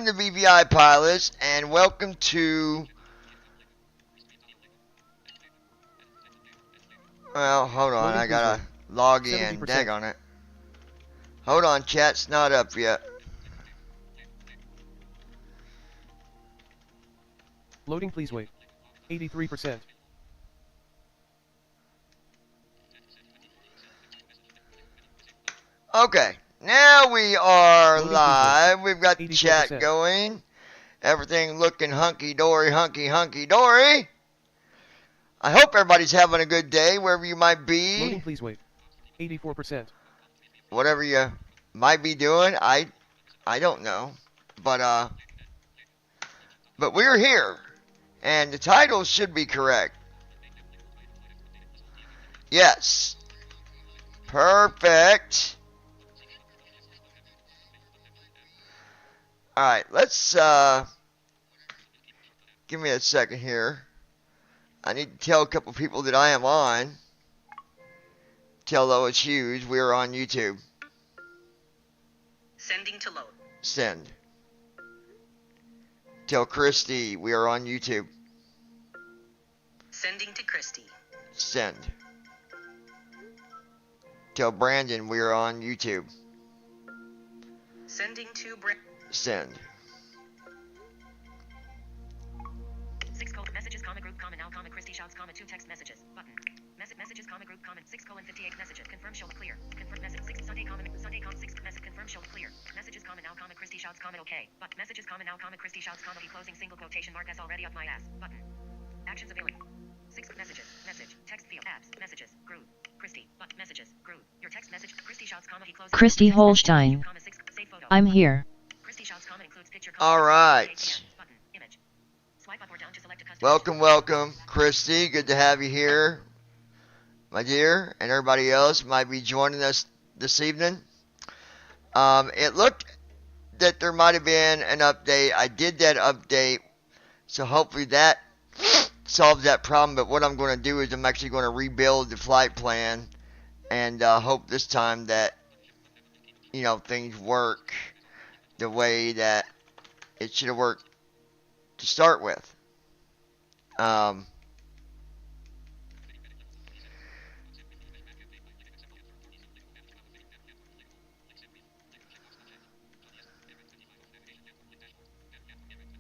the BVI pilots, and welcome to... Well, hold on, Loading I gotta log in. 70%. Dag on it. Hold on, chat's not up yet. Loading, please wait. 83%. Okay, now we are Loading, please live. We've got the 84%. chat going. Everything looking hunky-dory, hunky-dory. I hope everybody's having a good day, wherever you might be. Loading, please wait. 84%. Whatever you might be doing, I don't know. But we're here. And the title should be correct. Yes. Perfect. Alright, let's, give me a second here. I need to tell a couple people that I am on. Tell Lois Hughes we are on YouTube. Sending to load. Send. Tell Christy we are on YouTube. Sending to Christy. Send. Tell Brandon we are on YouTube. Sending to Send. 6 messages, group, now, Christy shouts, 2 text messages, button. Messages, group, 6:58 messages, confirm, show, clear. Confirm, message, 6, Sunday, 6, message, confirm, show, clear. Messages, now, Christy shouts, okay. But messages, now, Christy shouts, closing single quotation mark as already up my ass, button. Actions available. 6 messages, message, text field, apps, messages, group, Christy, but messages, group, your text message, Christy shouts, he closes. Christy Holstein. I'm here. Christy shouts, includes picture, All right. button, image. Swipe up or down to select a custom. Welcome, Christy. Good to have you here, my dear, and everybody else might be joining us this evening. It looked that there might have been an update. I did that update, so hopefully that solves that problem. But what I'm going to do is I'm actually going to rebuild the flight plan, and hope this time that things work the way that it should have worked to start with.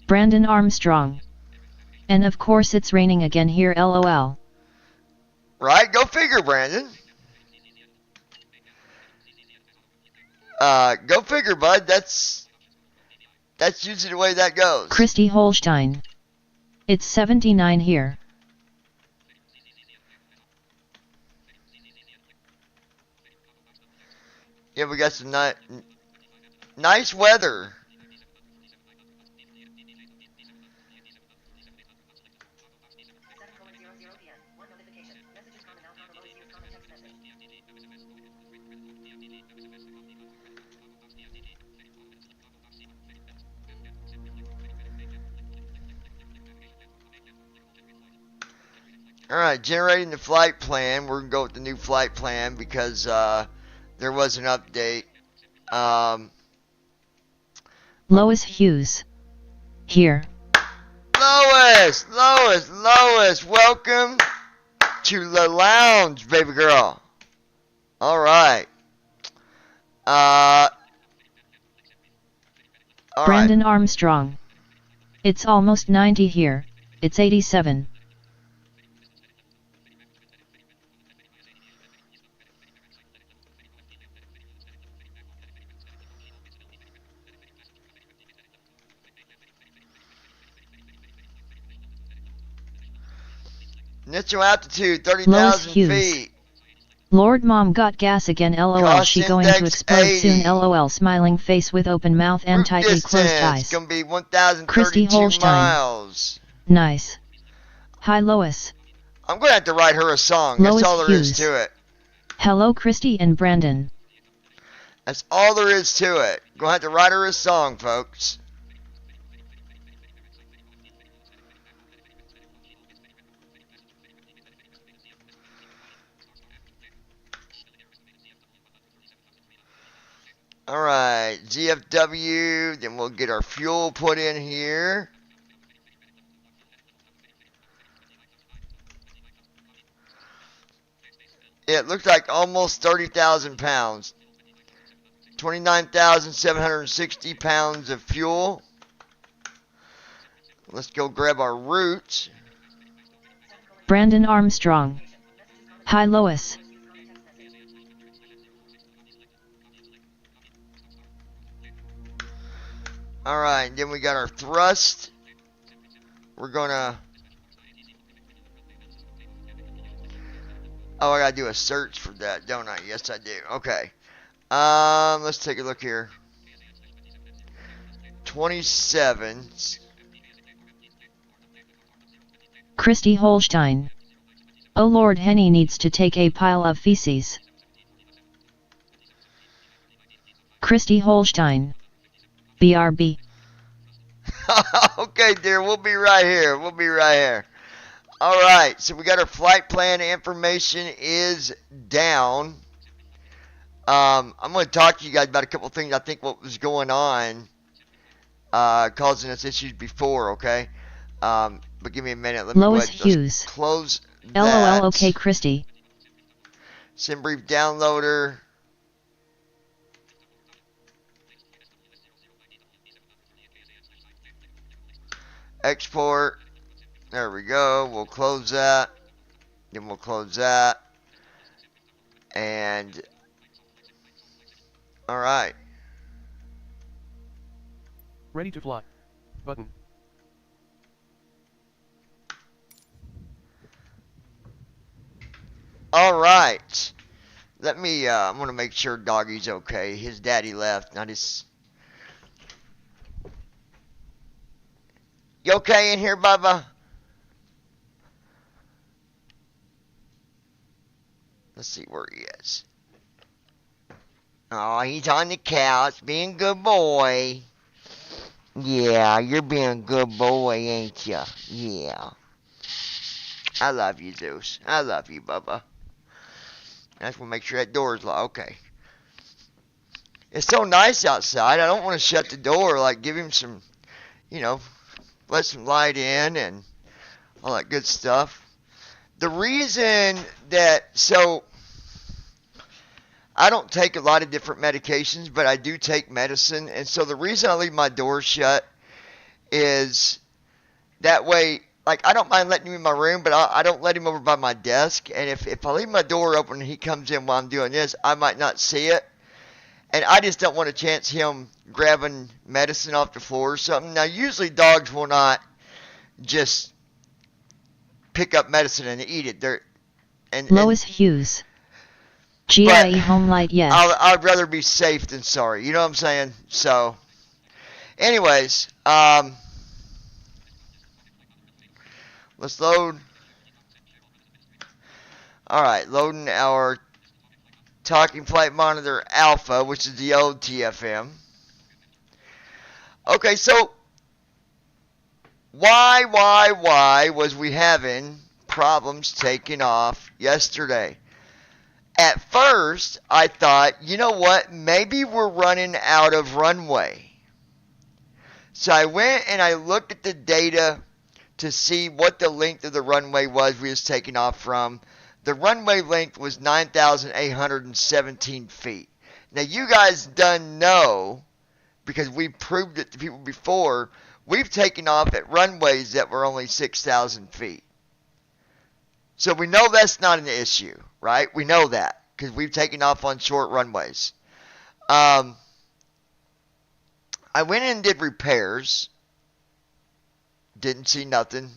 Brandon Armstrong. And of course it's raining again here, lol. Right? Go figure, Brandon. Go figure, bud. That's usually the way that goes. Christy Holstein. It's 79 here. Yeah, we got some nice weather. Alright, generating the flight plan. We're going to go with the new flight plan because there was an update. Lois Hughes. Here. Lois, welcome to the lounge, baby girl. Alright. Brandon Armstrong. It's almost 90 here. It's 87. Initial altitude, Lois 30,000 Hughes. feet. Lord Mom got gas again, lol. Cost She going to index explode 80. soon, lol. Smiling face with open mouth and Route tightly closed distance eyes. gonna be Christy 1,032 Holstein. miles. Nice. Hi Lois. I'm gonna have to write her a song. Lois That's all there is Hughes. to it. Hello Christy and Brandon. That's all there is to it. Gonna have to write her a song, folks. Alright, ZFW, then we'll get our fuel put in here. It looks like almost 30,000 pounds. 29,760 pounds of fuel. Let's go grab our route. Brandon Armstrong. Hi Lois. Alright, then we got our thrust. We're gonna... Oh, I gotta do a search for that, don't I? Yes, I do. Okay. Let's take a look here. 27. Christy Holstein. Oh Lord, Henny needs to take a pile of feces. Christy Holstein. BRB. Okay, dear, we'll be right here. We'll be right here. Alright, so we got our flight plan information is down. I'm going to talk to you guys about a couple things I think what was going on causing us issues before, okay? But give me a minute. Let me Lois go ahead and Hughes. close that. LOL okay Christy. Send brief downloader. Export. There we go. We'll close that. Then we'll close that. And alright. Ready to fly. Button. Alright. Let me, I'm going to make sure Doggy's okay. His daddy left, not his... You okay in here, Bubba? Let's see where he is. Oh, he's on the couch, being a good boy. Yeah, you're being a good boy, ain't ya? Yeah. I love you, Zeus. I love you, Bubba. I just want to make sure that door is locked. Okay. It's so nice outside. I don't want to shut the door. Like, give him some, you know, let some light in and all that good stuff. The reason that, so, I don't take a lot of different medications, but I do take medicine. And so the reason I leave my door shut is that way, like, I don't mind letting him in my room, but I don't let him over by my desk. And if I leave my door open and he comes in while I'm doing this, I might not see it. And I just don't want to chance him grabbing medicine off the floor or something. Now, usually dogs will not just pick up medicine and eat it. Lois Hughes. GIE home light, yes. I'd rather be safe than sorry. You know what I'm saying? So, anyways, let's load. Alright, loading our Talking Flight Monitor Alpha, which is the old TFM. Okay, so why was we having problems taking off yesterday? At first, I thought, you know what, maybe we're running out of runway. So I went and I looked at the data to see what the length of the runway was we was taking off from. The runway length was 9,817 feet. Now, you guys done know, because we proved it to people before, we've taken off at runways that were only 6,000 feet. So we know that's not an issue, right? We know that, because we've taken off on short runways. I went in and did repairs. Didn't see nothing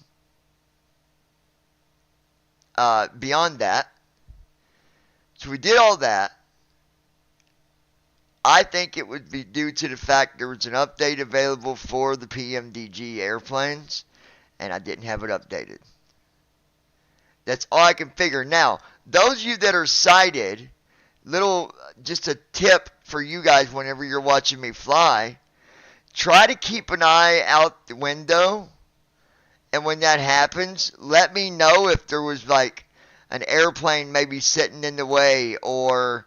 beyond that. So we did all that. I think it would be due to the fact there was an update available for the PMDG airplanes, and I didn't have it updated. That's all I can figure. Now, those of you that are sighted, just a tip for you guys whenever you're watching me fly, try to keep an eye out the window. And when that happens, let me know if there was like an airplane maybe sitting in the way, or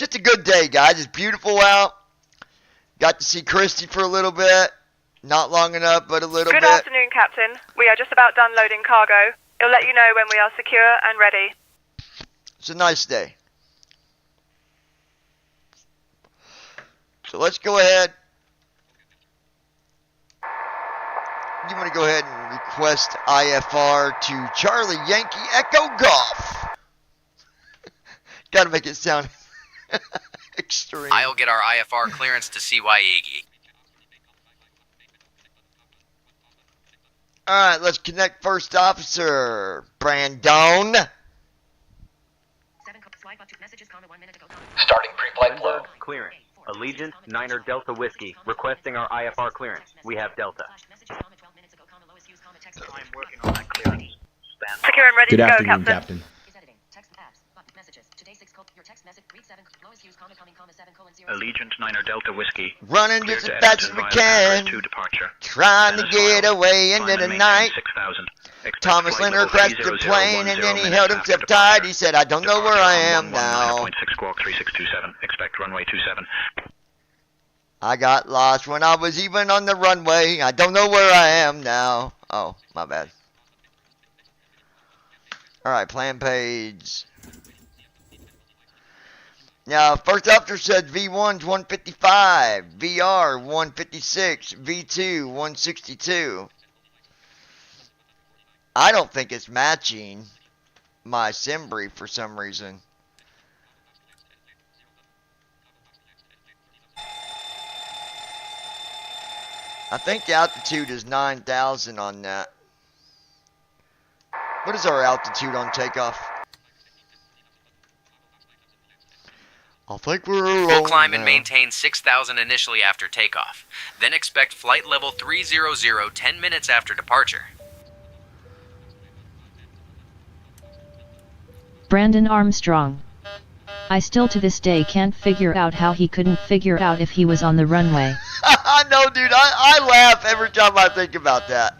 Just a good day, guys. It's beautiful out. Got to see Christy for a little bit. Not long enough, but a little bit. Good afternoon, Captain. We are just about done loading cargo. It'll let you know when we are secure and ready. It's a nice day. So let's go ahead. You want to go ahead and request IFR to Charlie Yankee Echo Golf. Got to make it sound extreme. I'll get our IFR clearance to CY Iggy. Alright, let's connect First Officer Brandon. Starting pre-flight flow. Clearance. Allegiant Niner Delta Whiskey requesting our IFR clearance. We have Delta. I'm working on that clearance. Secure and ready Good to go, afternoon, Captain. Captain. Allegiant Niner Delta Whiskey. Running Clear just to as fast as Edmonton we via can. Pathway 2 departure. Trying to Status get file. away into Climb the and maintain night. 6,000. Expect Thomas flight Leonard level crashed the 3010 plane and then he minutes held after himself tight. departure. He said, I don't know where I am now. 119.6 squawk 3627. Expect runway 27. I got lost when I was even on the runway. I don't know where I am now. Oh, my bad. Alright, plan page. Now, first officer said V1's 155, VR 156, V2 162. I don't think it's matching my sim brief for some reason. I think the altitude is 9,000 on that. What is our altitude on takeoff? I think we're alone We'll climb and now. maintain 6,000 initially after takeoff. Then expect flight level 300 10 minutes after departure. Brandon Armstrong. I still to this day can't figure out how he couldn't figure out if he was on the runway. I know, dude. I laugh every time I think about that.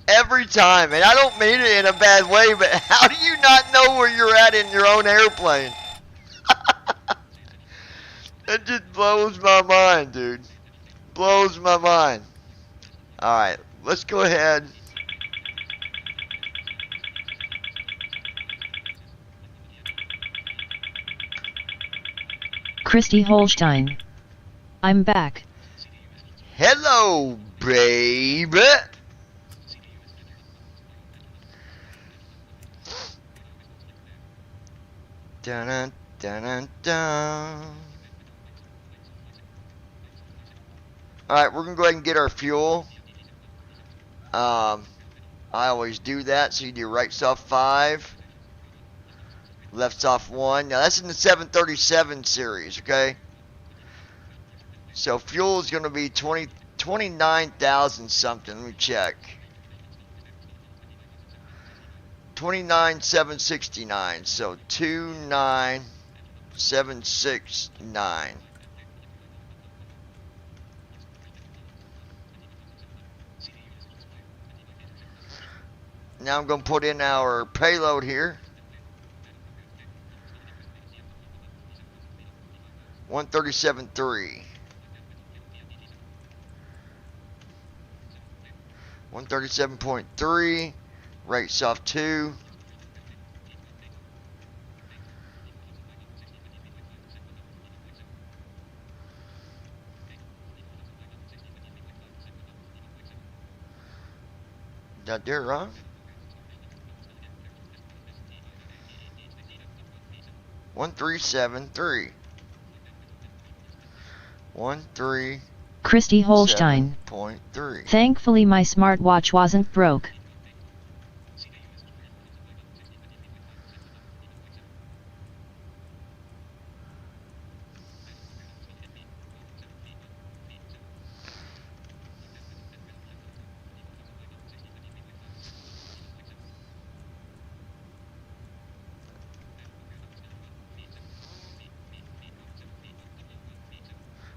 Every time. And I don't mean it in a bad way, but how do you not know where you're at in your own airplane? It just blows my mind, dude. Blows my mind. Alright, let's go ahead. Christy Holstein. I'm back. Hello, baby. Dun dun dun dun. Alright, we're gonna go ahead and get our fuel. I always do that, so you do rights off 5, lefts off 1. Now that's in the 737 series, okay? So fuel is gonna be 29,000 something. Let me check. 29,769. So 29,769. Now I'm going to put in our payload here. 137.3. 137.3. Rates off 2. Did I do it wrong? 1373. 137.3. Christy Holstein. Thankfully my smartwatch wasn't broke.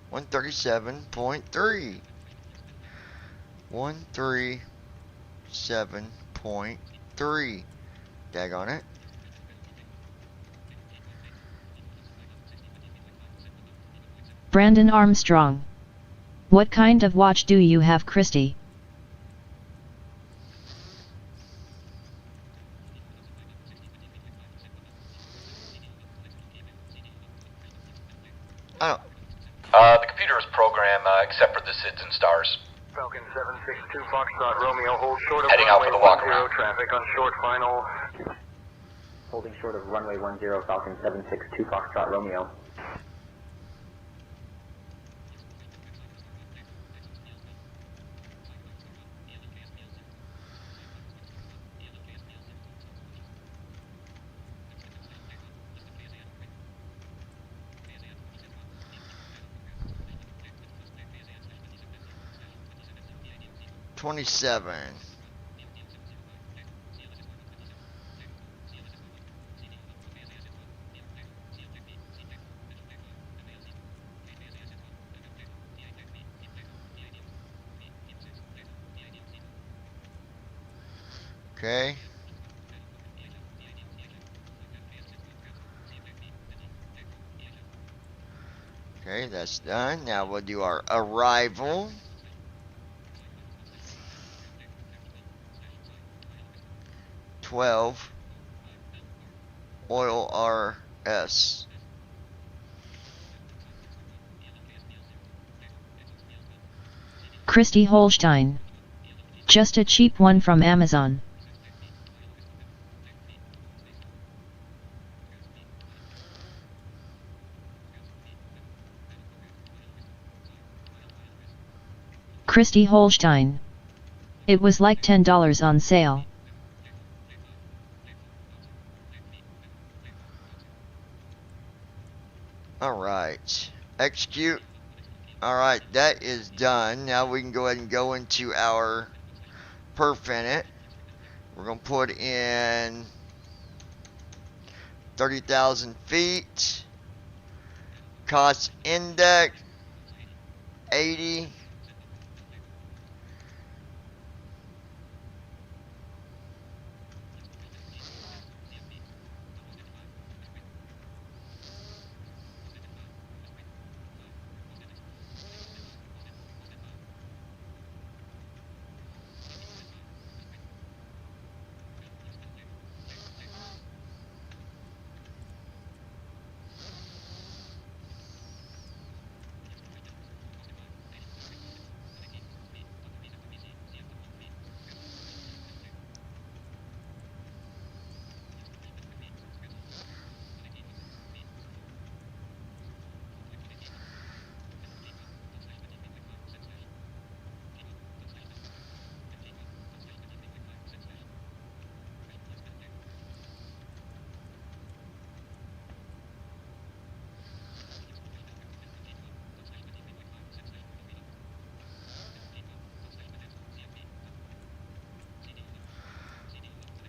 One 137.3. 137.3. Daggone it. Brandon Armstrong. What kind of watch do you have, Christy? I don't. The computer is programmed except for the SIDS and stars. Falcon 762 Foxtrot Romeo, hold short of Heading out runway for the walk 10, around. traffic on short final. Holding short of runway 10, Falcon 762 Foxtrot Romeo. $27. Okay. Okay, that's done. Now we'll do our arrival. Oil RS. Christy Holstein. Just a cheap one from Amazon. Christy Holstein. It was like $10 on sale. Alright. Execute. Alright, that is done. Now we can go ahead and go into our perf in it. We're going to put in 30,000 feet. Cost index 80.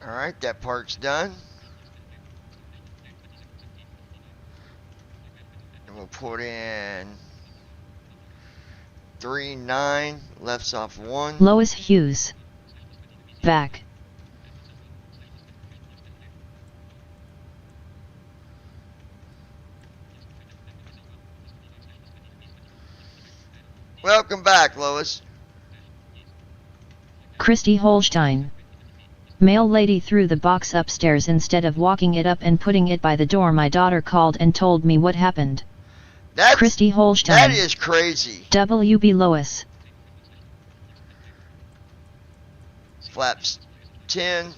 Alright, that part's done. And we'll put in 3-9, lefts off 1. Lois Hughes. Back. Welcome back, Lois. Christy Holstein. Mail lady threw the box upstairs instead of walking it up and putting it by the door. My daughter called and told me what happened. Christy Holstein. That is crazy. WB Lois. Flaps 10.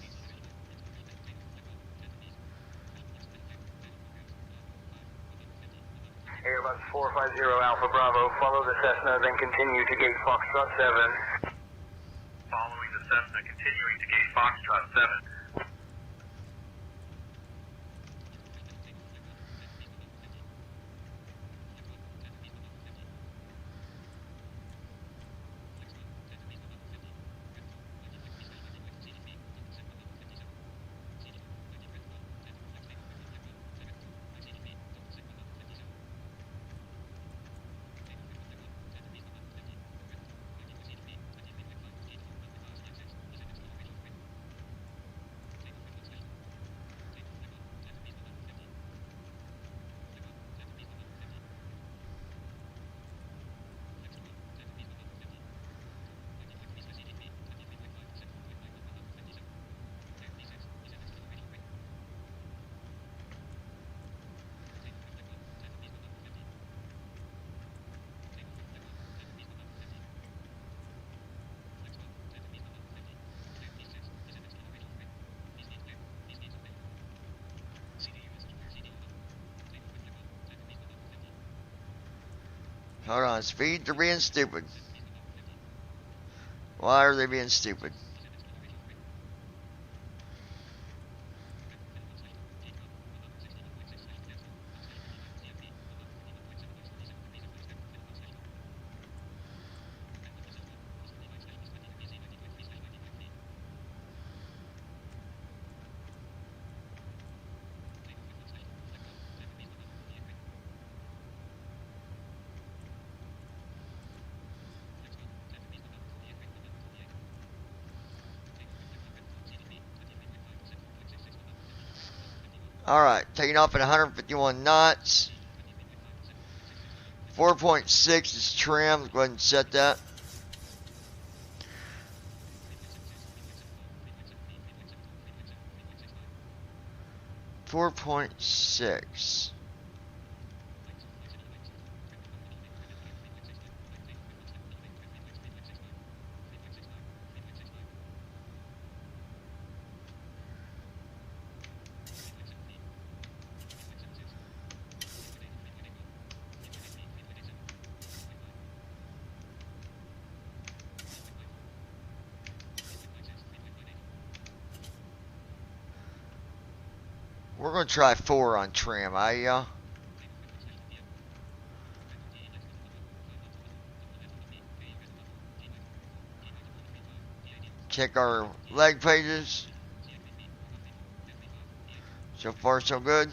Airbus 450 Alpha Bravo, follow the Cessna, then continue to gate Foxtrot 7. Following the Cessna, continuing to gate Foxtrot 7. Hold on. Speed, they're being stupid. Why are they being stupid? Alright, taking off at 151 knots. 4.6 is trim. Let's go ahead and set that. .6. We're going to try 4 on trim. Check our leg pages. So far, so good.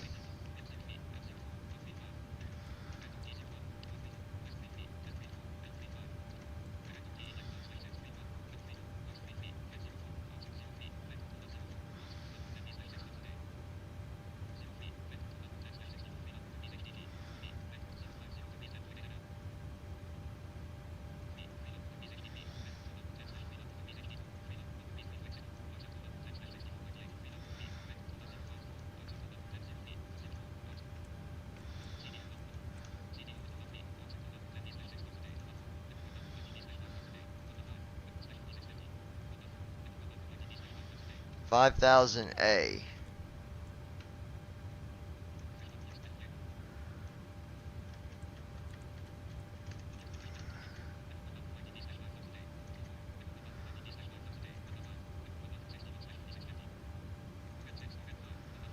$5,000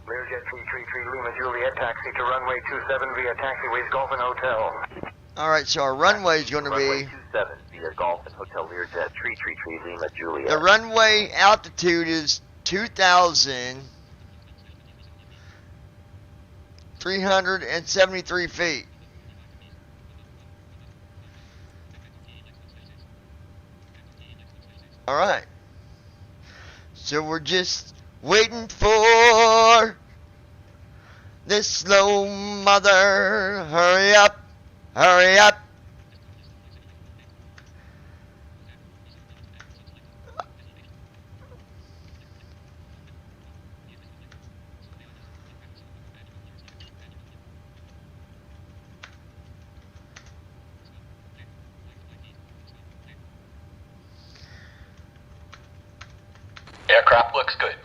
Learjet 333 Lima Juliet, taxi to runway 27 via taxiways Golf and Hotel. Alright, so our runway is going to Runway be... 27 via Golf and Hotel Learjet 333 Lima Juliet. The runway altitude is 2,373 feet. Alright. So we're just waiting for this slow mother. Hurry up. Hurry up. Aircraft looks good.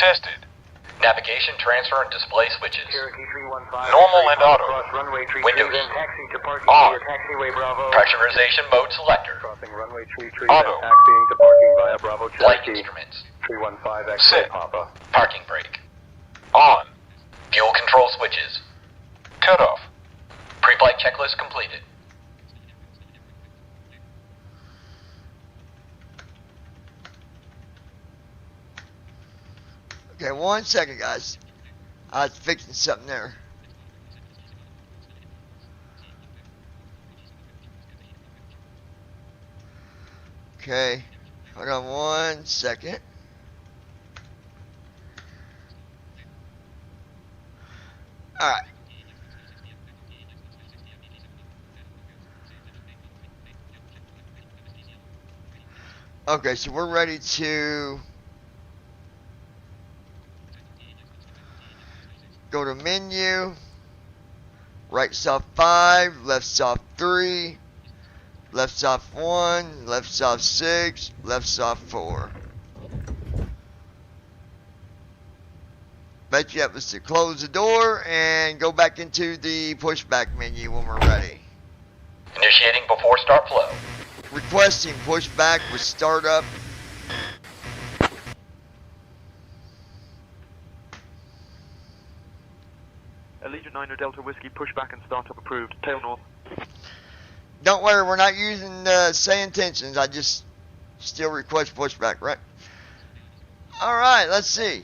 Tested. Navigation, transfer, and display switches. Cherokee 315. Normal and auto. Cross runway tree Window then heat. taxi to parking On. via taxiway Bravo. Pressurization mode selector. Crossing runway tree Auto. then taxiing to parking via Bravo Flight Cherokee. instruments. 315 X-ray Set. Papa. Parking brake. On. Fuel control switches. Cut off. Pre-flight checklist completed. Okay, 1 second, guys. I was fixing something there. Okay, hold on 1 second. Alright. Okay, so we're ready to go to menu, right soft 5, left soft 3, left soft 1, left soft 6, left soft 4. Bet you that was to close the door and go back into the pushback menu when we're ready. Initiating before start flow. Requesting pushback with startup. Allegiant 9 Delta Whiskey, pushback and startup approved. Tail north. Don't worry, we're not using say intentions. I just still request pushback, right? Alright, let's see.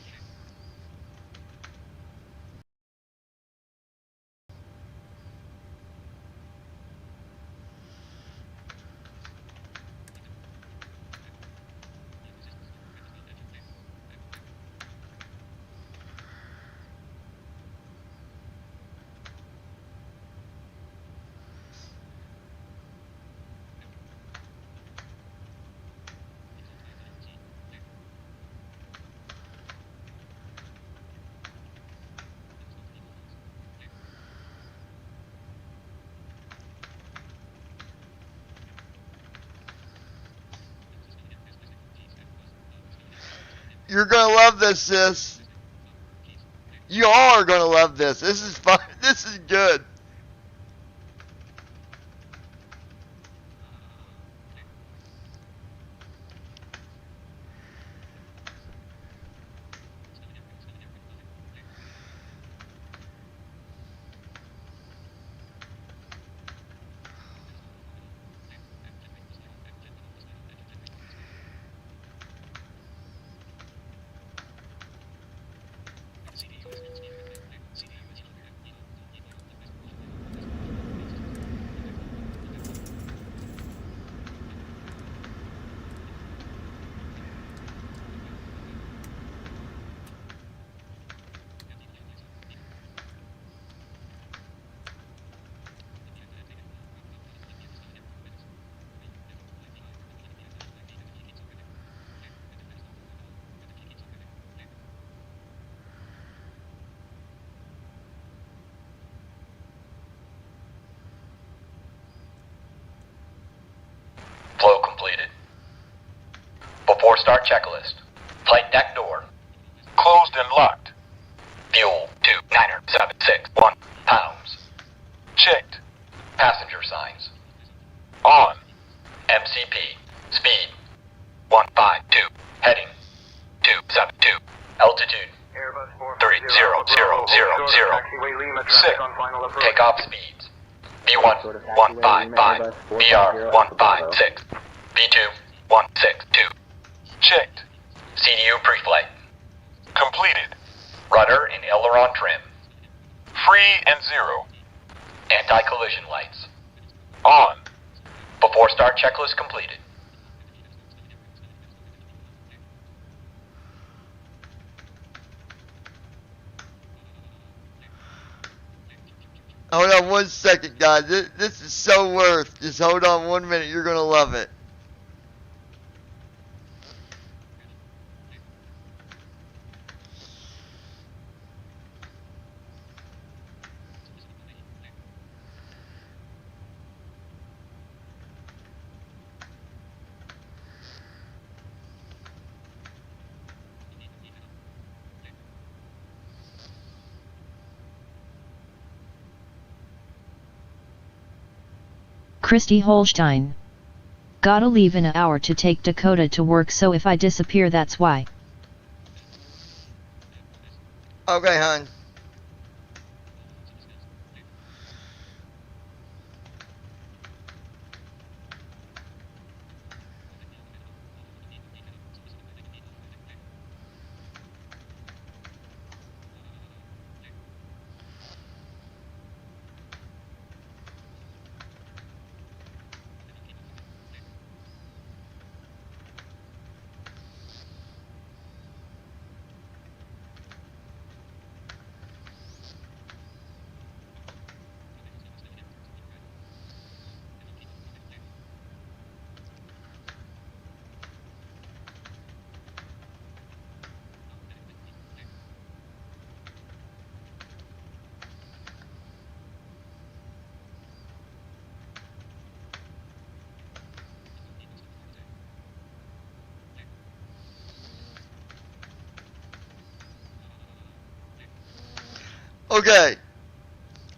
You're gonna love this, sis. You all are gonna love this. This is fun. This is good. Flow completed. Before start checklist. Flight deck door. Closed and locked. Fuel 29761 pounds. Checked. Passenger signs. On. MCP. Speed 152. Heading 272. Altitude 30,000. Sick. Takeoff speeds. B1 155. BR 156. B2 162. Checked. CDU pre-flight. Completed. Rudder and aileron trim. Free and zero. Anti-collision lights. On. Before start checklist completed. Hold on 1 second, guys. This is so worth. Just hold on 1 minute. You're gonna love it. Christy Holstein. Gotta leave in an hour to take Dakota to work, so if I disappear that's why. Okay, hon. Okay.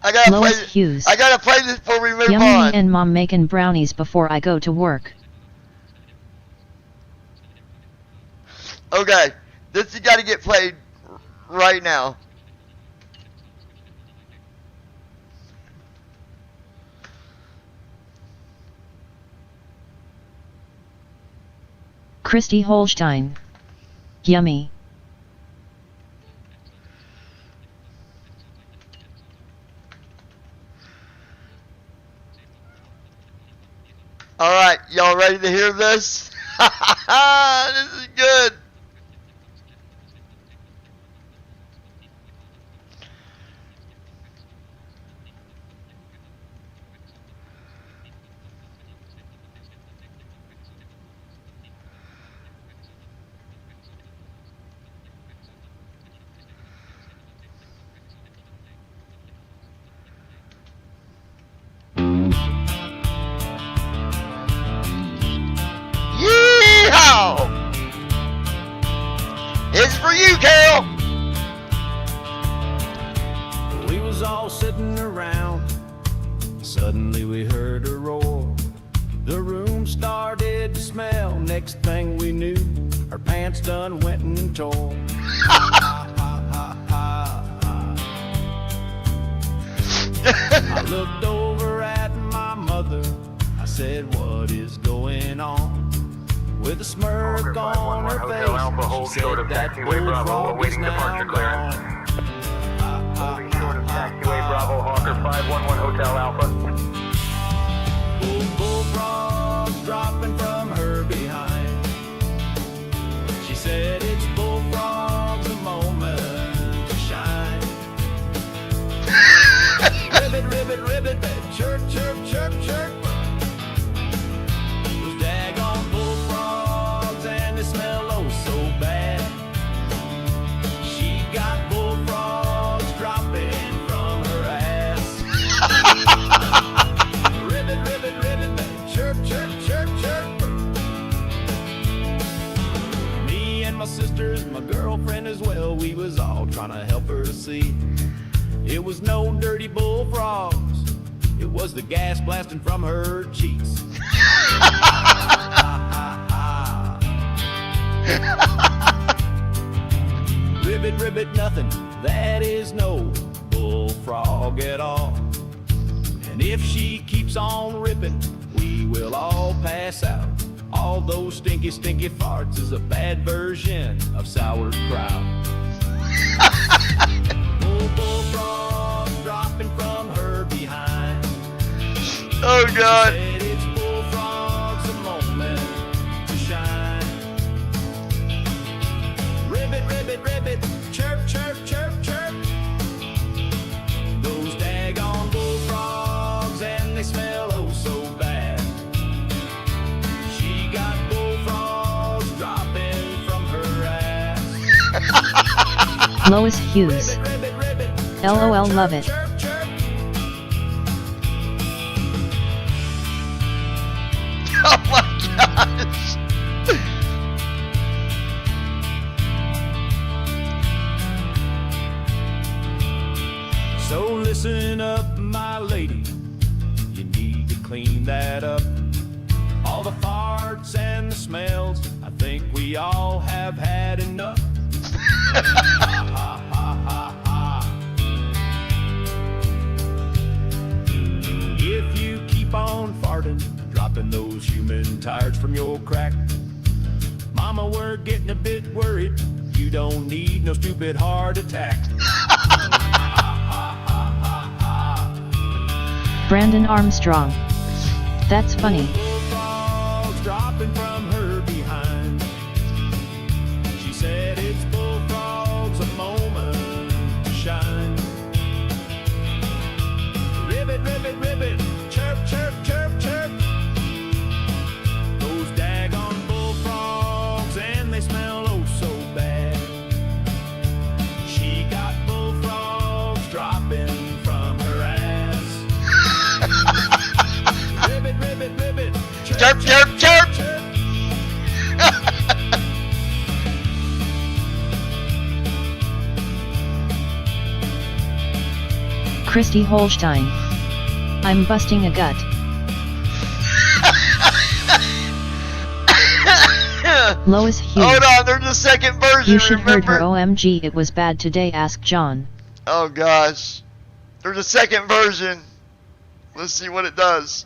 I gotta Lois play. Hughes. I gotta play this before we move Yummy on. me and mom making brownies before I go to work. Okay, this has got to get played right now. Christy Holstein. Yummy. All right, y'all ready to hear this? This is good. Yeehaw! It's for you, Carol. We was all sitting around. Suddenly we heard a roar. The room started to smell. Next thing we knew, her pants done went and tore. I looked over at my mother. I said, "What is going on?" With a smirk on her face, she said that bullfrog is now gone. Holding short of taxiway Bravo Hawker 511 Hotel Alpha. Bullfrogs dropping from her behind. She said it's bullfrogs, a moment to shine. Ribbit, ribbit, ribbit, chirp, chirp, chirp, chirp. Those daggone bullfrogs and they smell oh so bad. She got bullfrogs dropping from her ass. Ribbit, ribbit, ribbit, chirp, chirp, chirp, chirp. Me and my sisters, my girlfriend as well, we was all trying to help her see. It was no dirty bullfrogs. It was the gas blasting from her cheeks. Ribbit, ribbit, nothing. That is no bullfrog at all. And if she keeps on ripping, we will all pass out. All those stinky, stinky farts is a bad version of sauerkraut. Bullfrog dropping from her behind. Oh God. She said it's bullfrogs, a moment to shine. Ribbit, ribbit, ribbit, chirp, chirp, chirp, chirp. Those daggone bullfrogs and they smell oh so bad. She got bullfrogs dropping from her ass. Lois Hughes. Ribbit, ribbit, ribbit, LOL, chirp, love it. chirp, chirp. Oh my gosh. So listen up, my lady. You need to clean that up. All the farts and the smells, I think we all have had enough. If you keep on farting, dropping those human tires from your crack, Mama, we're getting a bit worried. You don't need no stupid heart attack. Brandon Armstrong. That's funny. Bullfrogs dropping from her behind. She said it's bullfrogs, a moment to shine. Ribbit, ribbit, ribbit, chirp, chirp, chirp, chirp. Those daggone bullfrogs, and they smell oh so bad. She got bullfrogs dropping from her ass. Ribbit, ribbit, ribbit, Chirp, chirp, chirp. Christy Holstein. I'm busting a gut. Lois Hughes. Hold on, there's a second version. You should heard remember? her OMG it was bad today, ask John. Oh gosh. There's a second version. Let's see what it does.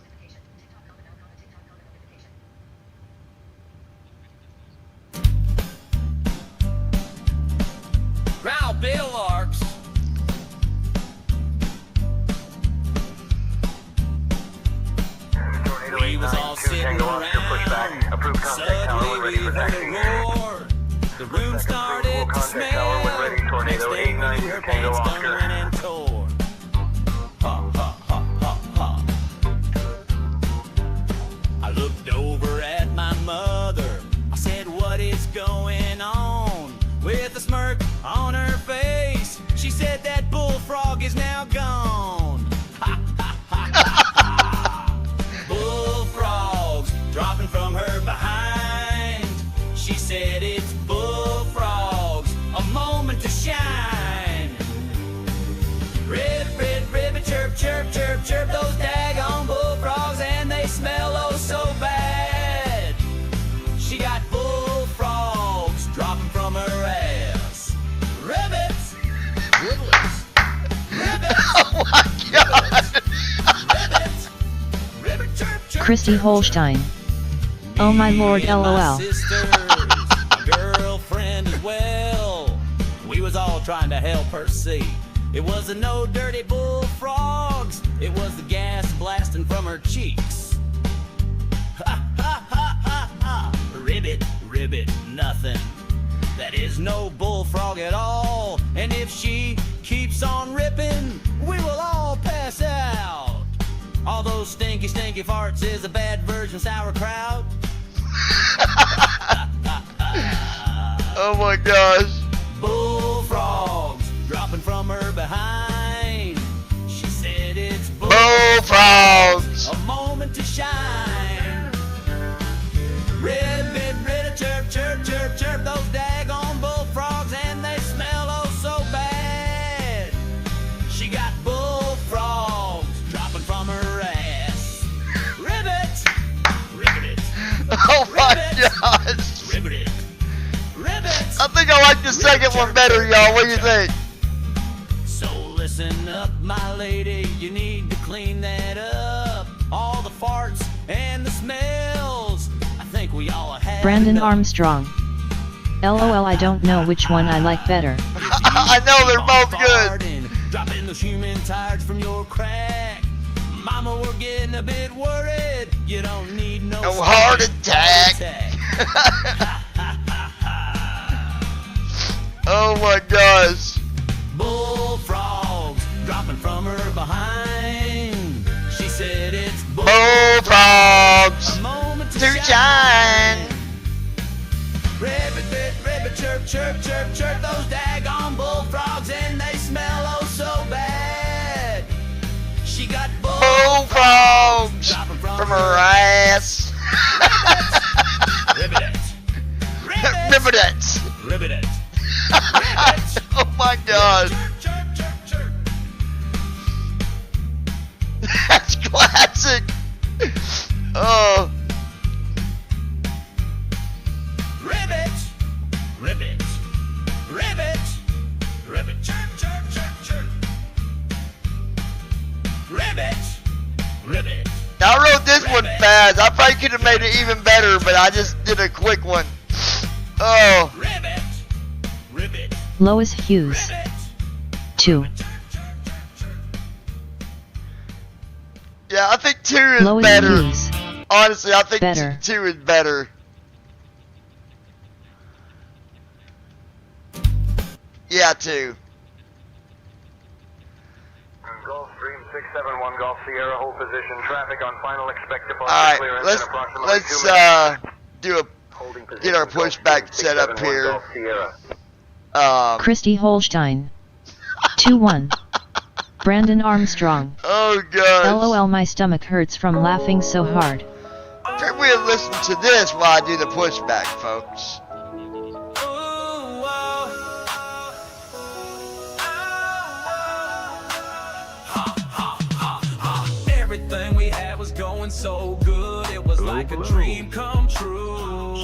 Growl Bill Larks. We was all sitting around. Suddenly we heard a roar. The room started to smell. Next thing we knew, her pants done went and tore. Ha, ha, ha, ha, ha. I looked over at my mother. I said, what is going on? With a smirk on her face, she said that bullfrog is now gone. Ha, ha, ha, ha. Bullfrogs dropping from her behind. She said it's bullfrogs, a moment to shine. Rib, rib, ribbit, chirp, chirp, chirp, chirp. Those daggone bullfrogs, and they smell oh so bad. She got bullfrogs dropping from her ass. Ribbits, riblets, ribbits. Oh my god. Ribbits, ribbit, chirp, chirp. Christy Holstein. Oh my lord, Me and my LOL. sisters, my girlfriend as well. We was all trying to help her see. It wasn't no dirty bullfrogs. It was the gas blasting from her cheeks. Ha ha ha ha ha. Ribbit, ribbit, nothing. That is no bullfrog at all. And if she keeps on ripping, we will all pass out. All those stinky, stinky farts is a bad version sauerkraut. Oh my gosh. Bullfrogs dropping from her behind. She said it's Bullfrogs. a moment to shine. Ribbit, ribbit, chirp, chirp, chirp, chirp. Those daggone bullfrogs, and they smell oh so bad. She got bullfrogs dropping from her ass. Ribbit, ribbit, Oh my gosh. ribbit, ribbit. I think I like the second one better, y'all. What do you think? So listen up, my lady, you need to clean that up. All the farts and the smells, I think we all have Brandon enough. Armstrong. LOL, I don't know which one I like better. I know they're both good. Farting, dropping those human tires from your crack. Mama, we're getting a bit worried. You don't need no heart stupid attack. Oh my gosh. Bullfrogs dropping from her behind. She said it's Bullfrogs. a moment to To shine. shine. Ribbit, bit, ribbit, chirp, chirp, chirp, chirp. Those daggone bullfrogs, and they smell oh so bad. She got Bullfrogs dropping from her ass. Ribbit, Ribbit. ribbit, Oh my god. chirp, chirp, chirp. That's classic. I wrote this one fast. I probably could have made it even better, but I just did a quick one. Oh. Lois Hughes. 2. Yeah, I think 2 is Lois better. Hughes. Honestly, I think Better. 2 is better. Yeah, 2. Gulfstream 671 Golf Sierra, hold position. Traffic on final expect departure Alright, clearance in approximately 2 let's minutes. get our pushback set up here. Christy Holstein. 2-1. Brandon Armstrong. Oh gosh. LOL, my stomach hurts from laughing so hard. Can we listen to this while I do the pushback, folks? Everything we had was going so good, it was like a dream come true.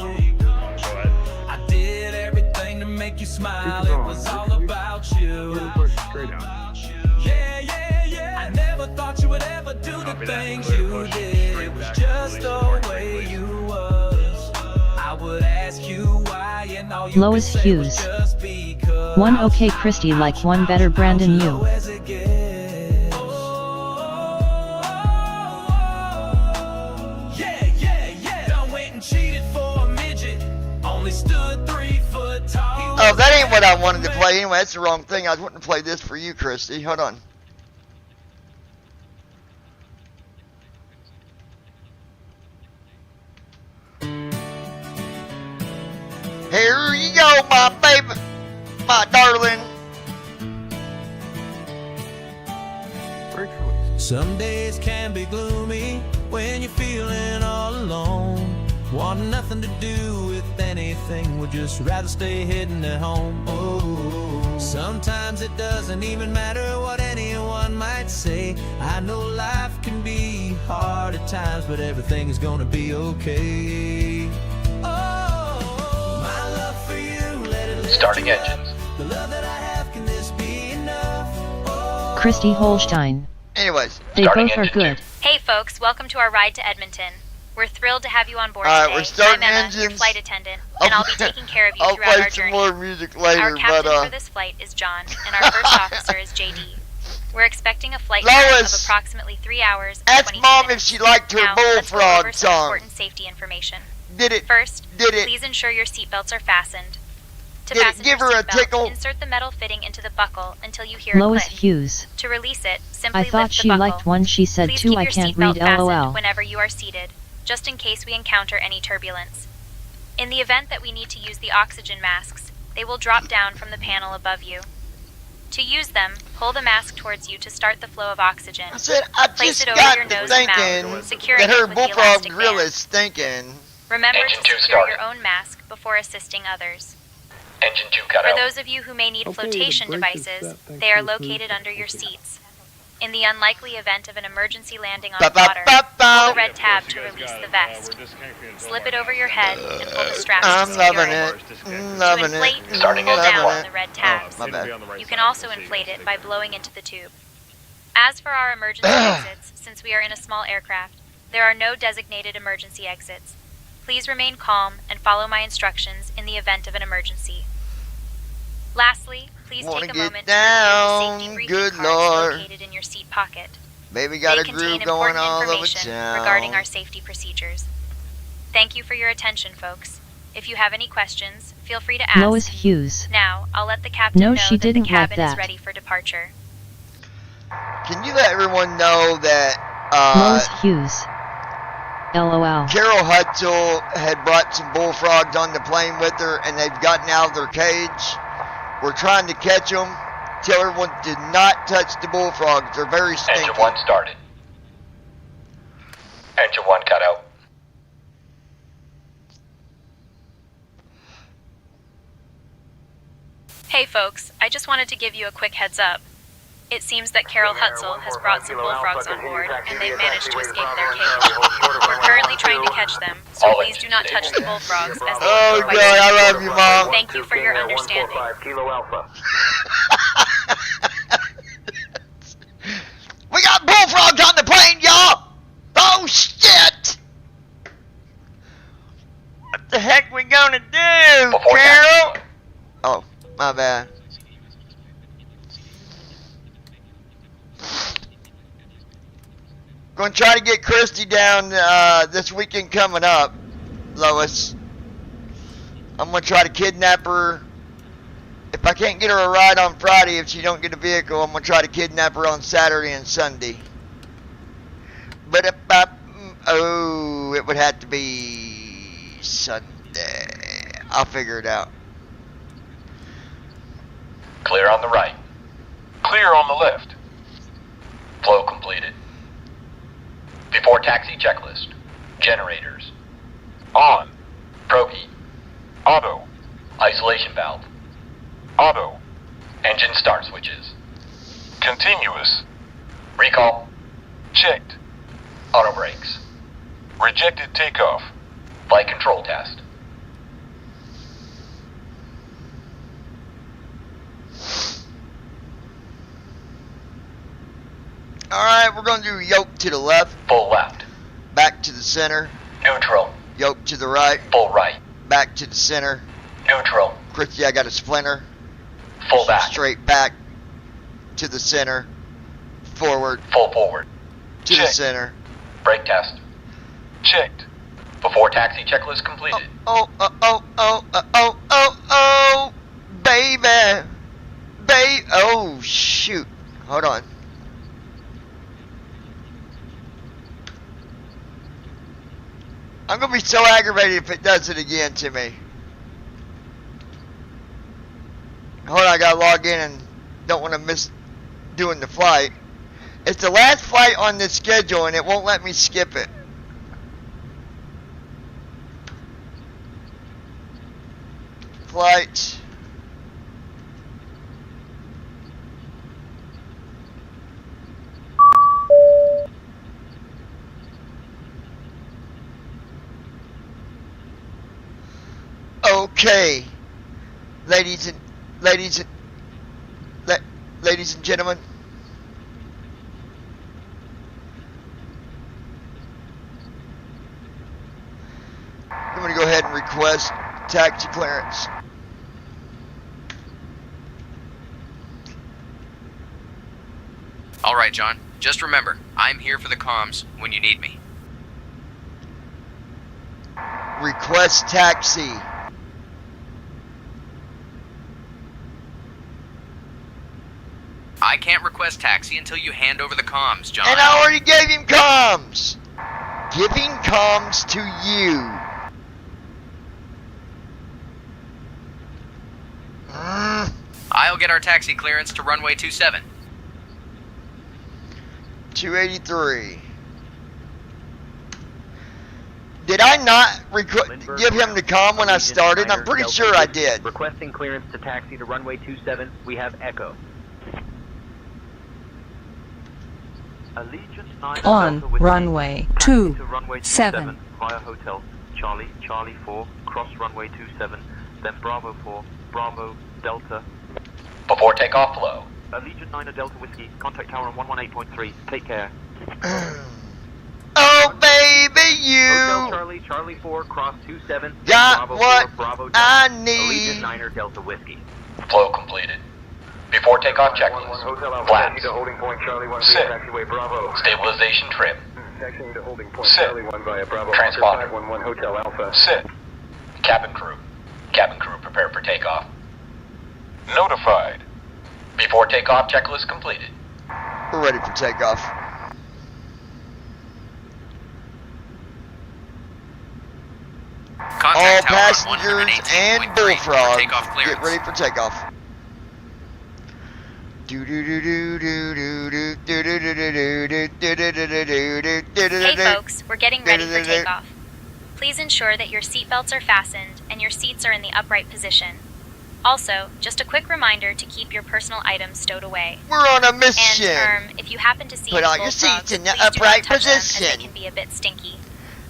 I did everything to make you smile, it was all about you. Yeah, yeah, yeah. I never thought you would ever do the things you did. It was just the way you was. I would ask you why, and all you Lois could say was Hughes. just because. 1 okay Christy, like 1 better Brandon you. Oh, that ain't what I wanted to play anyway. That's the wrong thing. I was wanting to play this for you, Christy. Hold on. Here you go, my baby, my darling. Some days can be gloomy when you're feeling all alone. Want nothing to do with anything, would just rather stay hidden at home. Oh, sometimes it doesn't even matter what anyone might say. I know life can be hard at times, but everything's gonna be okay. Oh, my love for you, let it lift Starting you up. engines. The love that I have, can this be enough? Oh, Christy Holstein. Anyways. They Starting both are engine good. Hey folks, welcome to our ride to Edmonton. We're thrilled to have you on board Alright, today. we're starting I'm Emma, your engines. flight attendant, and I'll be taking care of you I'll throughout play our some journey. more music later, Our captain but for this flight is John, and our first officer is JD. We're expecting a flight time of Lois, approximately 3 hours and ask 22 Mom minutes. if she liked her Now, let's go bullfrog over some song. important safety information. Did it? First, Did it? please ensure your seatbelts are fastened. To Did it fasten give your her a seatbelt, tickle? insert the metal fitting into the buckle until you hear Lois a click. Hughes. To release it, simply I thought lift the she buckle. liked 1, she said Please 2, keep I your can't seatbelt read fastened LOL. whenever you are seated, just in case we encounter any turbulence. In the event that we need to use the oxygen masks, they will drop down from the panel above you. To use them, pull the mask towards you to start the flow of oxygen. I said I Place just it over got your to nose and thinking mouth, securing that her it with the bullfrog elastic grill band. is stinking. Remember Engine to 2 secure started. your own mask before assisting others. Engine 2 cut For out. those of you who may need flotation devices, they are located under your seats. In the unlikely event of an emergency landing on water, pull the red tab to release the vest. Slip it over your head and pull the straps to I'm secure loving it. it. To Loving inflate, it. Starting pull engine down one. on the red tabs. My bad. You can also inflate it by blowing into the tube. As for our emergency exits, since we are in a small aircraft, there are no designated emergency exits. Please remain calm and follow my instructions in the event of an emergency. Lastly, please Wanna take a get moment down, to review the safety briefing good cards Lord. located in your seat pocket. Baby got They a contain groove going important all over information town. regarding our safety procedures. Thank you for your attention, folks. If you have any questions, feel free to ask. Lois Hughes. Now, I'll let the captain No, know she that the didn't like cabin is that. ready for departure. Can you let everyone know that Lois Hughes. LOL. Carol Hutzel had brought some bullfrogs on the plane with her, and they've gotten out of their cage. We're trying to catch them. Tell everyone to not touch the bullfrogs. They're very stinky. Engine 1 started. Engine 1 cut out. Hey folks, I just wanted to give you a quick heads up. It seems that Carol Hutzel has brought some bullfrogs on board, and they've managed to escape their cage. We're currently trying to catch them, so please do not touch the bullfrogs as they Oh, are quite God, I dangerous. love you, Mom. Thank you for your understanding. Kilo Alpha. We got bullfrogs on the plane, y'all! Oh, you, Before Carol. taxi. Oh, my bad. Gonna try to get Christy down this weekend coming up, Lois. I'm gonna try to kidnap her. If I can't get her a ride on Friday, if she don't get a vehicle, I'm gonna try to kidnap her on Saturday and Sunday. But if it would have to be Sunday. I'll figure it out. Clear on the right. Clear on the left. Flow completed. Before taxi checklist. Generators. On. Probe. Auto. Isolation valve. Auto. Engine start switches. Continuous. Recall. Checked. Auto brakes. Rejected takeoff. Flight control test. Alright, we're going to do yoke to the left. Full left. Back to the center. Neutral. Yoke to the right. Full right. Back to the center. Neutral. Christy, I got a splinter. Full back. Straight back to the center. Forward. Full forward. To the center. Brake test. Checked. Before taxi checklist completed. Oh, baby. Oh, shoot. Hold on. I'm going to be so aggravated if it does it again to me. Hold on, I got to log in and don't want to miss doing the flight. It's the last flight on this schedule and it won't let me skip it. Flight. Okay, ladies and gentlemen, I'm going to go ahead and request taxi clearance. All right, John. Just remember, I'm here for the comms when you need me. Request taxi. I can't request taxi until you hand over the comms, John. And I already gave him comms. Giving comms to you. I'll get our taxi clearance to runway 27. 283. Did I not give him the comm when I started? I'm pretty sure I did. Requesting clearance to taxi to runway 27. We have Echo. On runway 27 via hotel Charlie 4 cross runway 27, then Bravo 4 Bravo Delta. Before takeoff flow. Allegiant 9 Delta Whiskey, contact tower on 118.3. Take care. Oh baby, you Hotel Charlie 4 cross 27, got Bravo what 4 Bravo Delta. I need. Allegiant 9 Delta Whiskey. Flow completed. Before takeoff checklist. Flaps. Holding point Charlie 1 Sit. via taxiway Bravo. Stabilization trim. Taxiing to holding point Sit. Charlie 1 via Bravo. Transponder. 511 Hotel Alpha. Sit. Cabin crew. Cabin crew prepare for takeoff. Notified. Before takeoff checklist completed. We're ready for takeoff. Contact All tower on passengers 118.3 and for bullfrogs, takeoff get clearance. ready for takeoff. Hey folks, we're getting ready for takeoff. Please ensure that your seatbelts are fastened and your seats are in the upright position. Also, just a quick reminder to keep your personal items stowed away. We're on a mission. And if you happen to see Put any all your bullfrogs, seats in the please do not upright touch them, as position. they can be a bit stinky.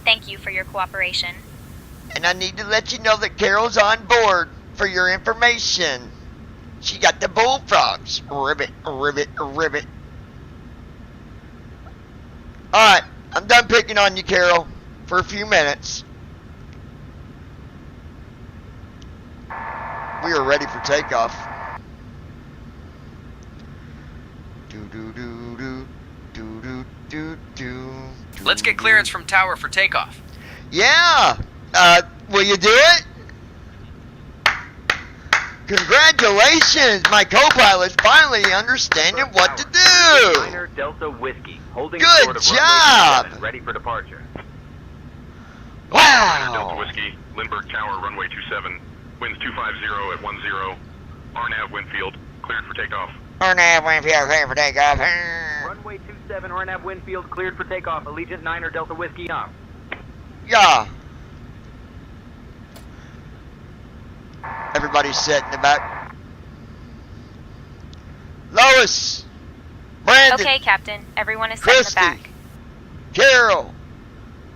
Thank you for your cooperation. And I need to let you know that Carol's on board for your information. She got the bullfrogs. Ribbit, ribbit, ribbit. Alright, I'm done picking on you, Carol, for a few minutes. we are ready for takeoff. Let's get clearance from tower for takeoff. Yeah. Will you do it? Congratulations, my co-pilot's finally understanding what to do. Niner Delta Whiskey, holding Good short of job. runway 27, ready for departure. Wow. Delta Whiskey, Lindbergh Tower, runway 27, winds 250 at 10, RNAV Winfield, cleared for takeoff. RNAV Winfield, cleared for takeoff. Runway 27, RNAV Winfield, cleared for takeoff. Allegiant Niner Delta Whiskey off. Yeah. Everybody's set in the back. Lois, Brandon, Okay, Captain. Everyone is Christy, set in the back. Carol,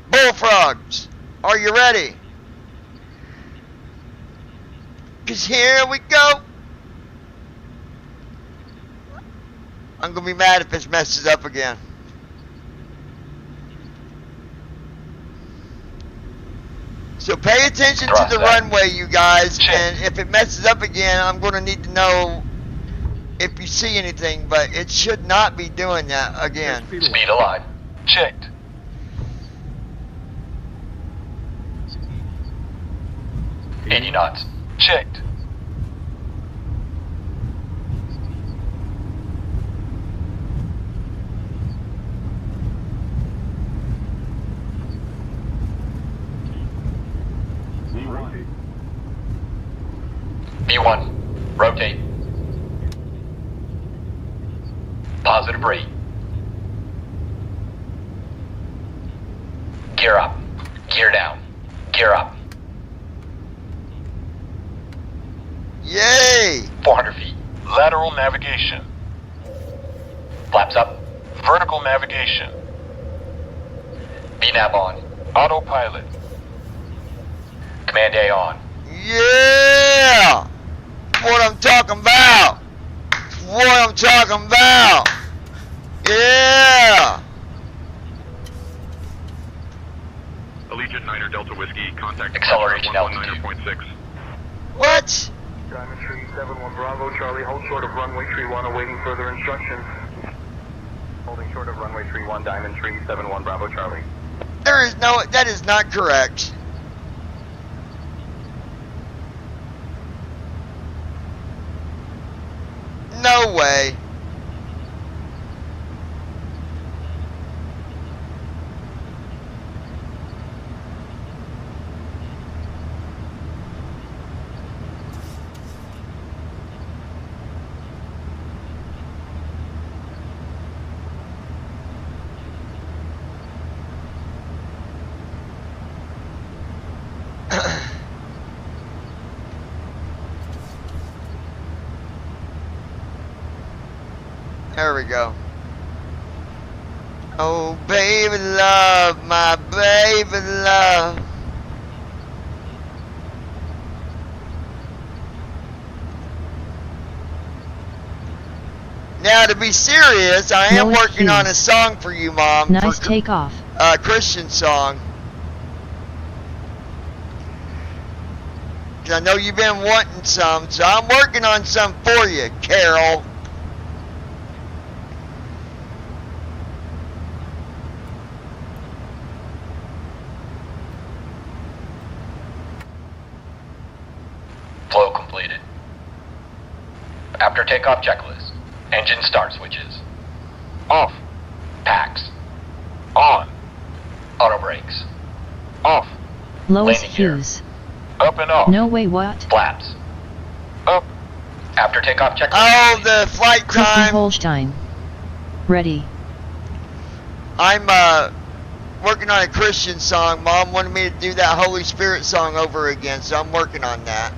Bullfrogs, are you ready? 'Cause here we go. I'm gonna be mad if this messes up again. So pay attention to the runway, you guys, and if it messes up again, I'm gonna need to know if you see anything, but it should not be doing that again. Speed alive. Checked. $80 knots. Checked. B1. Rotate. Positive rate. Gear up. Gear down. Gear up. Yay! 400 feet. Lateral navigation. Flaps up. Vertical navigation. VNAV on. Autopilot. Command A on. Yeah! What I'm talking about! What I'm talking about! Yeah! Allegiant Niner Delta Whiskey, contact Acceleration 119.6. What? Diamond Tree 71 Bravo, Charlie, hold short of runway tree 1, awaiting further instructions. Holding short of runway tree 1, Diamond Tree 71 Bravo, Charlie. There is no, that is not correct. No way. There we go. Oh, baby love, my baby love. Now, to be serious, I am Noise working on a cues. song for you, Mom. Nice takeoff. A Christian song. 'Cause I know you've been wanting some, so I'm working on some for you, Carol. Flow completed. After takeoff checklist. Engine start switches. Off. Packs. On. Auto brakes. Off. Lowest Landing gear. fuse. Up and off. No way, what? Flaps. Up. After takeoff checklist. Oh, the flight Christy time. Holstein. Ready. I'm working on a Christian song. Mom wanted me to do that Holy Spirit song over again, so I'm working on that.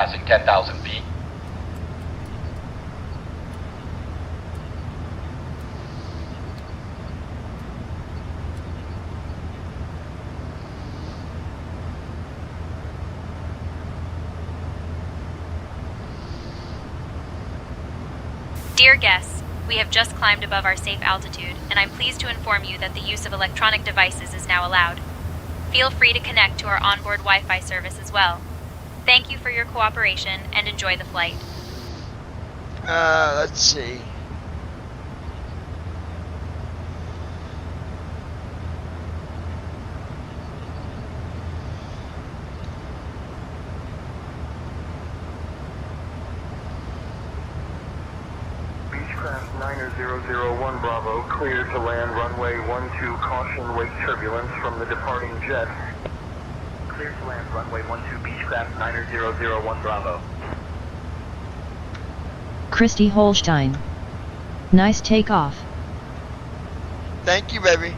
passing 10,000 feet. Dear guests, we have just climbed above our safe altitude, and I'm pleased to inform you that the use of electronic devices is now allowed. Feel free to connect to our onboard Wi-Fi service as well. Thank you for your cooperation and enjoy the flight. Let's see. Beechcraft 9001 Bravo, clear to land runway 12, caution wake turbulence from the departing jet. Clear to land runway 12, Beechcraft 9001 Bravo. Christy Holstein. Nice takeoff. Thank you, baby.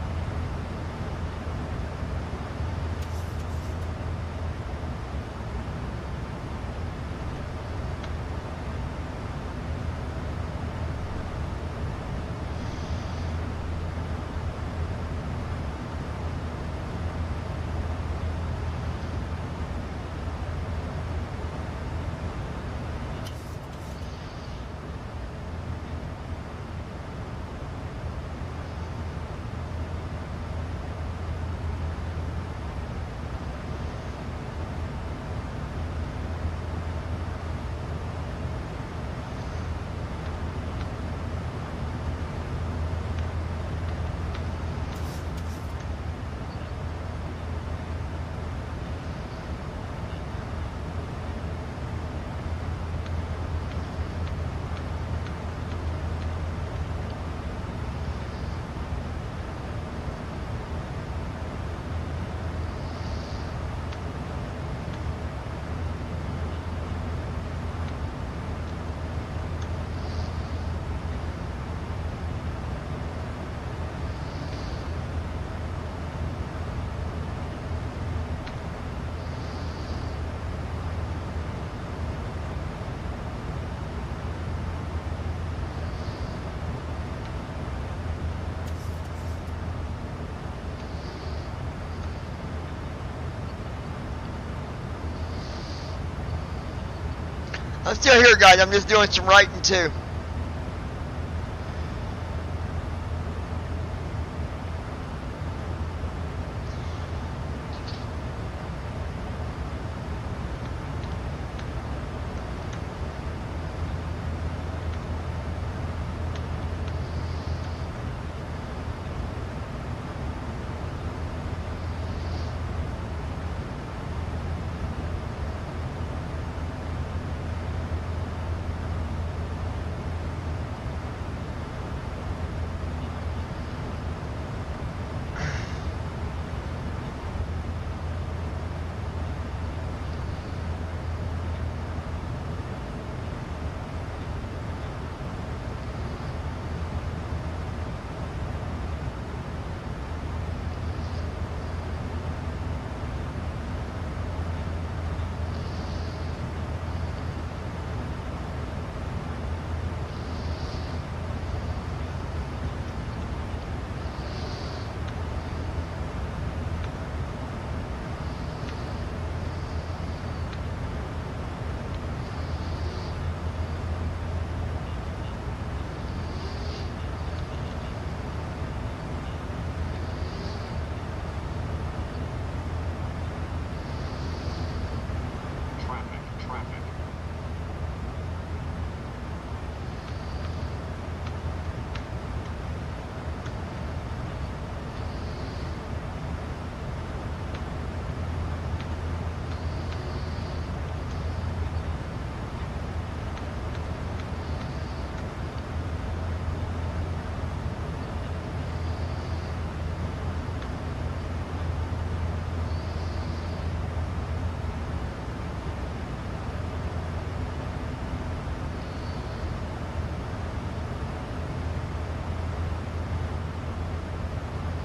I'm still here, guys. I'm just doing some writing too.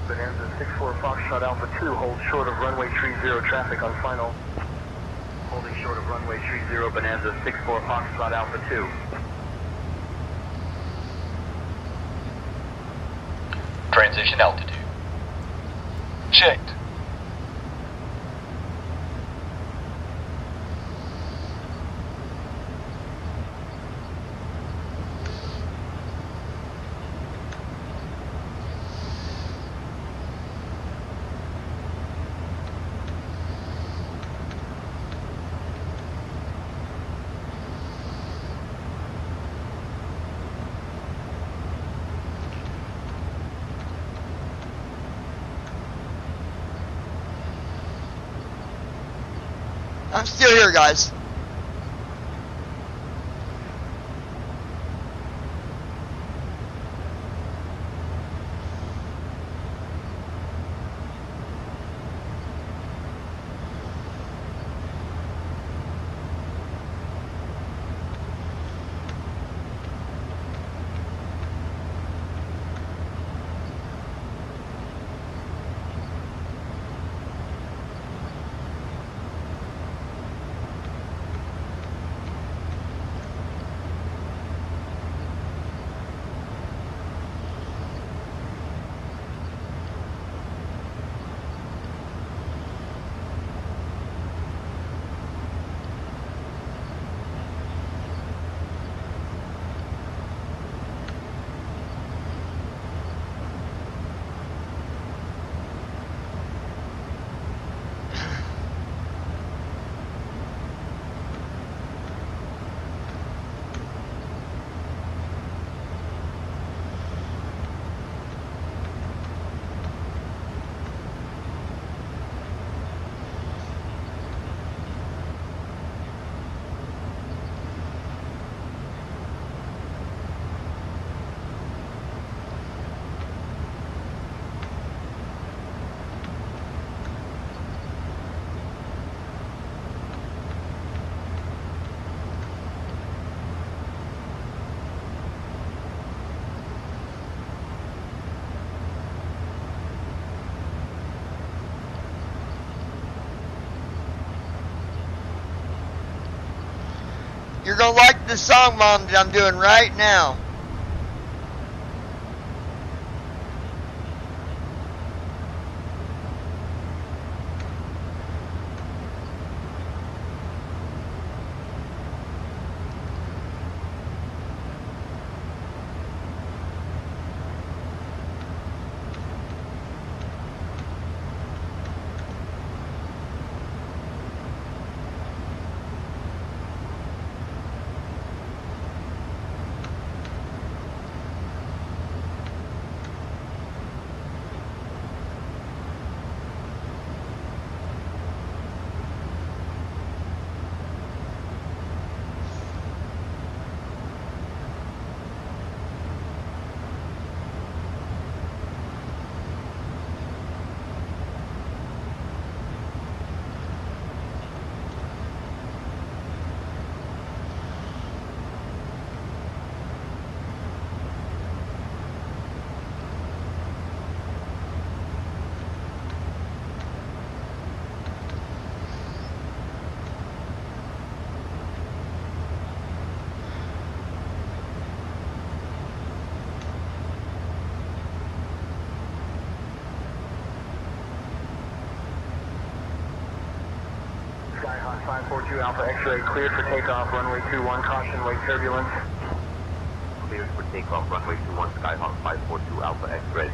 Bonanza 64 Foxtrot Alpha 2, hold short of runway 30 traffic on final. holding short of runway 30 Bonanza 64 Foxtrot Alpha 2. Transition altitude. Checked. I'm still here, guys. You're gonna like the song, Mom, that I'm doing right now. Skyhawk 542 Alpha X-ray cleared for takeoff, runway 21, caution, wake turbulence. Cleared for takeoff, runway 21, Skyhawk 542 Alpha X-ray.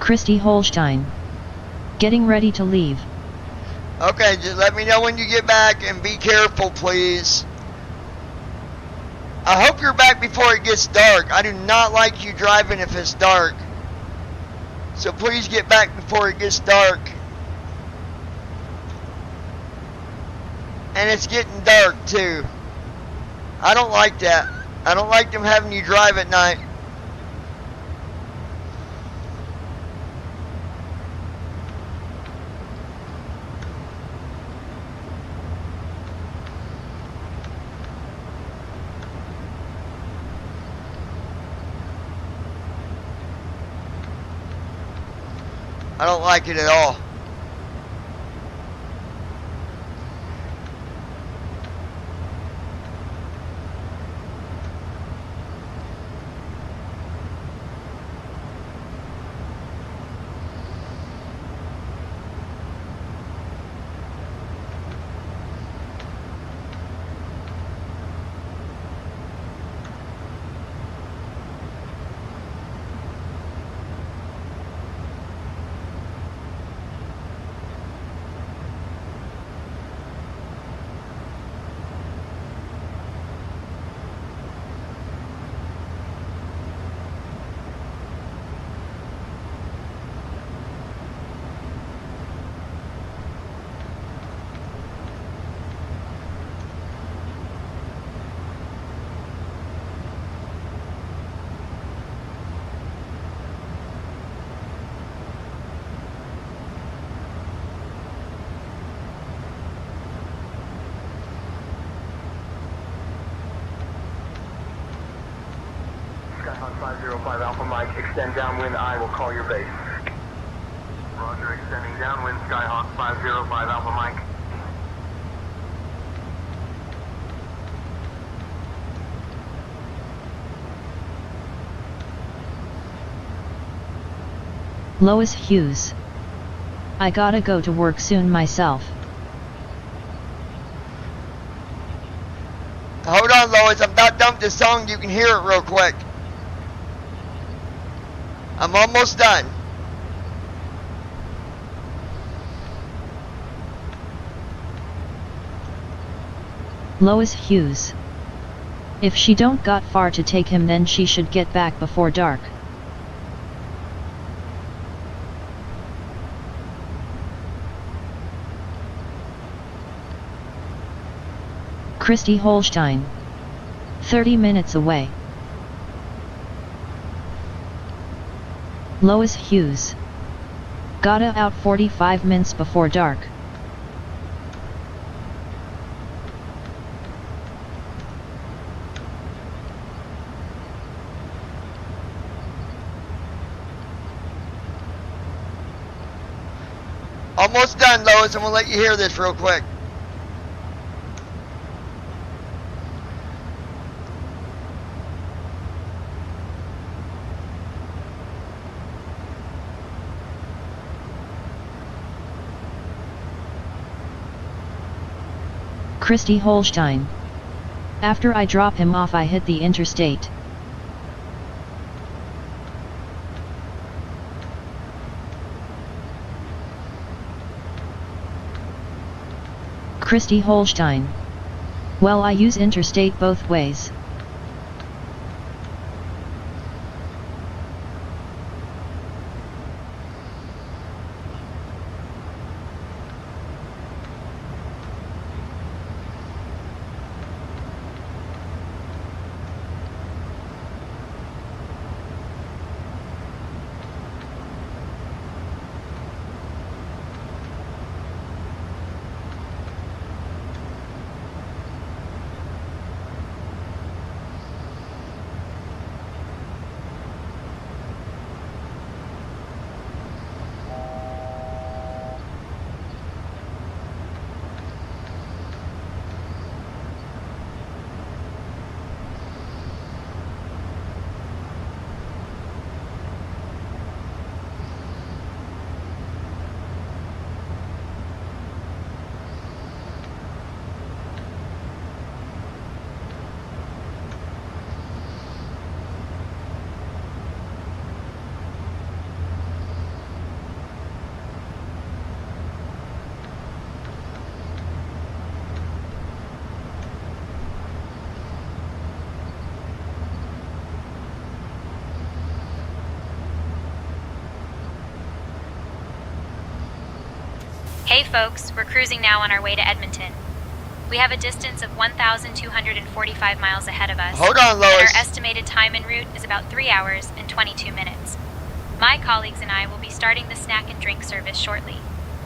Christy Holstein. Getting ready to leave. Okay, just let me know when you get back and be careful, please. I hope you're back before it gets dark. I do not like you driving if it's dark. So please get back before it gets dark. And it's getting dark too. I don't like that. I don't like them having you drive at night. I don't like it at all. Skyhawk 505 Alpha Mike, extend downwind, I will call your base. Roger, extending downwind, Skyhawk 505 Alpha Mike. Lois Hughes. I gotta go to work soon myself. Hold on, Lois. I'm about done with this song. You can hear it real quick. I'm almost done. Lois Hughes. If she don't got far to take him, then she should get back before dark. Christy Holstein. 30 minutes away. Lois Hughes. Gotta out 45 minutes before dark. Almost done, Lois. I'm gonna let you hear this real quick. Christy Holstein. After I drop him off, I hit the interstate. Christy Holstein. Well, I use interstate both ways. Hey folks, we're cruising now on our way to Edmonton. We have a distance of 1,245 miles ahead of us. Hold on, Lois. And our estimated time en route is about 3 hours and 22 minutes. My colleagues and I will be starting the snack and drink service shortly.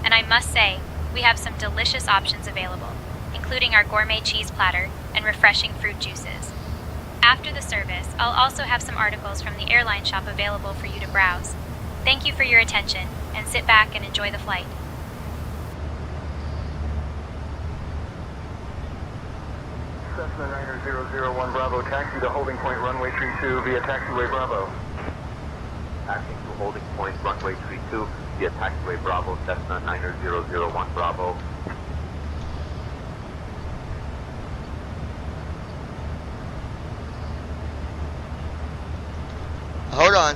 And I must say, we have some delicious options available, including our gourmet cheese platter and refreshing fruit juices. After the service, I'll also have some articles from the airline shop available for you to browse. Thank you for your attention, and sit back and enjoy the flight. Cessna 90001 Bravo, taxi to holding point runway 32 via taxiway Bravo. Taxiing to holding point runway 32 via taxiway Bravo, Cessna 90001 Bravo. Hold on.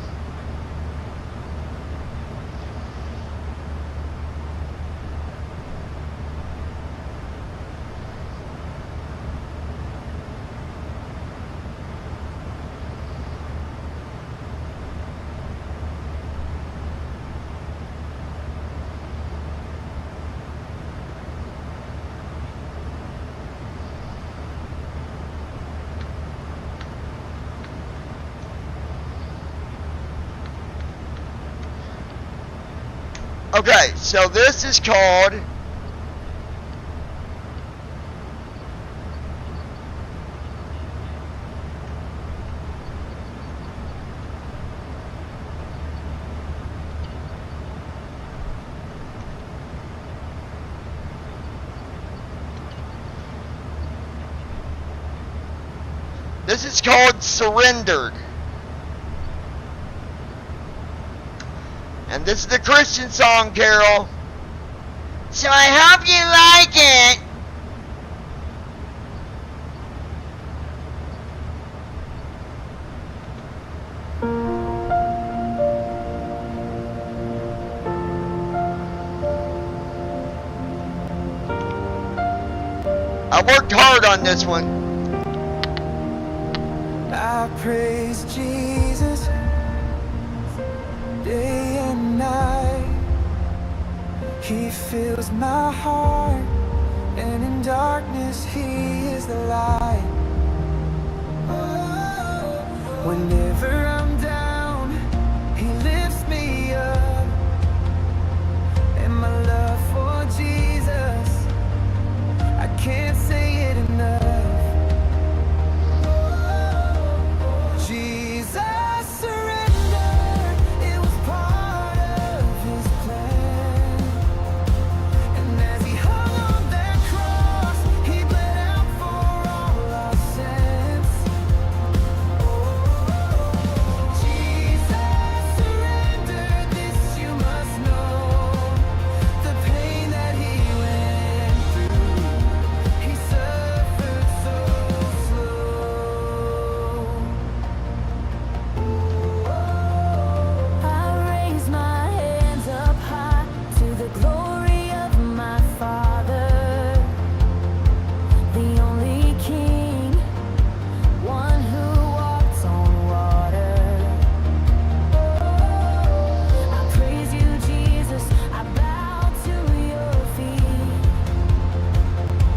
Okay, so this is called Surrendered. And this is the Christian song, Carol. So I hope you like it. I worked hard on this one. I praise Jesus day and night. He fills my heart, and in darkness He is the light. Whenever I'm down, He lifts me up, and my love for Jesus, I can't say it enough. Jesus surrendered, it was part of His plan. And as He hung on that cross, He bled out for all our sins. Jesus surrendered, this you must know. The pain that He went through, He suffered so slow. I raise my hands up high to the glory of my Father, the only King, one who walks on water. I praise you, Jesus, I bow to your feet.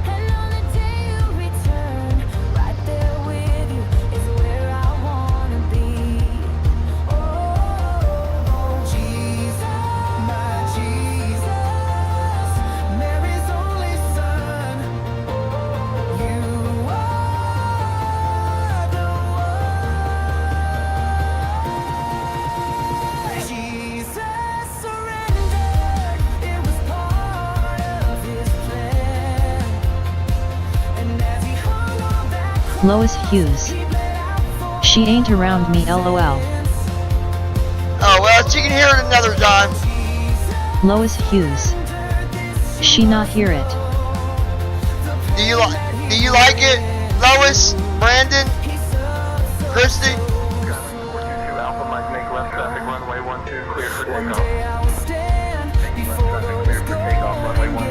And on the day you return, right there with you is where I wanna be. Jesus, my Jesus, Mary's only Son, you are the one. Jesus surrendered, it was part of His plan. And as He hung on that cross, Lois Hughes. She ain't around me, lol. Oh, well, she can hear it another time. Lois Hughes. She not hear it. Do you like it, Lois, Brandon, Christy? Alpha Mike, make left traffic runway 12, clear for one takeoff. day I will stand before Clear for takeoff, runway 12,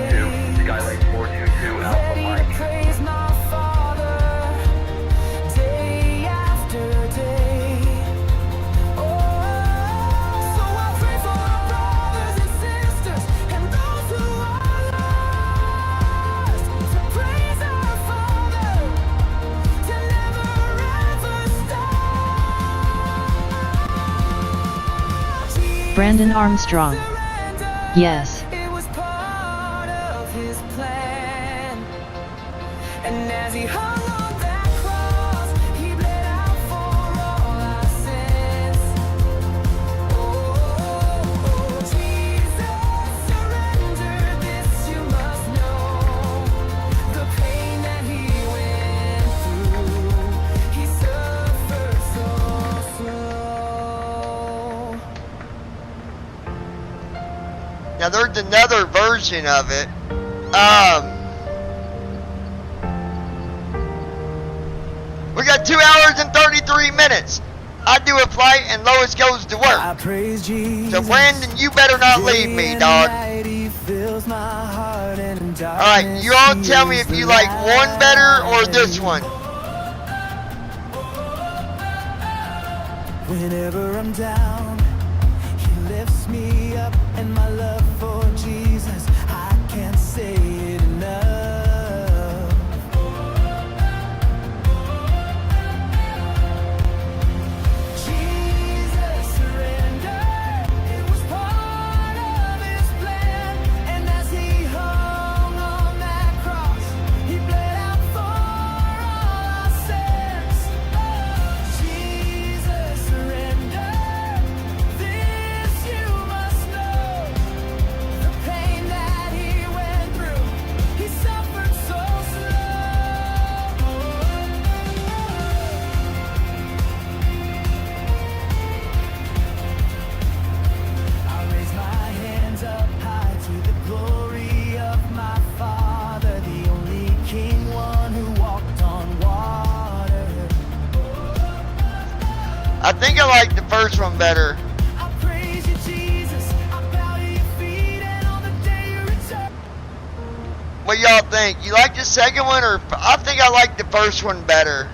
Skylake 422, Alpha ready to Mike. praise my Father day after day. Oh, so I pray for our brothers and sisters and those who are Brandon Armstrong. Yes. It was part of his plan. And as he hung on that cross, he bled out for all our sins. Oh, Jesus surrendered, this you must know. The pain that he went through, he suffered so slow. Now there's another version of it. We got 2 hours and 33 minutes. I do a flight and Lois goes to work. So Brandon, you better not leave me, dog. Alright, you all tell me if you like one better or this one. Whenever I'm down, he lifts me up, and my love for Jesus, I can't say it enough. Jesus surrendered, it was part of his plan, and as he hung on that cross, he bled out for all our sins. Jesus surrendered, this you must know. The pain that he went through, he suffered so slow. I raise my hands up high to the glory of my Father, the only King, one who walked on water. I think I like the first one better. I praise you, Jesus. I bow to your feet, and on the day you return. What y'all think? You like the second one, or I think I like the first one better.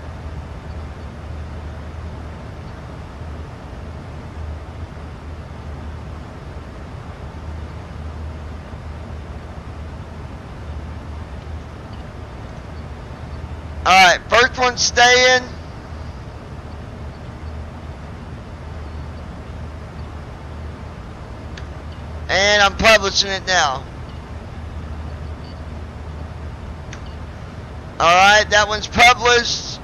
Alright, first one's staying. And I'm publishing it now. Alright, that one's published.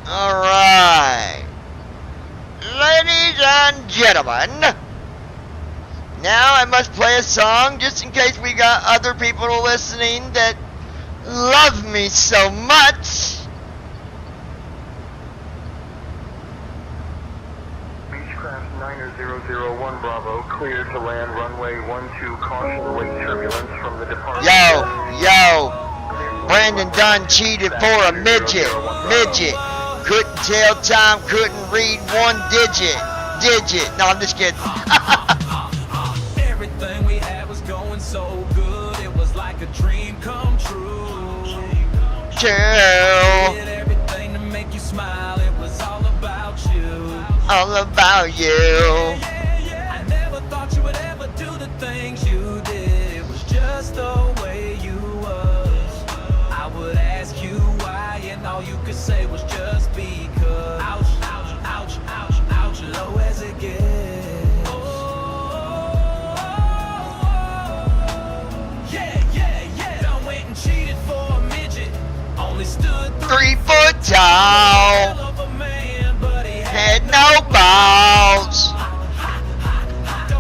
Alright. Ladies and gentlemen, now I must play a song just in case we got other people listening that love me so much. Beechcraft 90001 Bravo, clear to land runway 12, caution with turbulence from the departure. Yo, Brandon Dunn cheated for a midget. Couldn't tell time, couldn't read one digit. No, I'm just kidding. Everything we had was going so good, it was like a dream come true. Chill. Did everything to make you smile, it was all about you. All about you. I never thought you would ever do the things you did. It was just the way you was. I would ask you why, and all you could say was just because. Ouch, ouch, ouch, ouch, ouch, low as it gets. Yeah. Done went and cheated for a midget. Only stood 3 foot tall. of a man, but he Had no balls.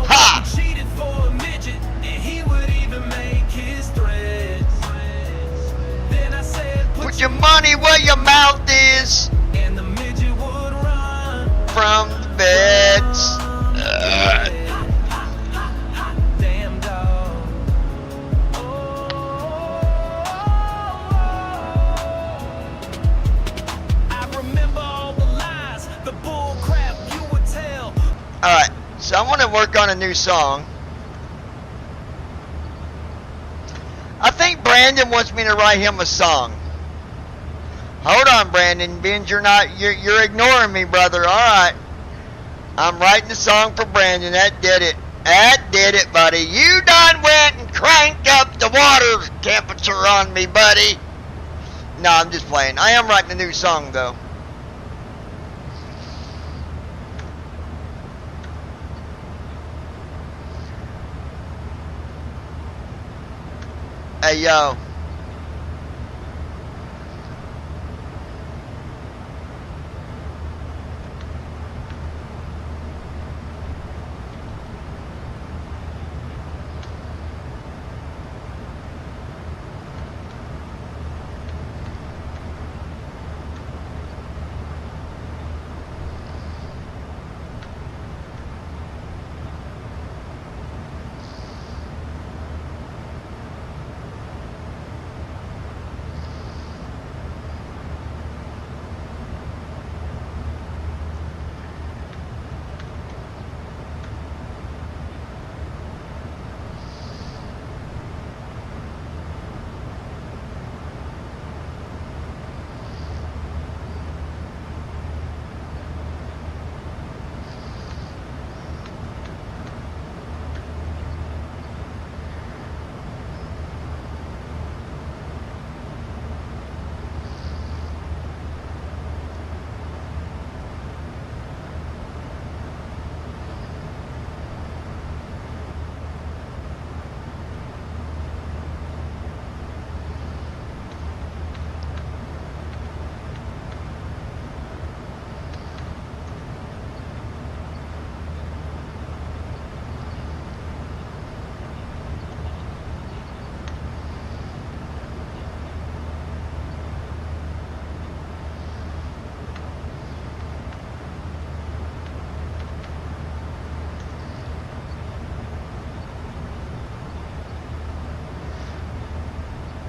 Ha! cheated for a midget, and he would even make his threats. Then I said, Put your money where your mouth is. and the midget would run. From the beds. Damn dog. I remember all the lies, the bull. to work on a new song. I think Brandon wants me to write him a song. Hold on, Brandon. Benj, you're ignoring me, brother. All right. I'm writing the song for Brandon. That did it. That did it, buddy. You done went and cranked up the water temperature on me, buddy. No, I'm just playing. I am writing a new song, though. Hey, yo.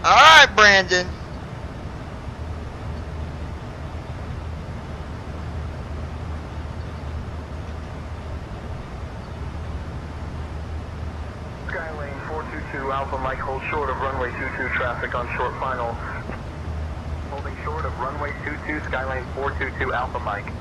All right, Brandon. Skylane 422 Alpha Mike, hold short of runway 22 traffic on short final. Holding short of runway 22, Skylane 422 Alpha Mike.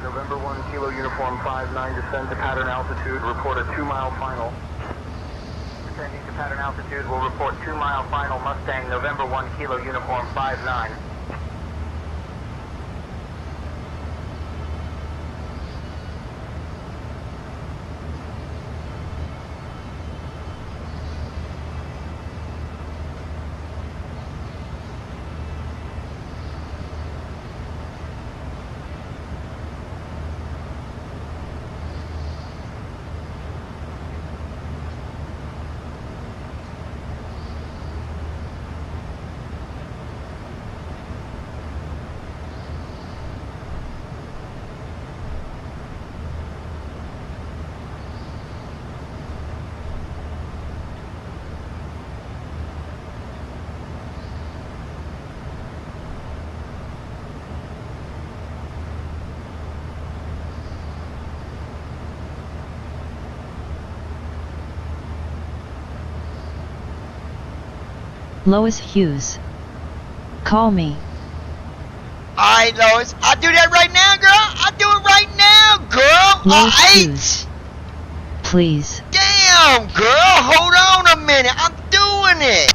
November 1 Kilo Uniform 59, descend to pattern altitude, report a 2-mile final. Descending to pattern altitude, will report 2-mile final, Mustang, November 1 Kilo Uniform 59. Lois Hughes. Call me. Alright, Lois. I'll do that right now, girl. I'll do it right now, girl. Lois Alright. Hughes. Please. Damn, girl. Hold on a minute. I'm doing it.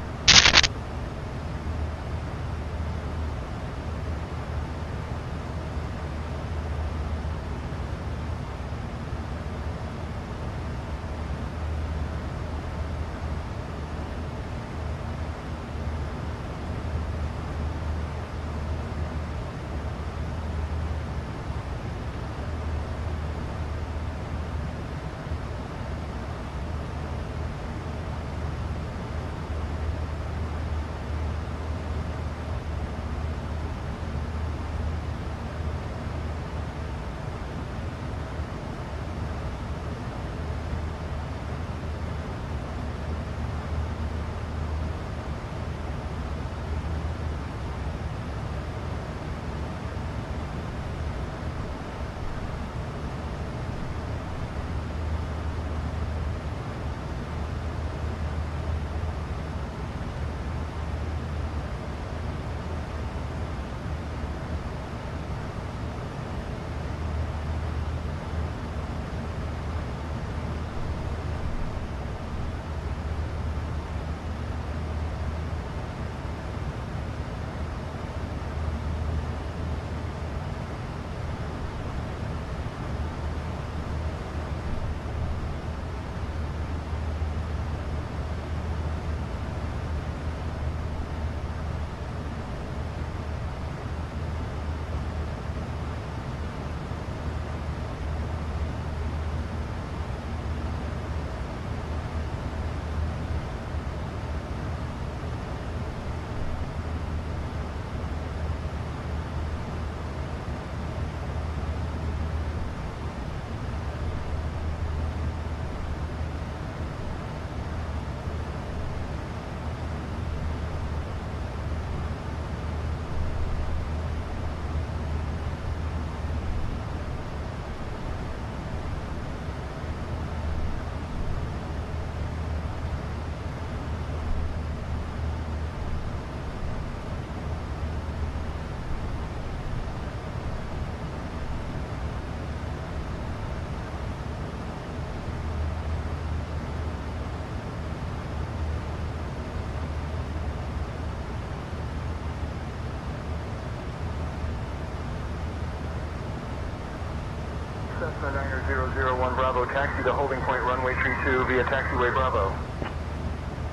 Cessna 90001 Bravo, taxi to holding point runway 32 via taxiway Bravo.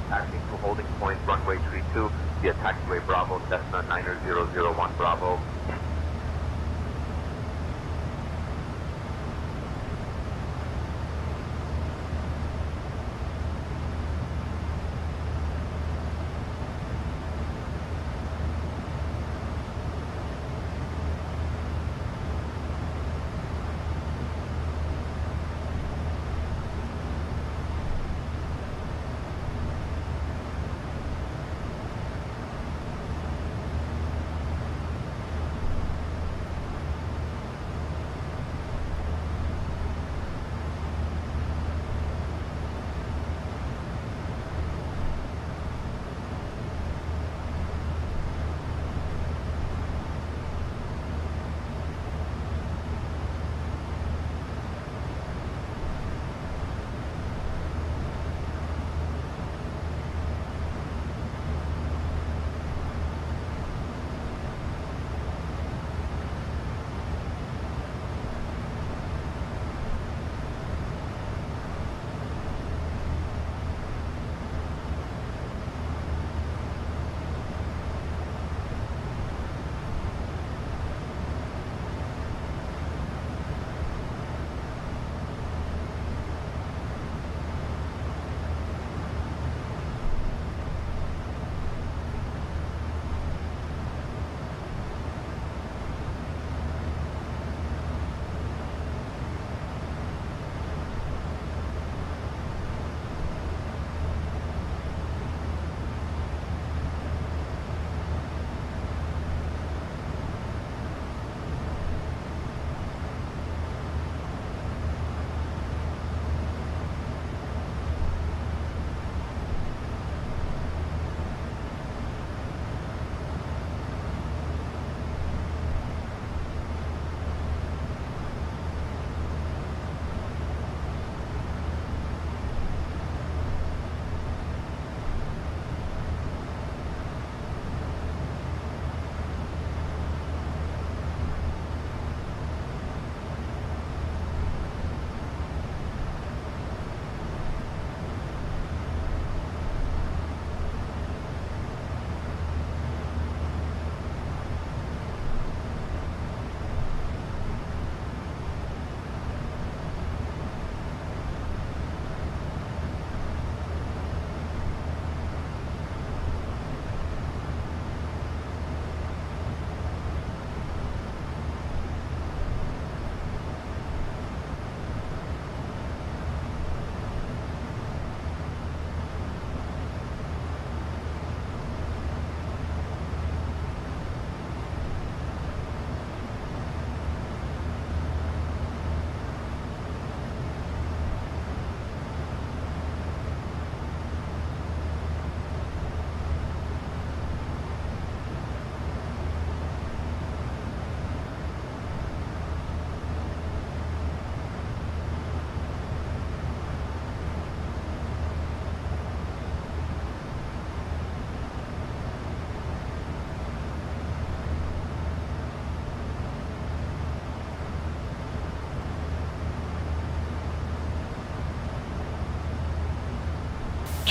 Taxiing to holding point runway 32 via taxiway Bravo, Cessna 90001 Bravo.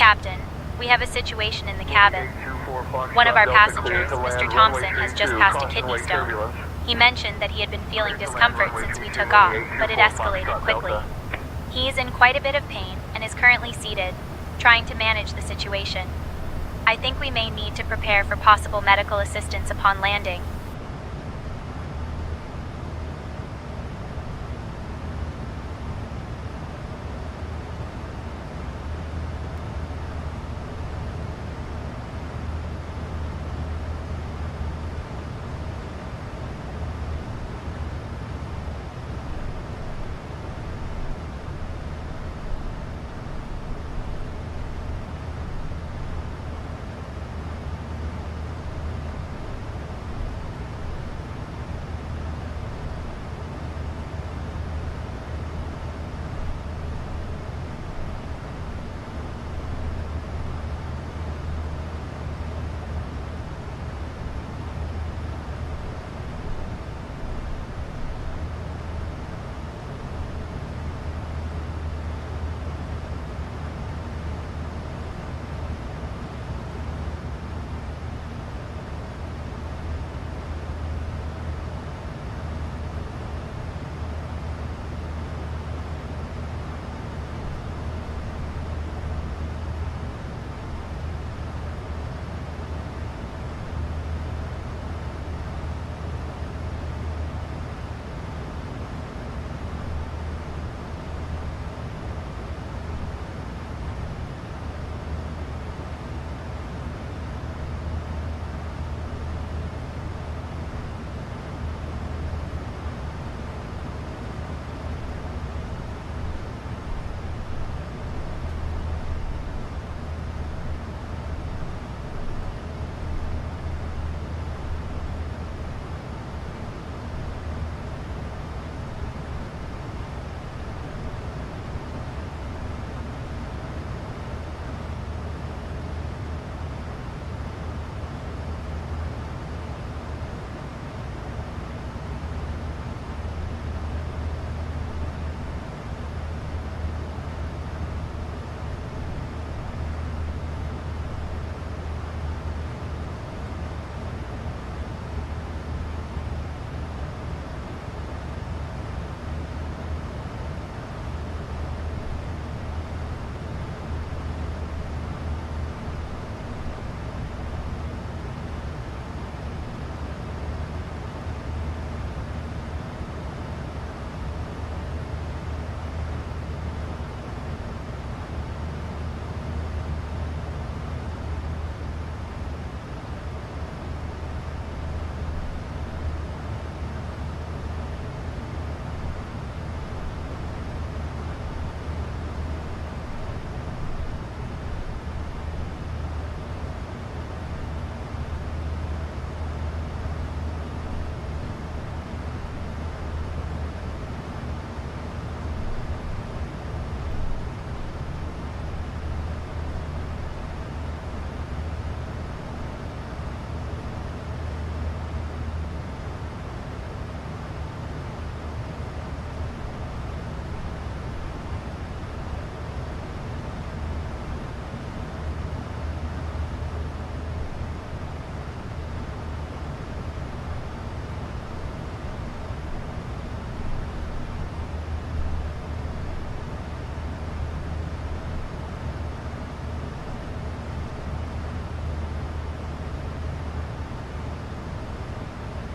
Captain, we have a situation in the cabin. One of our passengers, Mr. Thompson, has just passed a kidney stone. He mentioned that he had been feeling discomfort since we took off, but it escalated quickly. He is in quite a bit of pain and is currently seated, trying to manage the situation. I think we may need to prepare for possible medical assistance upon landing.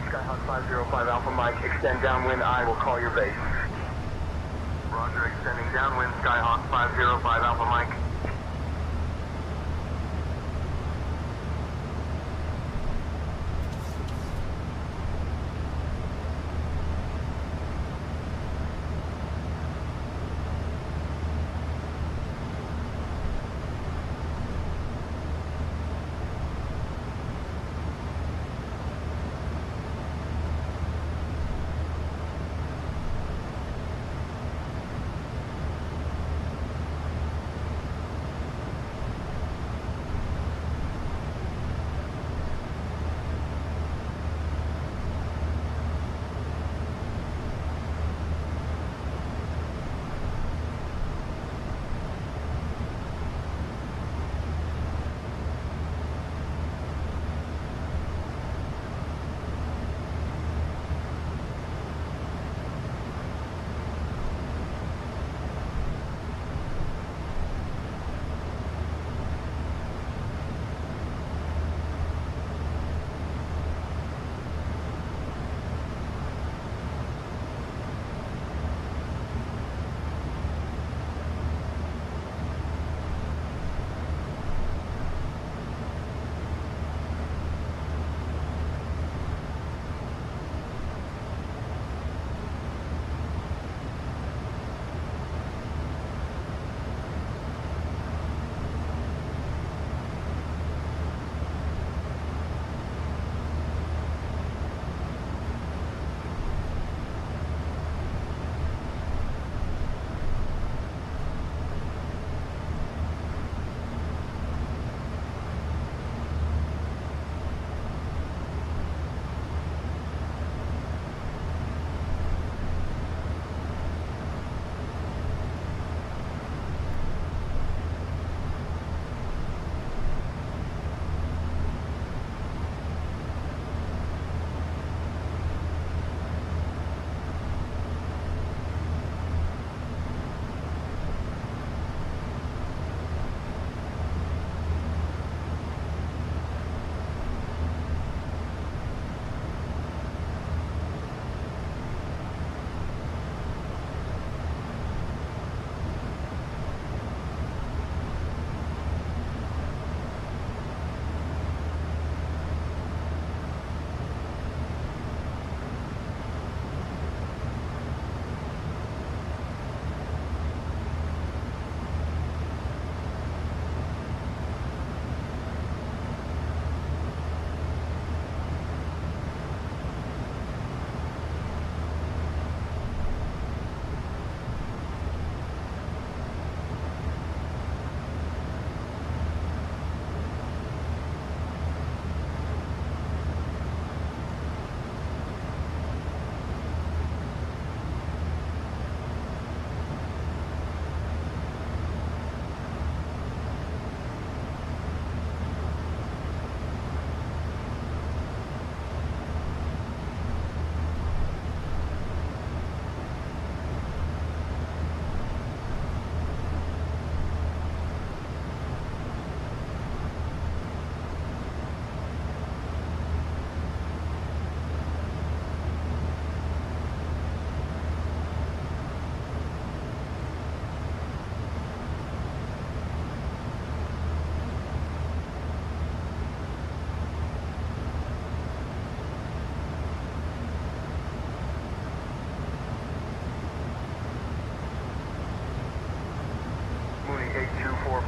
Skyhawk 505 Alpha Mike, extend downwind, I will call your base. Roger, extending downwind, Skyhawk 505 Alpha Mike.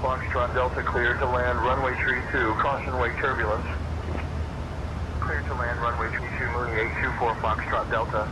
Foxtrot Delta clear to land runway 32, caution wake turbulence. Clear to land runway 32, moving 824 Foxtrot Delta.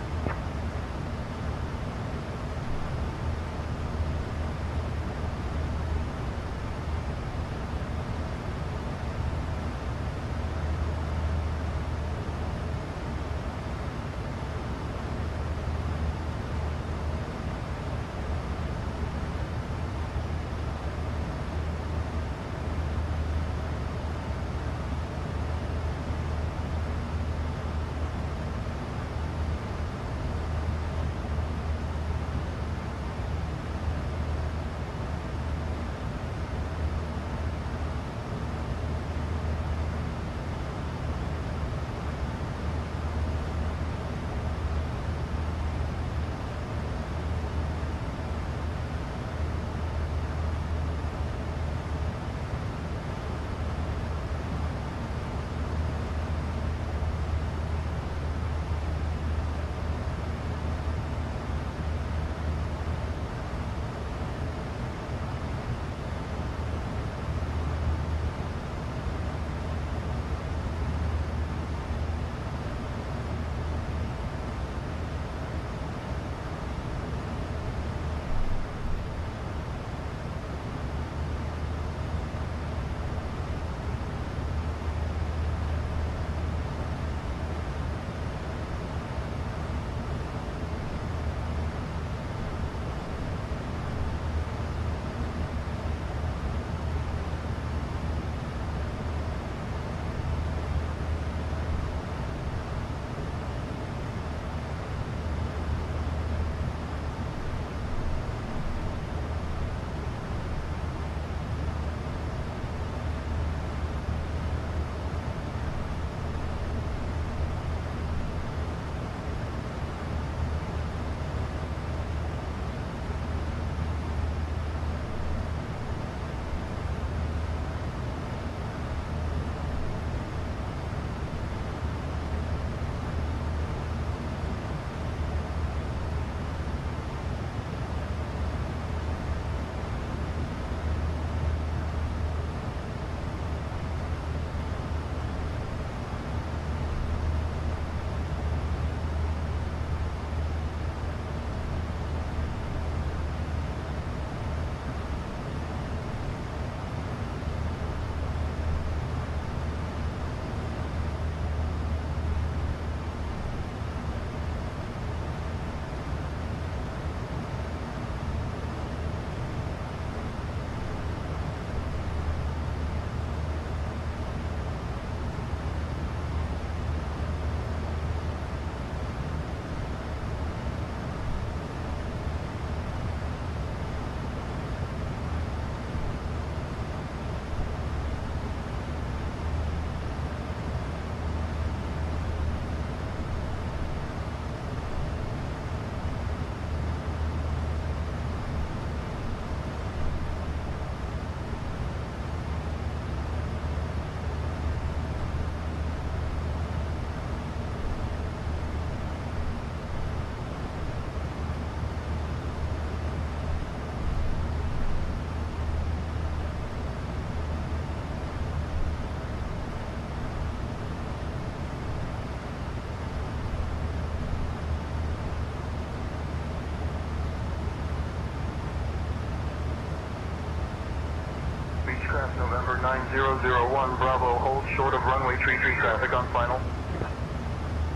Beechcraft November 9001, Bravo, hold short of runway 33 traffic on final.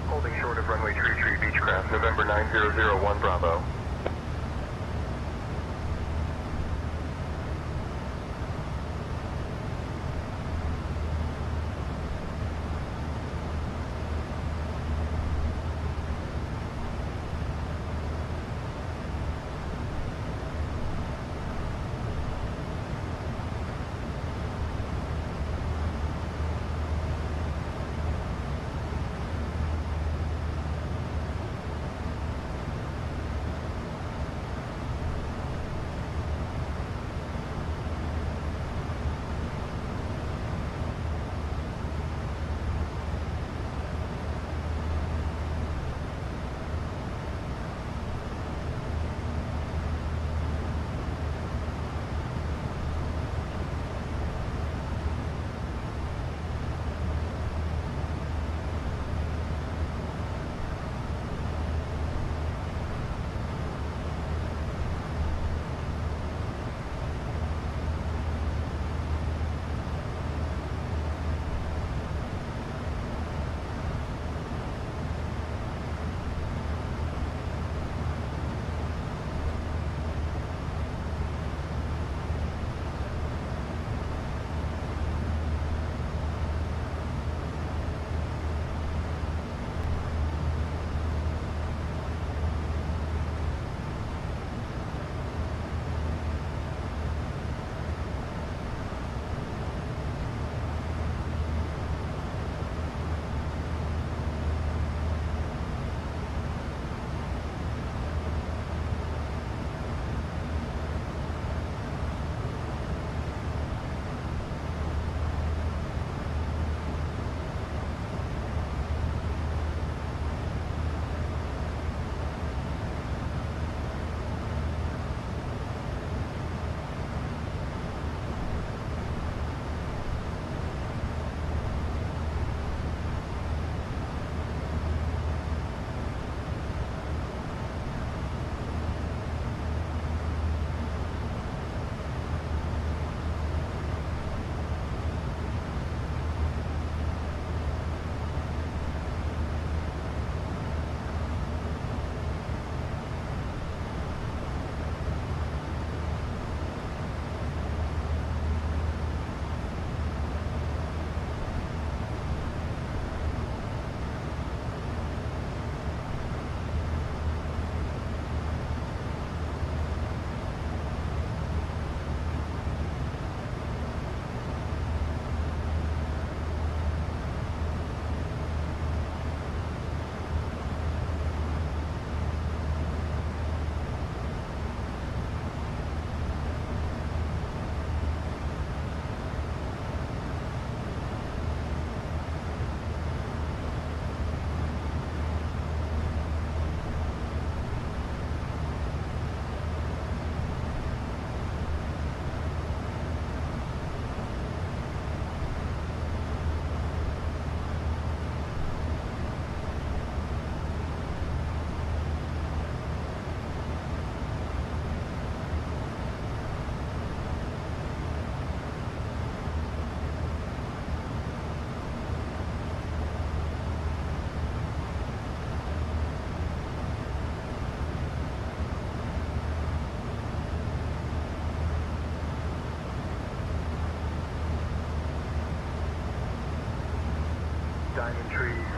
Holding short of runway 33, Beechcraft November 9001, Bravo.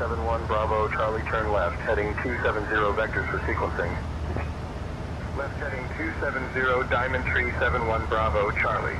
371 Bravo, Charlie, turn left, heading 270 vectors for sequencing. Left heading 270, Diamond Tree 71 Bravo, Charlie.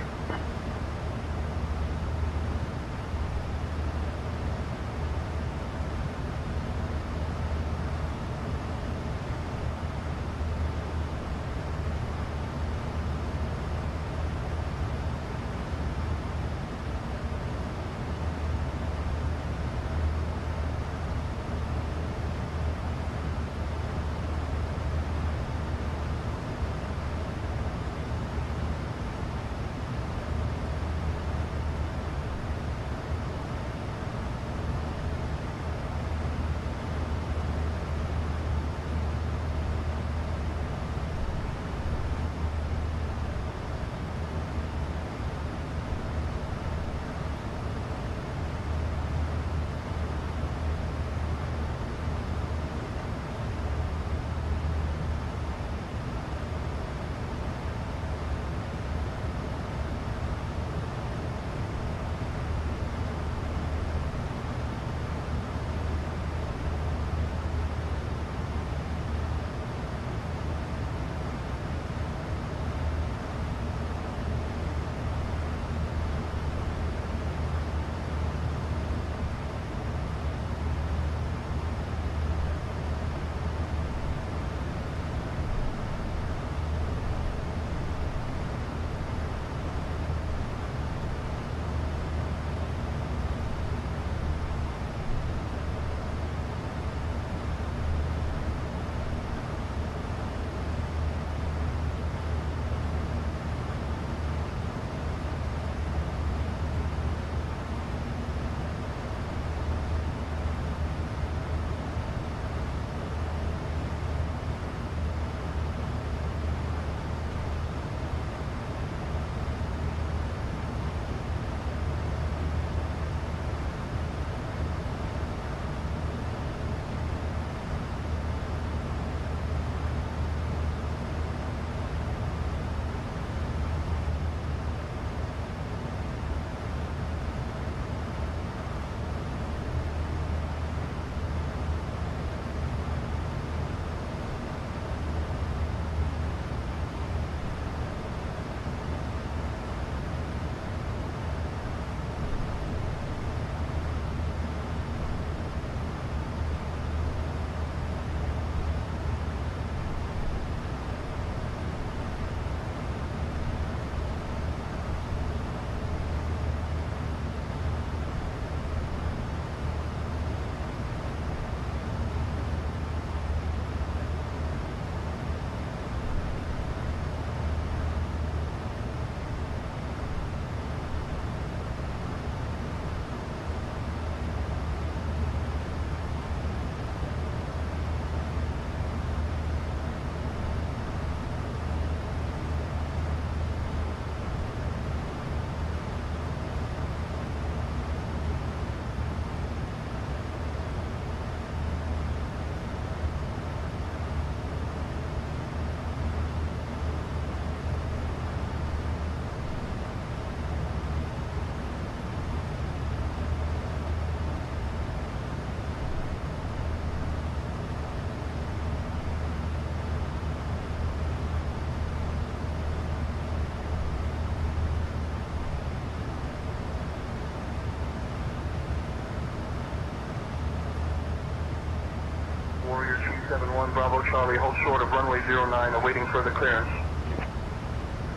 Warrior 271 Bravo Charlie, hold short of runway 09, awaiting further clearance.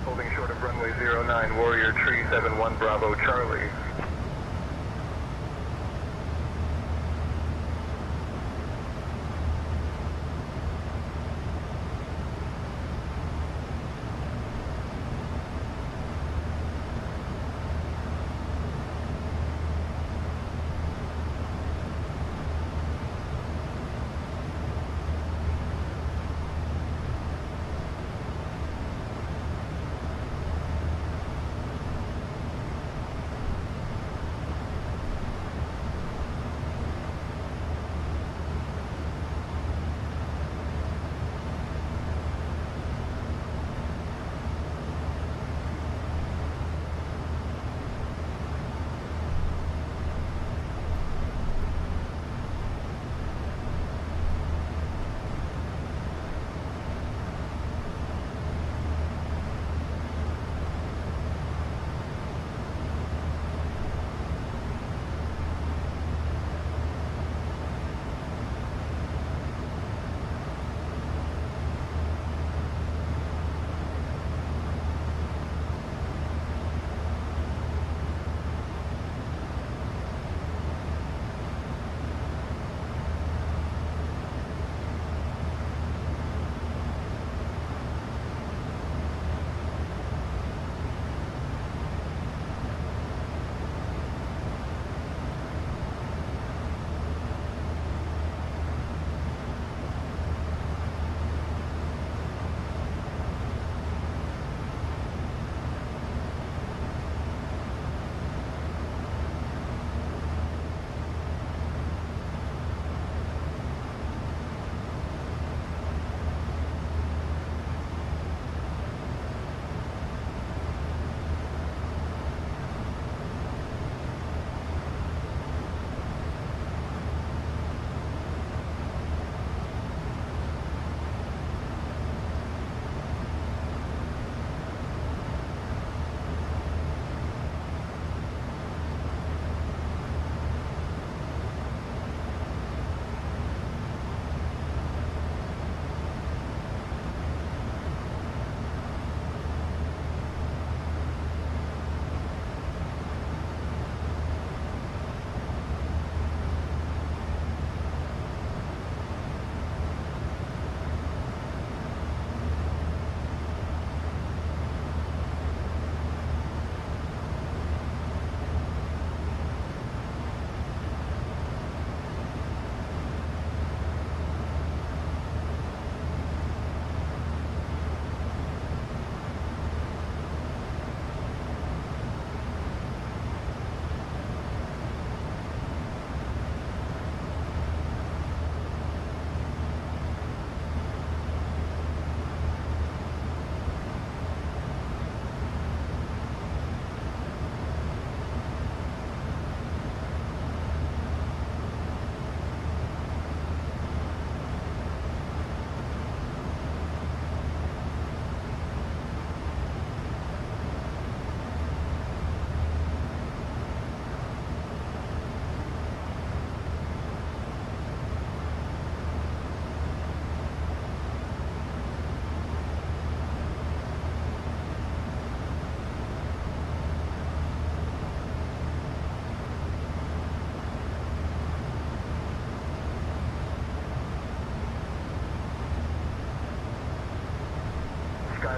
Holding short of runway 09, Warrior 371 Bravo Charlie.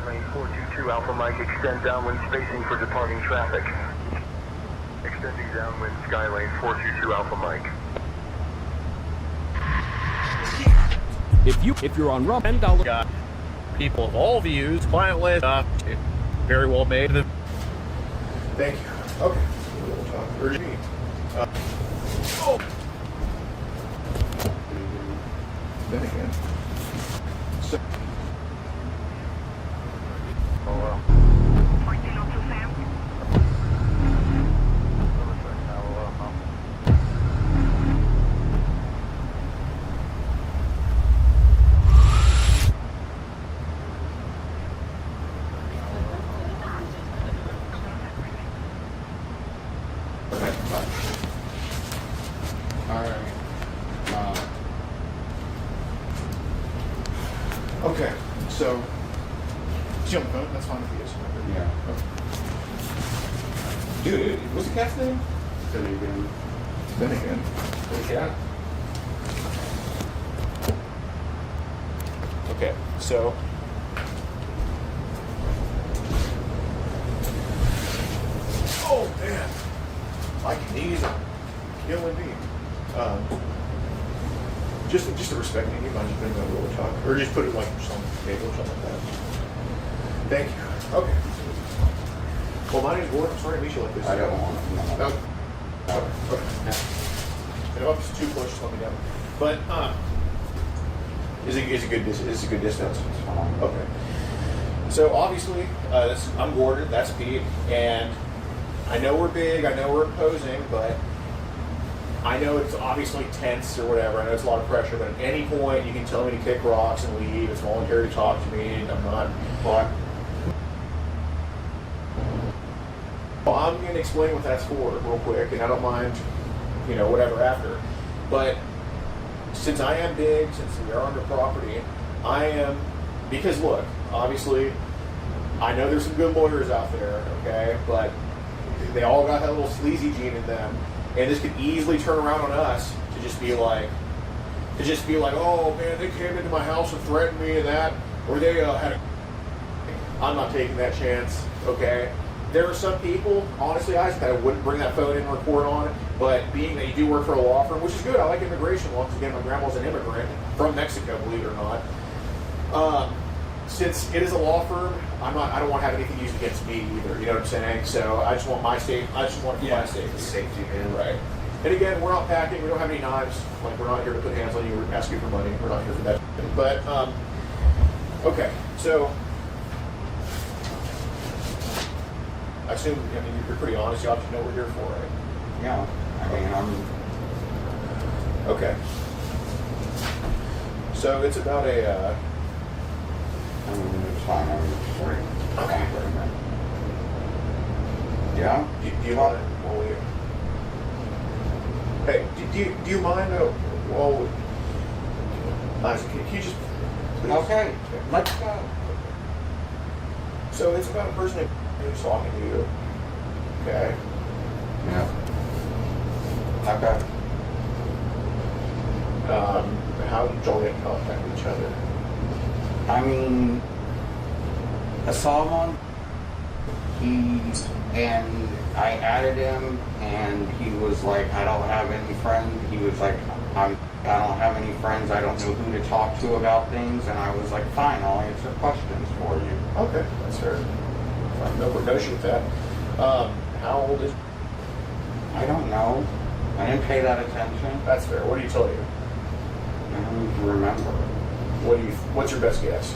Skylane 422 Alpha Mike, extend downwind spacing for departing traffic. Extending downwind Skylane 422 Alpha Mike. If you're on Rump and got people of all views, client list, very well made. Thank you. Okay. We'll talk. Urgent need. Oh. Then again. So. Oh, okay, so is he on the phone? That's fine if he is. Yeah. Okay. Dude, what's the cat's name? Finnegan. Finnegan. The cat? Okay, so oh man, my knees are killing me. Just to respect me, you might just bring that little talk, or just put it like on the table or something like that. Thank you. Okay. Well, my name's Gordon. I'm sorry to meet you like this. I don't want to. No. Okay. And if it's too close, just let me know. But is a good distance. Okay. So obviously, I'm Gordon. That's Pete, and I know we're big. I know we're imposing, but I know it's obviously tense or whatever. I know it's a lot of pressure, but at any point you can tell me to kick rocks and leave. It's voluntary to talk to me. I'm not. Well, I'm going to explain what that's for real quick, and I don't mind, whatever after. But since I am big, since we are under property, because look, obviously, I know there's some good lawyers out there, okay, but they all got that little sleazy gene in them. And this could easily turn around on us to just be like, oh man, they came into my house and threatened me and that, or they had a. I'm not taking that chance, okay? There are some people, honestly, I wouldn't bring that phone in and record on it, but being that you do work for a law firm, which is good, I like immigration law, because again, my grandma's an immigrant from Mexico, believe it or not. Since it is a law firm, I don't want to have anything used against me either. You know what I'm saying? So I just want my safety. I just want my safety. Safety, man. Right. And again, we're not packing. We don't have any knives. Like, we're not here to put hands on you or ask you for money. We're not here for that. But okay. So I assume you're pretty honest. You obviously know what we're here for, right? Yeah. I mean, okay. So it's about a. It's fine. I'm just worried. Okay. Yeah? Do you mind? Hey, do you mind? Can you just... Please? Okay, let's go. So it's about a person who's talking to you. Okay? Yeah. Okay. How did y'all get in contact with each other? I mean, I saw him and I added him, and he was like, I don't have any friends. He was like, I don't have any friends. I don't know who to talk to about things. And I was like, fine, I'll answer questions for you. Okay, that's fair. No issue with that. How old is? I don't know. I didn't pay that attention. That's fair. What did he tell you? I don't even remember. What's your best guess?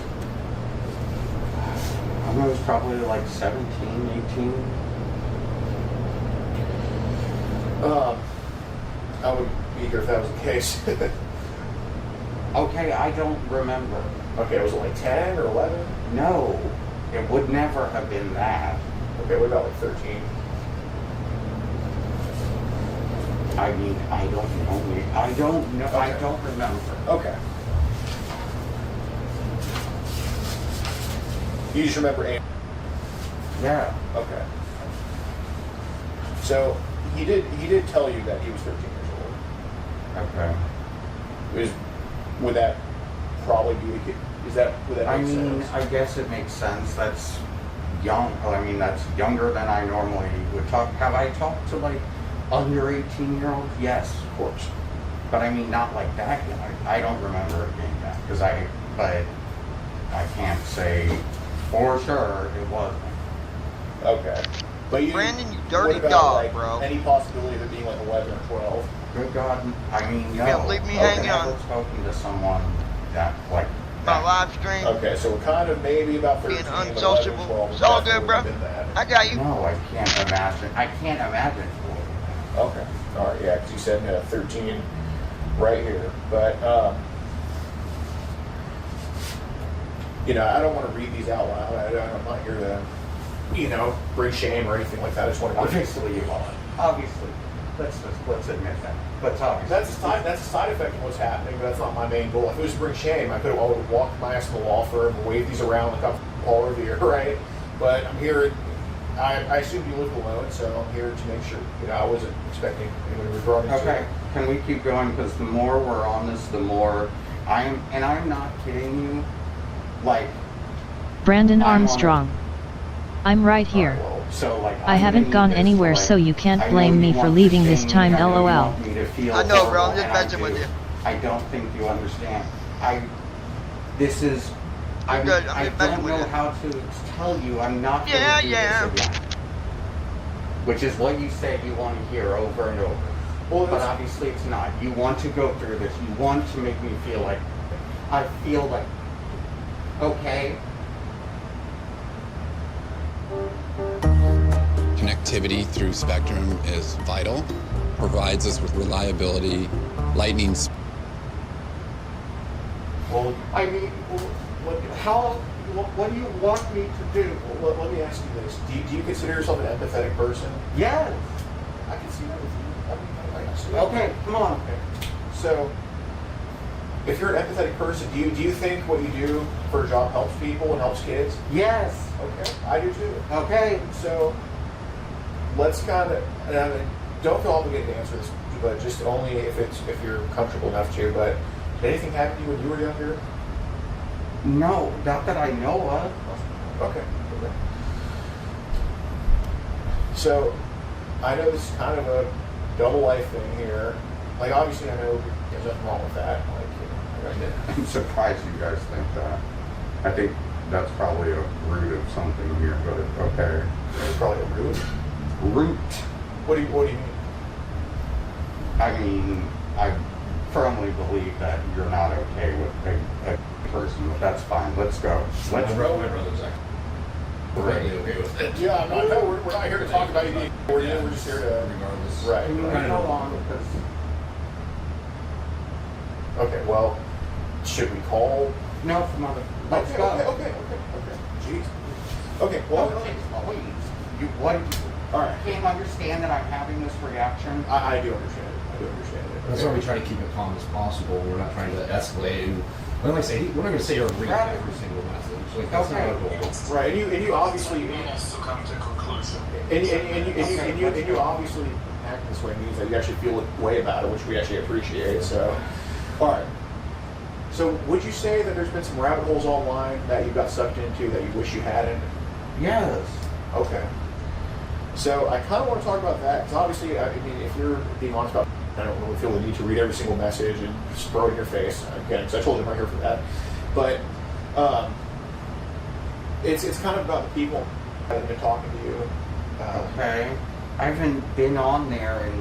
I know it was probably like 17, 18. I would be here if that was the case. Okay, I don't remember. Okay, was it like 10 or 11? No, it would never have been that. Okay, what about like 13? I mean, I don't know. I don't know. Okay. I don't remember. Okay. You just remember Andy? Yeah. Okay. So he did tell you that he was 13 years old. Okay. Would that probably be Is that, would that I make mean, sense? I guess it makes sense. That's young. I mean, that's younger than I normally would talk. Have I talked to like under 18-year-olds? Yes, of course. But I mean, not like that young. I don't remember it being that but I can't say for sure it wasn't. Okay. But you, Brandon, you dirty what about, dog, like, bro. Any possibility of it being like 11 or 12? Good God, I mean, no. can't leave me I've hanging on. never spoken to someone that, like, My live stream. Okay, so we're kind of maybe about 13, Being 11, unsociable. 12. It's all good, bro. Been that. I got you. No, I can't imagine. Okay. All right, yeah, because you said 13 right here. But, you know, I don't want to read these out loud. I'm not here to, you know, bring shame or anything like that. I just want to... Obviously you are. Obviously. Let's admit that. But that's a side effect of what's happening, but that's not my main goal. If it was to bring shame, I could have walked my ass in the law firm and waved these around like I'm Paul Revere, right? But I'm here, I assume you live alone, so I'm here to make sure, you know, I wasn't expecting anyone regarding to. Okay, can we keep going? Because the more we're on this, the more I'm not kidding you, like... Brandon Armstrong. I'm right here. So, like, I haven't gone anywhere, so you can't blame me for leaving this time, lol. I know, bro. I'm just messing with you. I don't think you understand. I I'm good. I I'm don't know how to tell you. I'm not going to do this again. Which is what you said you want to hear over and over. Well, but obviously it's not. You want to go through this. You want to make me feel like... I feel like... Okay. Connectivity through Spectrum is vital, provides us with reliability, lightning speed. Well, I mean, what do you want me to do? Well, let me ask you this. Do you consider yourself an empathetic person? Yes. I can see that with you. I see that. Okay, come on. Okay. So, if you're an empathetic person, do you think what you do for a job helps people and helps kids? Yes. Okay, I do too. Okay. So, let's kind of, and I mean, don't feel obligated to answer this, but just only if you're comfortable enough to. But did anything happen to you when you were younger? No, not that I know of. Okay. So, I know this is kind of a double life thing here. Like, obviously, I know there's nothing wrong with that. Like, I'm surprised you guys think that. I think that's probably a root of something here, but okay. It's probably a root. Root. What do you mean? I mean, I firmly believe that you're not okay with a person, but that's fine. Let's go. Let's go. My brother's actually perfectly okay with it. Yeah, I'm not, no, we're not here to talk about you. We're just here to... Regardless. Right. Can we go on with this? Okay, well, should we call... No, mother. Let's go. Okay. Jeez. Okay, well... Please. All right. Can't understand that I'm having this reaction. I do understand it. That's why we try to keep it calm as possible. We're not trying to escalate. And we're not going to say or read every single message. Like, that's not our goal. Right, and you obviously... And you obviously act this way means that you actually feel a way about it, which we actually appreciate, so... All right. So would you say that there's been some rabbit holes online that you got sucked into that you wish you hadn't? Yes. Okay. So I kind of want to talk about that, because obviously, I mean, if you're being honest about, I don't really feel the need to read every single message and just throw it in your face, again, because I told you I'm not here for that. But it's kind of about the people that have been talking to you. Okay. I haven't been on there in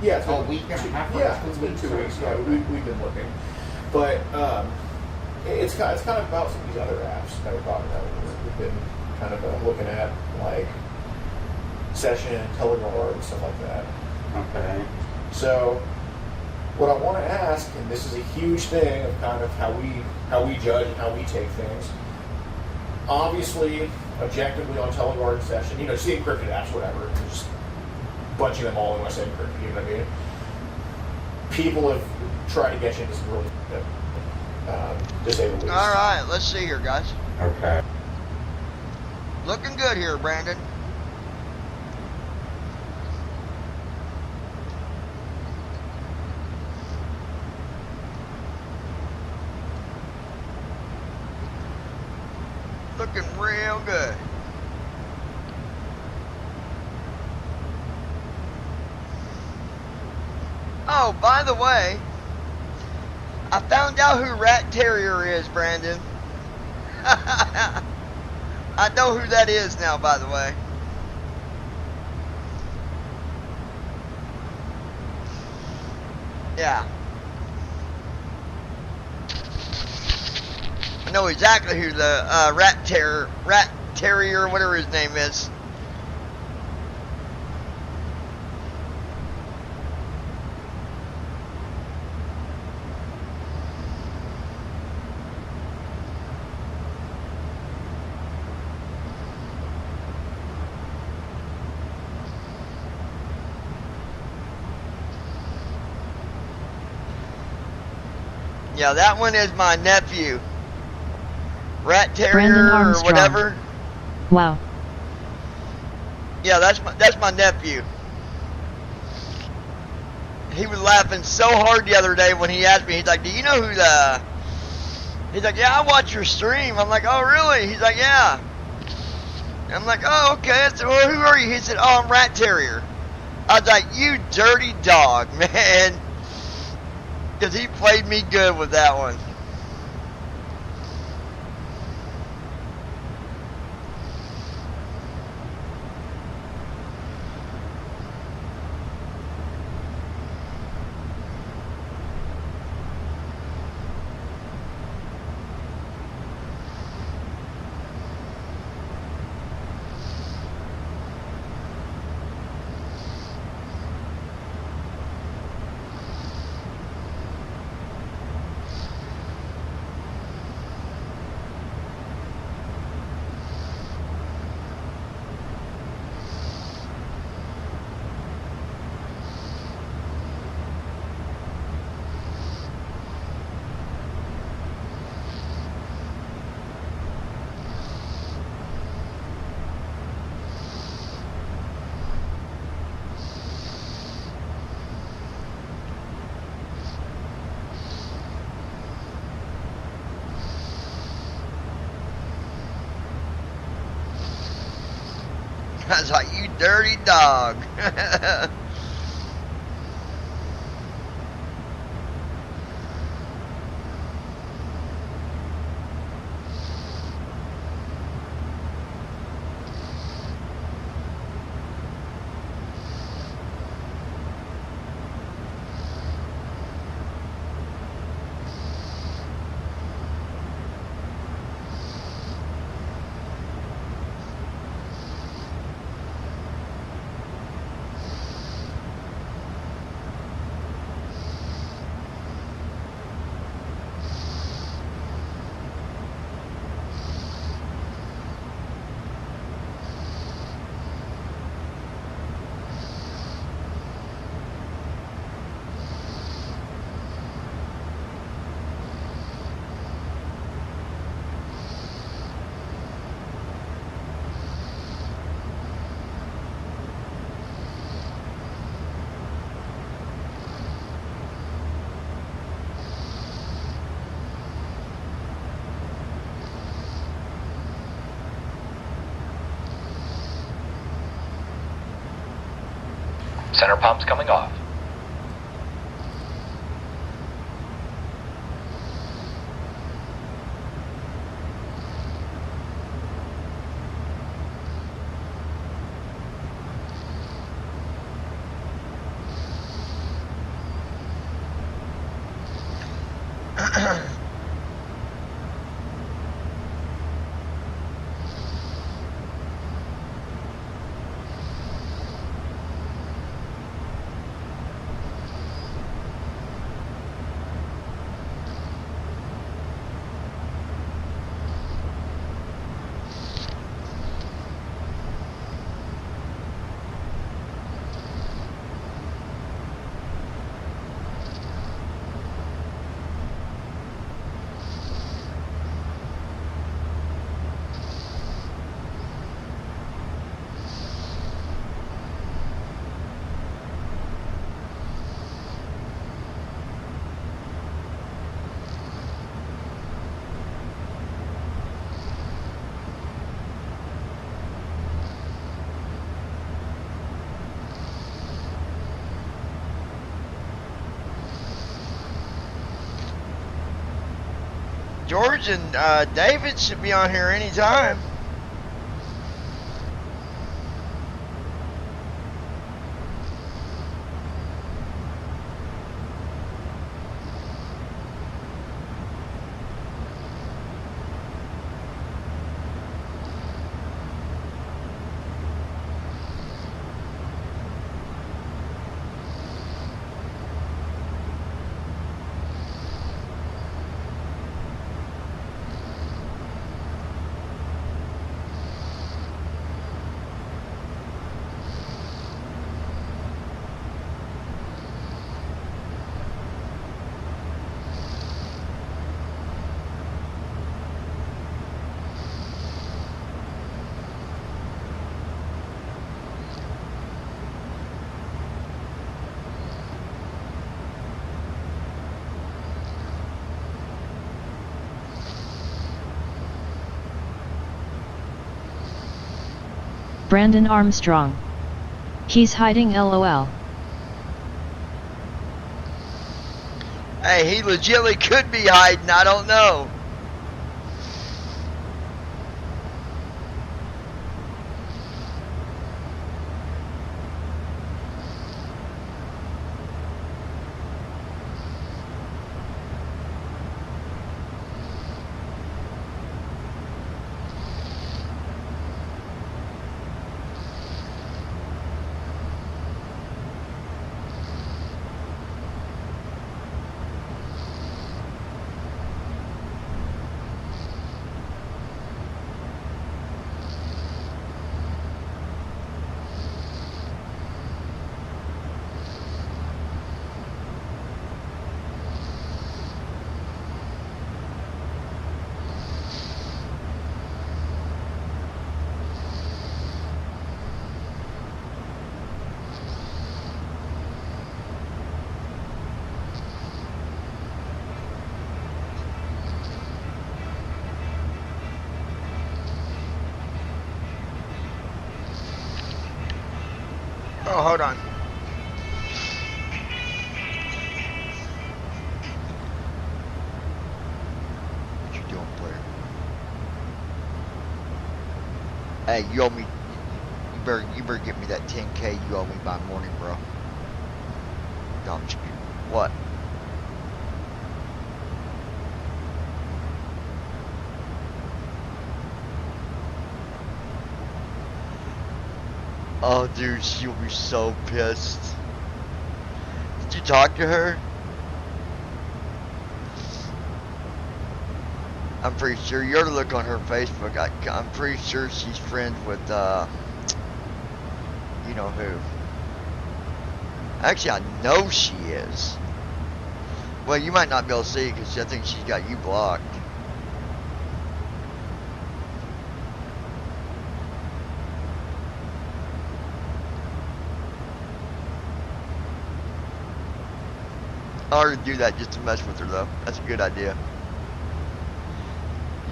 a week and a half. Yeah, it's been 2 weeks. Yeah, we've been looking. But it's kind of about some of these other apps that we're talking about. We've been kind of looking at, like, Session, Teleguard, and stuff like that. Okay. So, what I want to ask, and this is a huge thing of kind of how we judge and how we take things. Obviously, objectively on Teleguard and Session, you know, just the encrypted apps, whatever, just bunching them all in when I say encrypted, you know what I mean? People have tried to get you into some really to say the least. All right, let's see here, guys. Okay. Looking good here, Brandon. Looking real good. Oh, by the way, I found out who Rat Terrier is, Brandon. I know who that is now, by the way. Yeah. I know exactly who the Rat Terrier, whatever his name is. Yeah, that one is my nephew. Rat Brandon Terrier or Armstrong. whatever. Wow. Yeah, that's my nephew. He was laughing so hard the other day when he asked me. He's like, "Do you know who the?" He's like, "Yeah, I watch your stream." I'm like, "Oh, really?" He's like, "Yeah." I'm like, "Oh, okay." I said, "Well, who are you?" He said, "Oh, I'm Rat Terrier." I was like, "You dirty dog, man," because he played me good with that one. I was like, "You dirty dog." Center pump's coming off. George and David should be on here anytime. Brandon Armstrong. He's hiding LOL. Hey, he legitimately could be hiding, I don't know. Oh, hold on. What you doing, player? Hey, you owe me. You better get me that 10K you owe me by morning, bro. No, I'm just kidding. What? Oh, dude, she'll be so pissed. Did you talk to her? I'm pretty sure. You ought to look on her Facebook. I'm pretty sure she's friends with, you know who. Actually, I know she is. Well, you might not be able to see because I think she's got you blocked. I already do that just to mess with her, though. That's a good idea.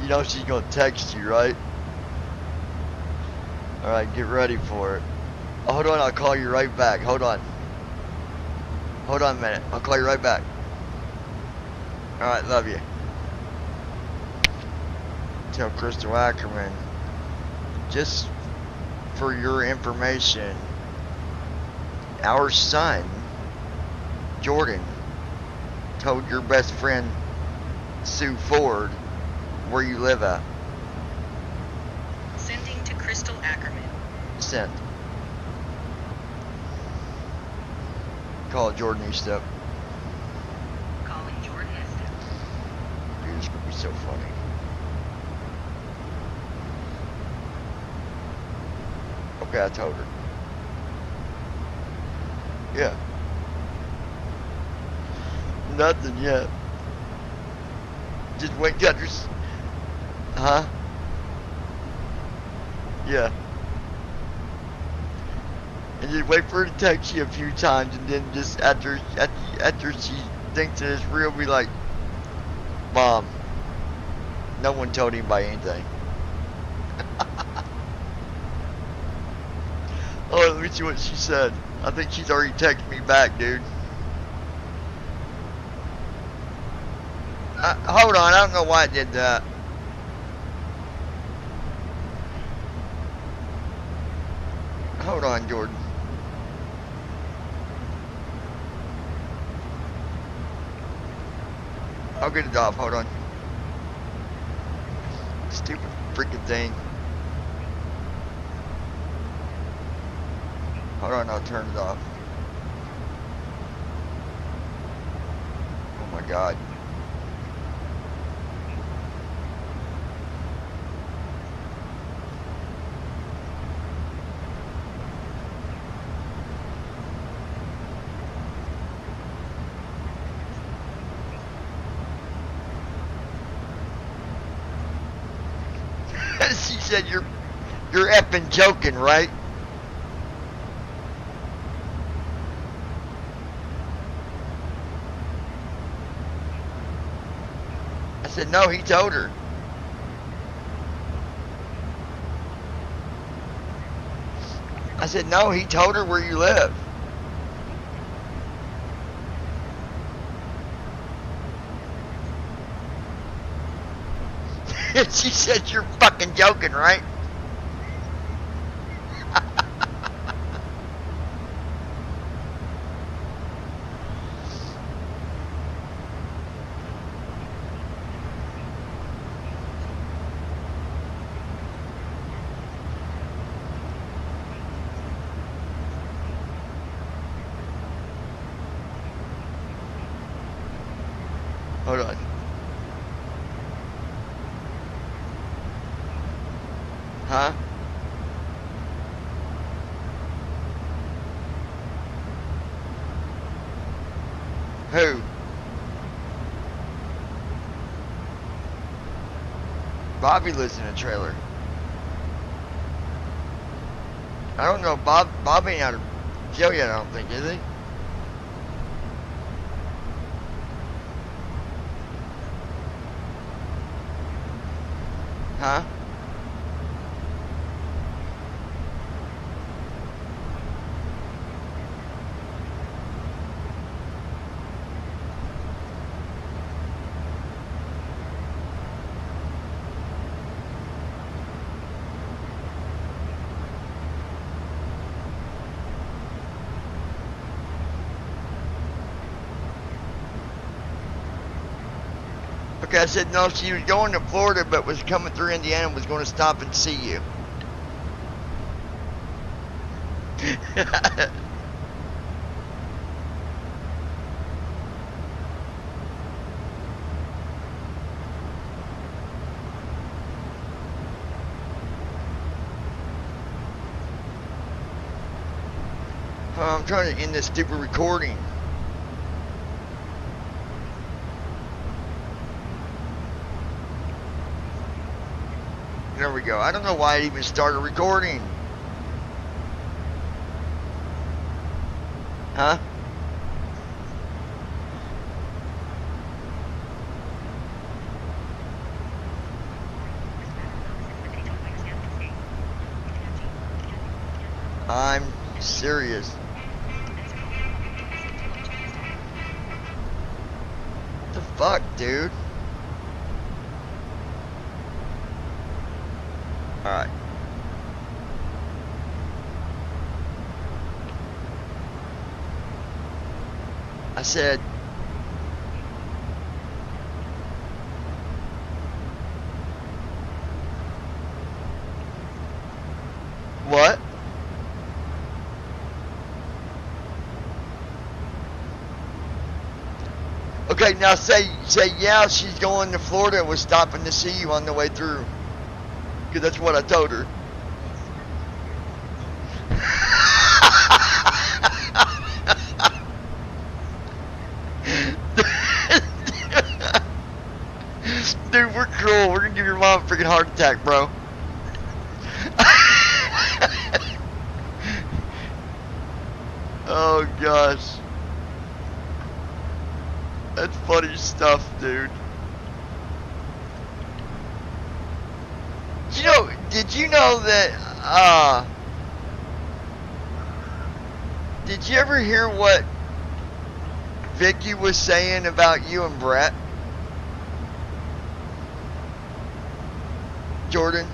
You know she's gonna text you, right? Alright, get ready for it. Oh, hold on, I'll call you right back. Hold on. Hold on a minute. I'll call you right back. Alright, love you. Tell Crystal Ackerman, just for your information, our son, Jordan, told your best friend, Sue Ford, where you live at. Sending to Crystal Ackerman. Sent. Call Jordan Eastup. Calling Jordan Eastup. Dude, it's gonna be so funny. Okay, I told her. Yeah. Nothing yet. Just wait till after. Huh? Yeah. And just wait for her to text you a few times, and then just after she thinks that it's real, be like, Mom, no one told anybody anything. Oh, let me see what she said. I think she's already texted me back, dude. Hold on, I don't know why I did that. Hold on, Jordan. I'll get it off, hold on. Stupid freaking thing. Hold on, I'll turn it off. Oh my God. She said you're effing joking, right? I said no, he told her. I said no, he told her where you live. She said you're fucking joking, right? Hold on. Huh? Who? Bobby lives in a trailer. I don't know. Bob ain't out of jail yet, I don't think, is he? Huh? Okay, I said no, she was going to Florida but was coming through Indiana and was going to stop and see you. I'm trying to end this stupid recording. There we go. I don't know why I even started recording. Huh? I'm serious. What the fuck, dude? Alright. I said, what? Okay, now say yeah, she's going to Florida and was stopping to see you on the way through. Because that's what I told her. Dude, we're cruel. We're gonna give your mom a freaking heart attack, bro. Oh gosh. That's funny stuff, dude. You know, did you know that, did you ever hear what Vicky was saying about you and Brett? Jordan,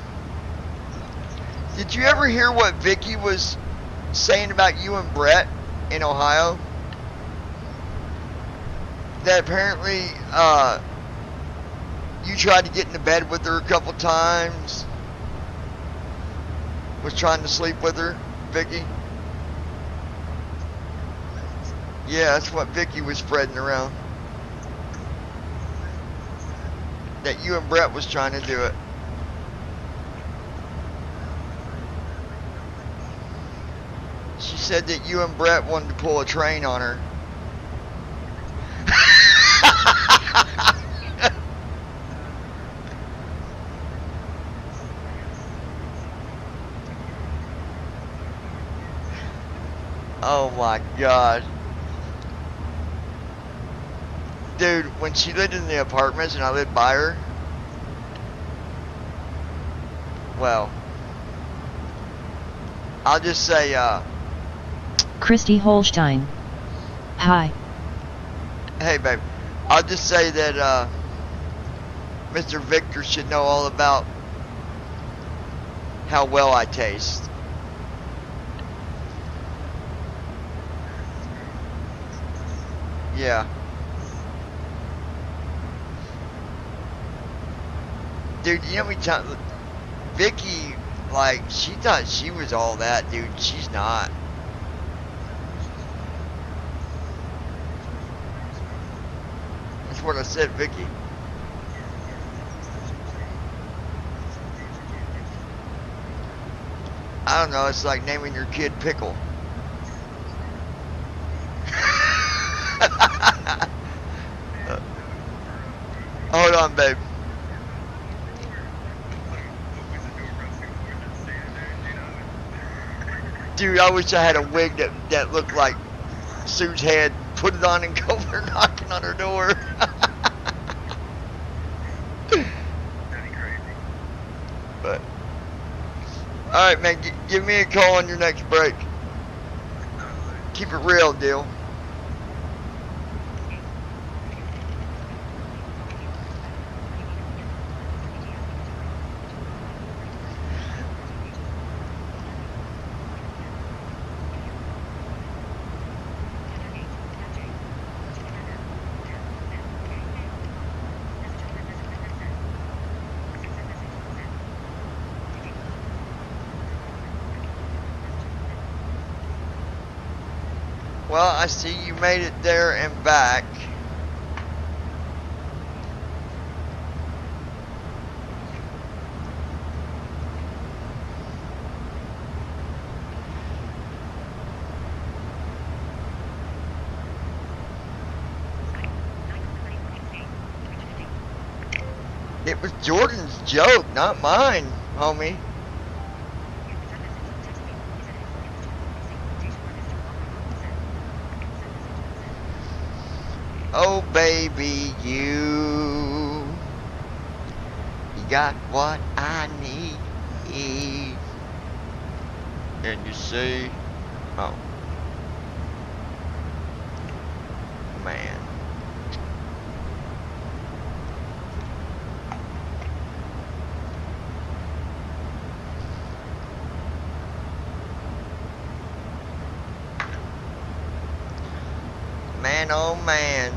did you ever hear what Vicky was saying about you and Brett in Ohio? That apparently you tried to get into bed with her a couple times. Was trying to sleep with her, Vicky? Yeah, that's what Vicky was spreading around. That you and Brett was trying to do it. She said that you and Brett wanted to pull a train on her. Oh my God. Dude, when she lived in the apartments and I lived by her, well, I'll just say, Christy Holstein. Hi. Hey, babe. I'll just say that, Mr. Victor should know all about how well I taste. Yeah. Dude, you know we talk. Vicky, like, she thought she was all that, dude. She's not. That's what I said, Vicky. I don't know. It's like naming your kid Pickle. Hold on, babe. Dude, I wish I had a wig that looked like Sue's head. Put it on and go over knocking on her door. But, alright, man, give me a call on your next break. Keep it real, deal. Well, I see you made it there and back. It was Jordan's joke, not mine, homie. Oh baby, you got what I need. And you see, oh man. Man, oh man.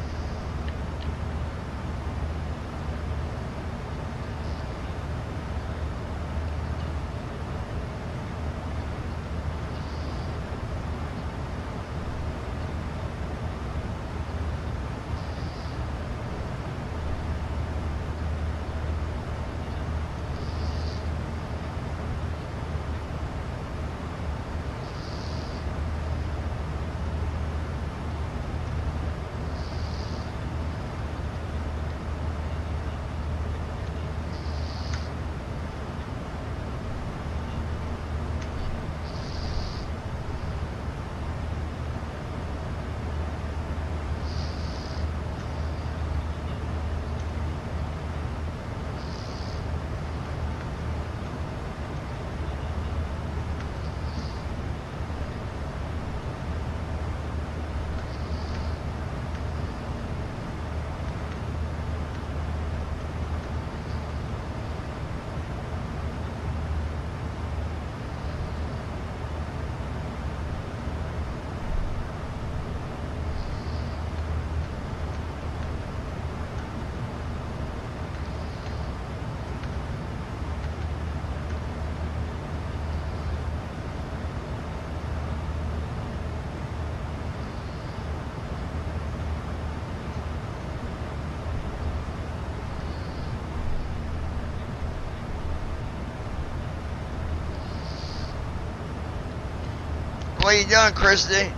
What are you doing, Christy?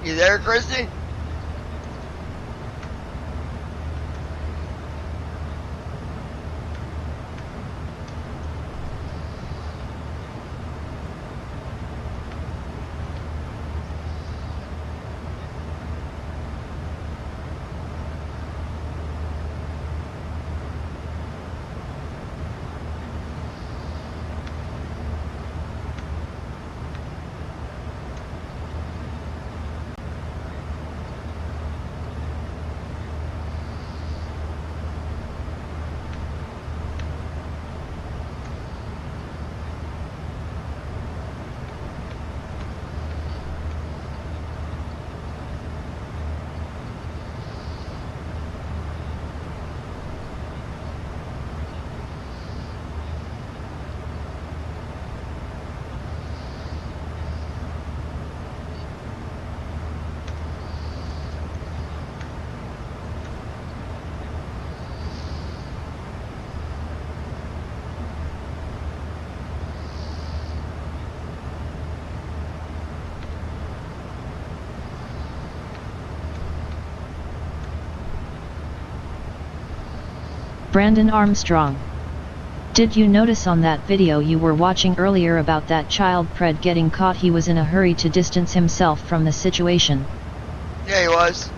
You there, Christy? Brandon Armstrong. Did you notice on that video you were watching earlier about that child pred getting caught? He was in a hurry to distance himself from the situation. Yeah, he was.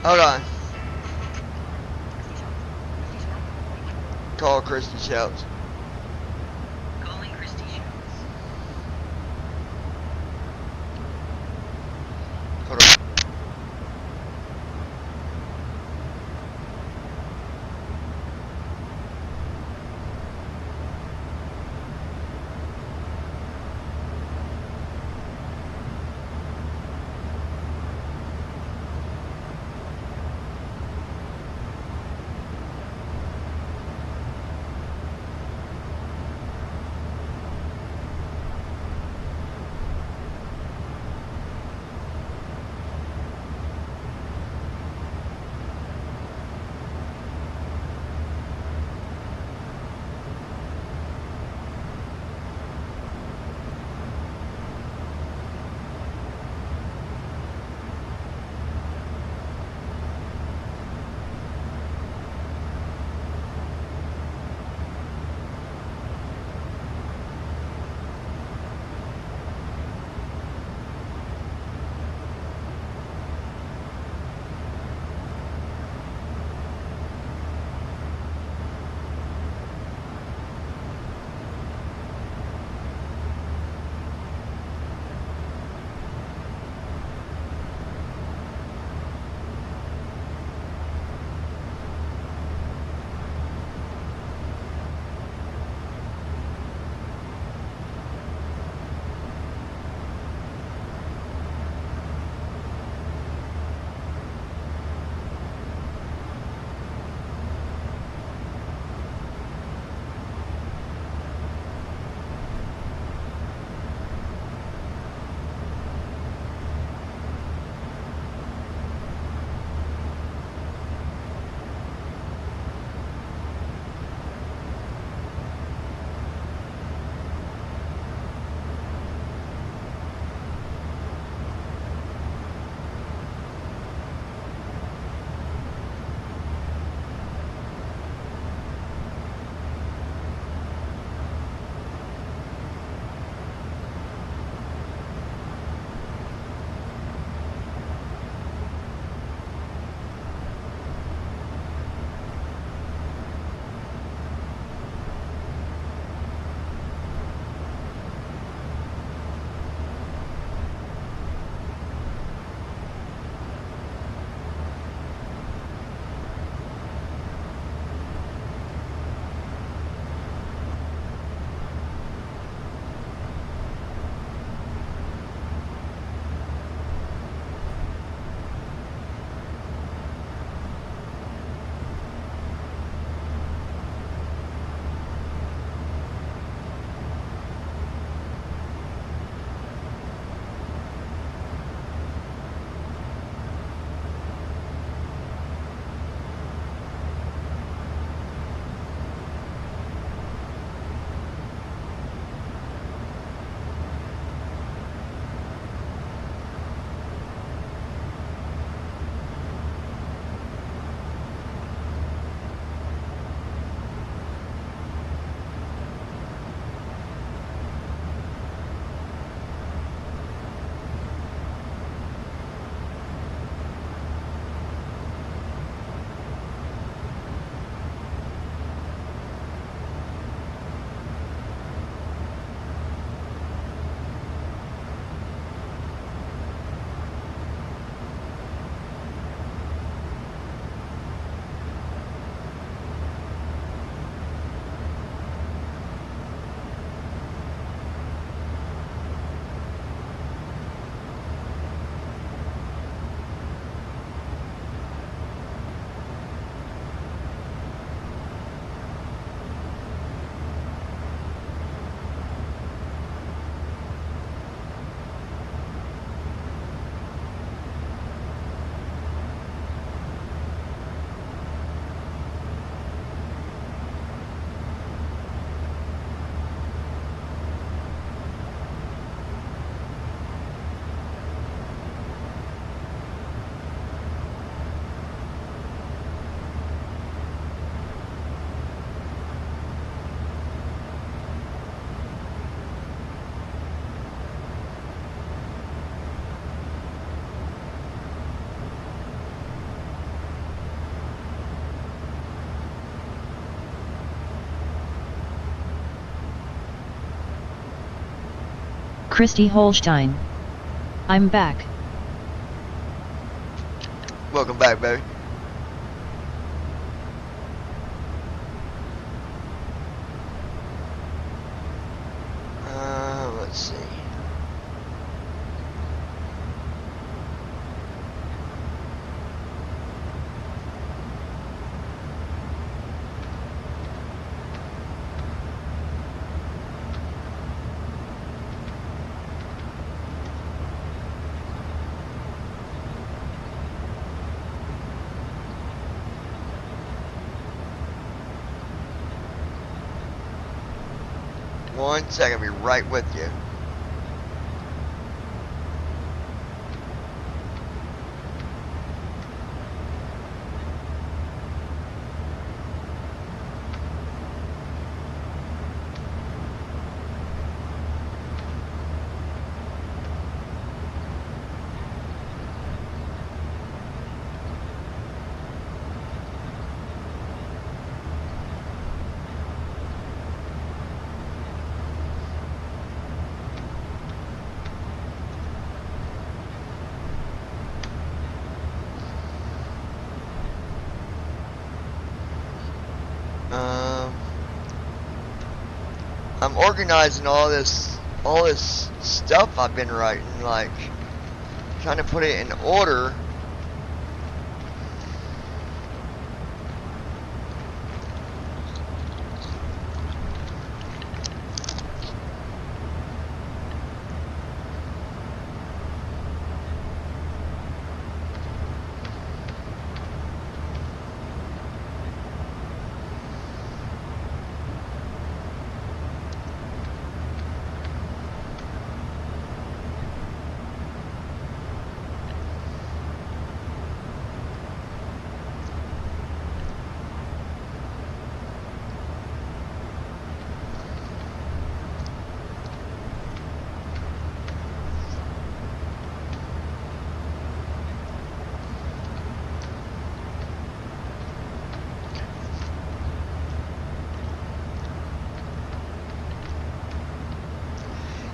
Hold on. Call Christy Shouts. Calling Christy Shouts. Hold on. Christy Holstein. I'm back. Welcome back, baby. Let's see. One second, I'll be right with you. I'm organizing all this stuff I've been writing, like trying to put it in order.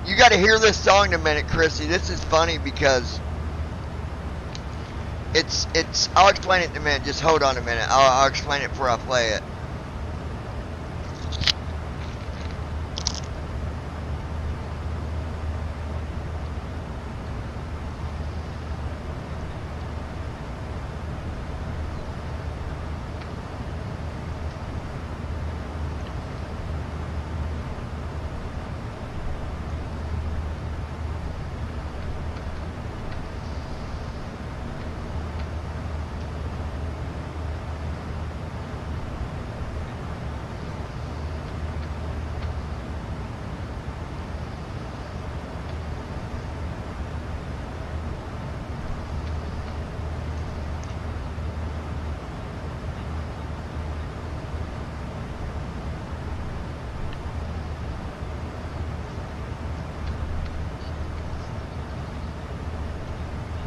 You got to hear this song in a minute, Chrissy. This is funny because it's. I'll explain it in a minute. Just hold on a minute. I'll explain it before I play it.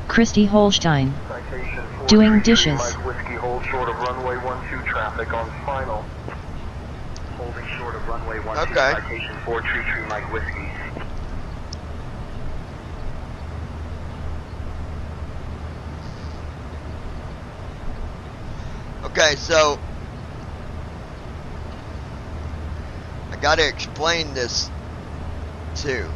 Christy Holstein. Doing dishes. Mike Whiskey, hold short of runway 12 traffic on final. Holding short of runway 12, okay. Citation 4 Tree Mike Whiskey. Okay, so I gotta explain this too.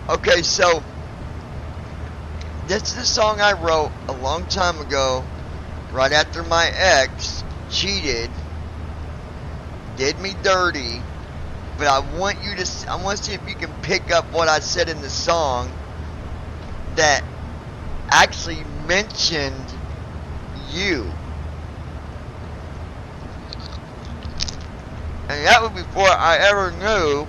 Okay, so this is a song I wrote a long time ago, right after my ex cheated, did me dirty. But I want to see if you can pick up what I said in the song that actually mentioned you. And that was before I ever knew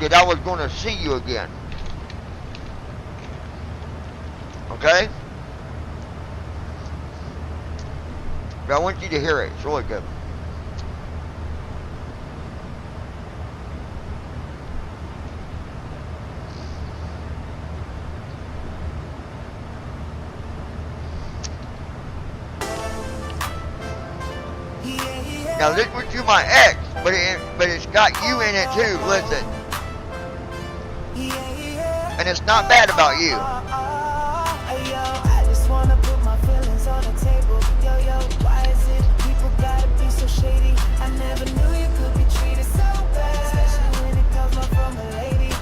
that I was going to see you again. Okay? But I want you to hear it. It's really good. Now this was to my ex, but it's got you in it too. Listen, and it's not bad about you. I just wanna put my feelings on the table. Yo, why is it people gotta be so shady? I never knew you could be treated so bad, especially when it comes from a lady.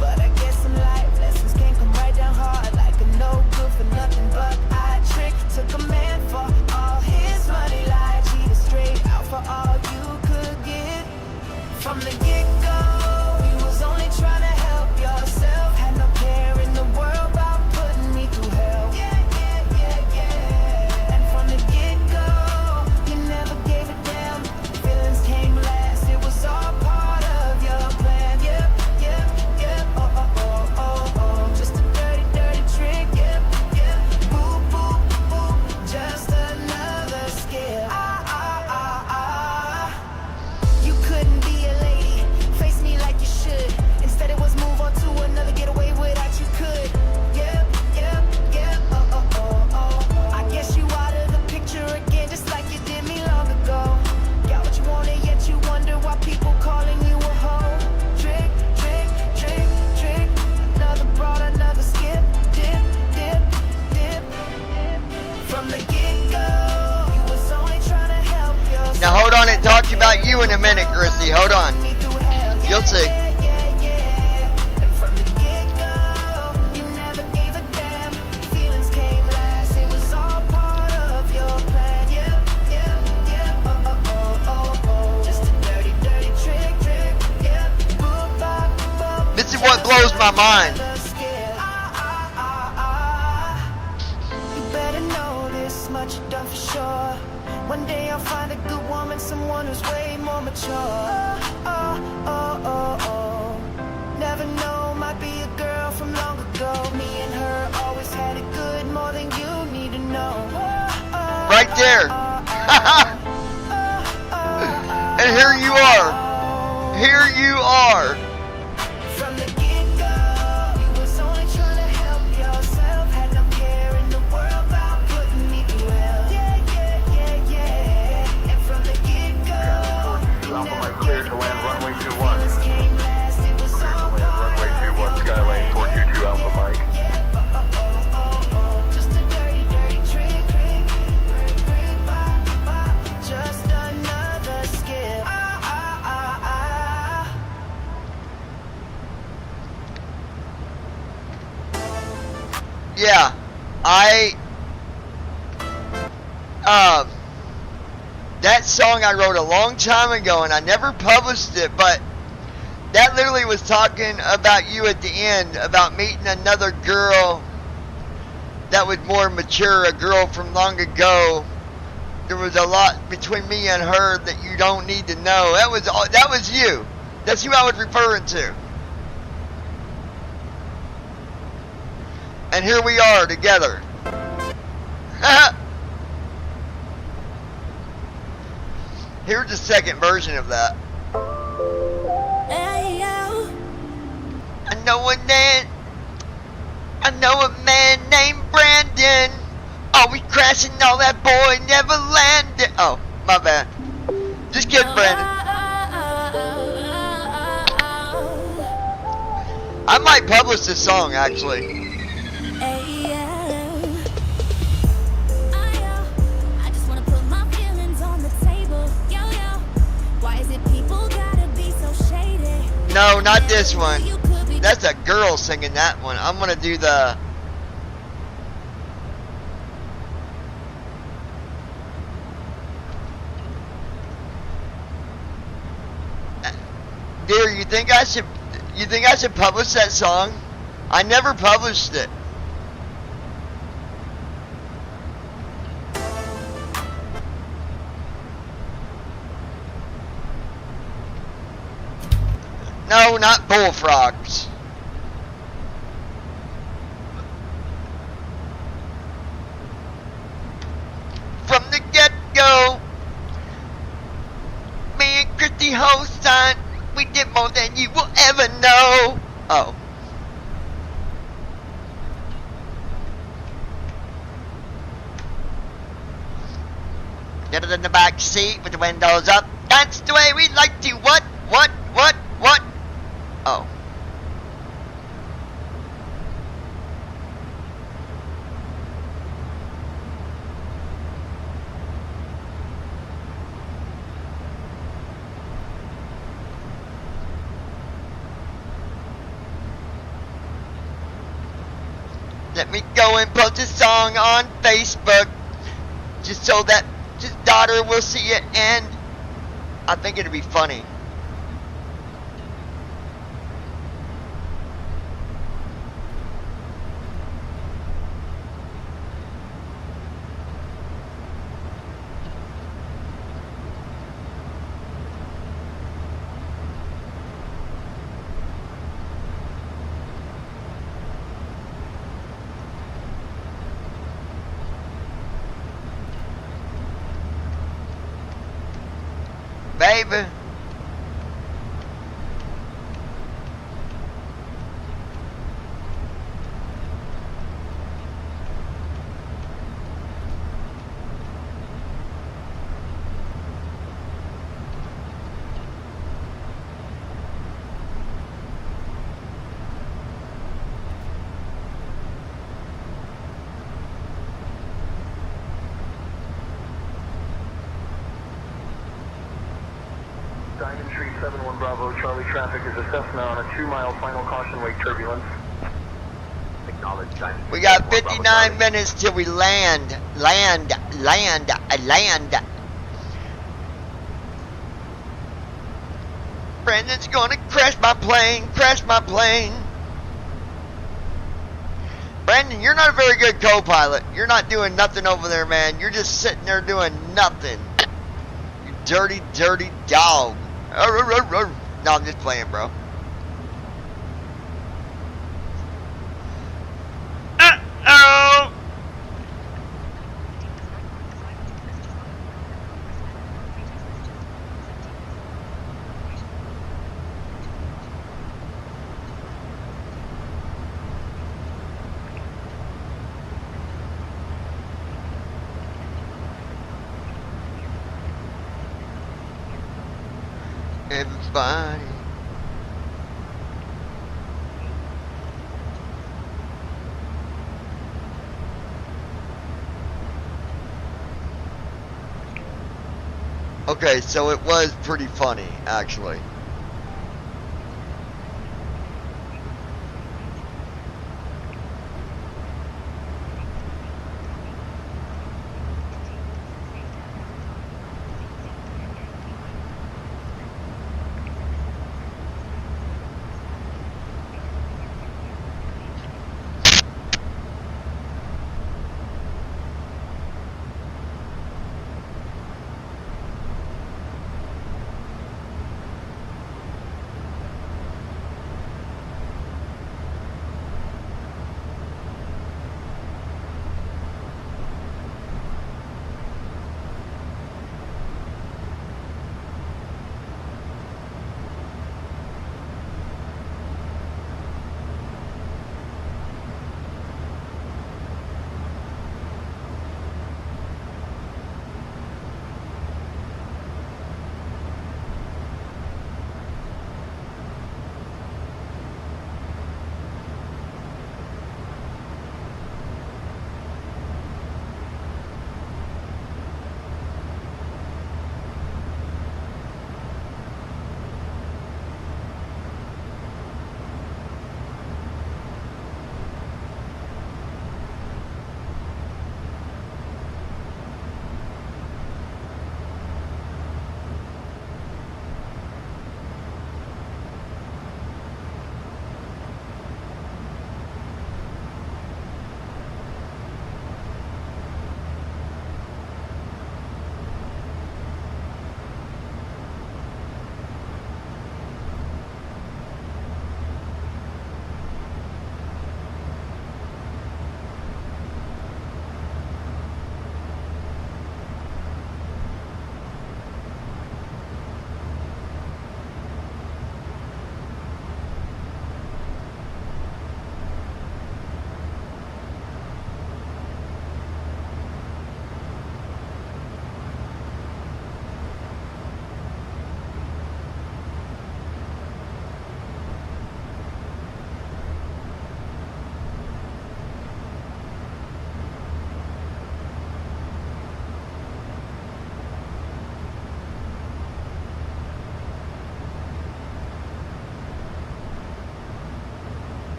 But I guess some life lessons can't come right down hard like a no good for nothing but I trick. Took a man for all his money, lied, cheated straight out for all you could get. From the get-go, you was only trying to help yourself. Had no care in the world about putting me through hell. And from the get-go, you never gave a damn. Feelings came last, it was all part of your plan. Just a dirty, dirty trick. Boo, boo, boo, just another skill. You couldn't be a lady, face me like you should. Instead it was move on to another, get away without you could. I guess you out of the picture again, just like you did me long ago. Got what you wanted, yet you wonder why people calling you a hoe. Trick, trick, trick, trick. Another broad, another skip. Dip, dip, dip. From the get-go, you was only trying to help yourself. Now hold on and talk to you about you in a minute, Chrissy. Hold on. You'll see. You never gave a damn. Feelings came last. It was all part of your plan. Just a dirty, dirty trick. This is what blows my mind. You better know this much, done for sure. One day I'll find a good woman, someone who's way more mature. Never know, might be a girl from long ago. Me and her always had it good, more than you need to know. Right there. And here you are. Here you are. From the get-go, you was only trying to help yourself. Had no care in the world about putting me through hell. And from the get-go, you never clear to land runway 21. feelings came last. It was all Runway 21, Skylane 422 Alpha Mike. just a dirty, dirty trick. Just another skill. Yeah, that song I wrote a long time ago and I never published it, but that literally was talking about you at the end, about meeting another girl that was more mature, a girl from long ago. There was a lot between me and her that you don't need to know. That was you. That's who I was referring to. And here we are together. Here's the second version of that. I know a man named Brandon. Always crashing, all that boy never landed. Oh, my bad. Just kidding, Brandon. I might publish this song, actually. No, not this one. That's a girl singing that one. I'm gonna do the... Dear, you think I should publish that song? I never published it. No, not bullfrogs. From the get-go, me and Christy Holstein, we did more than you will ever know. Oh. Get it in the back seat with the windows up. That's the way we like to. What? What? Oh. Let me go and post a song on Facebook just so that his daughter will see it, and I think it'll be funny. Baby. Diamond Street 71 Bravo, Charlie traffic is assessed now on a 2-mile final caution wake turbulence. Acknowledge Diamond Street We got 71 Bravo, 59 Charlie. minutes till we land. Land. Brandon's gonna crash my plane. Brandon, you're not a very good co-pilot. You're not doing nothing over there, man. You're just sitting there doing nothing. You dirty dog. No, I'm just playing, bro. Uh-oh! Everybody. Okay, so it was pretty funny, actually.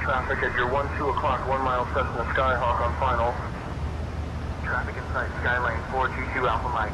traffic at your 2 o'clock 1 mile Cessna Skyhawk on final. Traffic inside Skylane 422 Alpha Mike.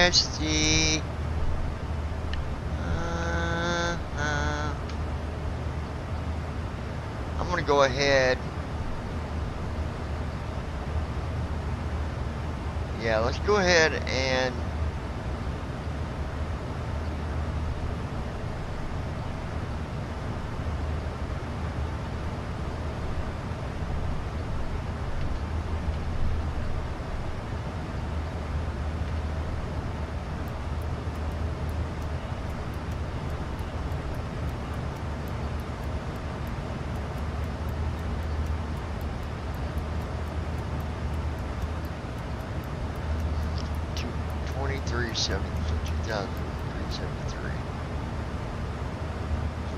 Christy. I'm gonna go ahead. Yeah, let's go ahead and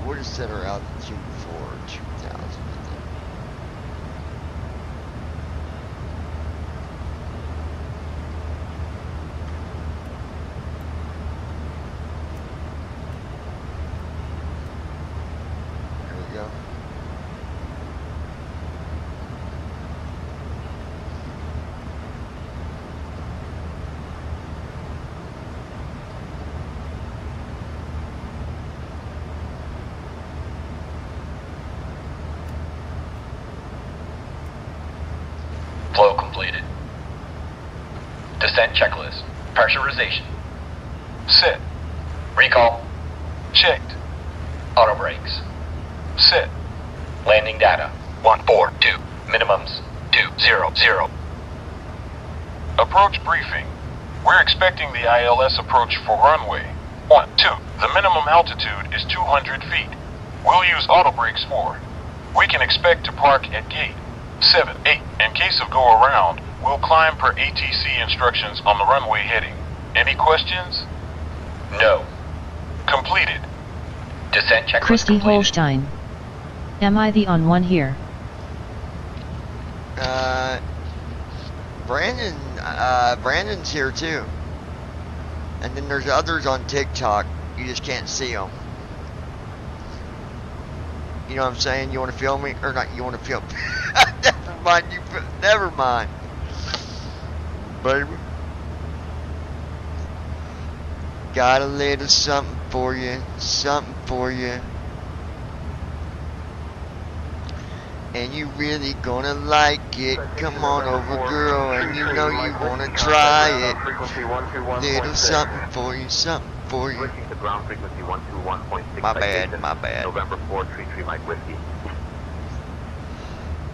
we'll just set her altitude for 2,000, I think. There we go. Flow completed. Descent checklist. Pressurization. Sit. Recall. Checked. Auto brakes. Sit. Landing data. 142. Minimums 200. Approach briefing. We're expecting the ILS approach for runway 12. The minimum altitude is 200 feet. We'll use auto brakes 4. We can expect to park at gate 7, 8. In case of go around, we'll climb per ATC instructions on the runway heading. Any questions? No. Completed. Descent checklist Christy completed. Holstein. Am I the on one here? Brandon's here too. And then there's others on TikTok. You just can't see them. You know what I'm saying? You want to film me? Or not, you want to film me? Never mind. Never mind. Baby. Got a little something for you. Something for you. And you really gonna like it. Come on over, girl, and you know you wanna try it. Little something for you, something for you. Switching to ground frequency 121.6. My bad, my bad. November 4, 33 Mike Whiskey.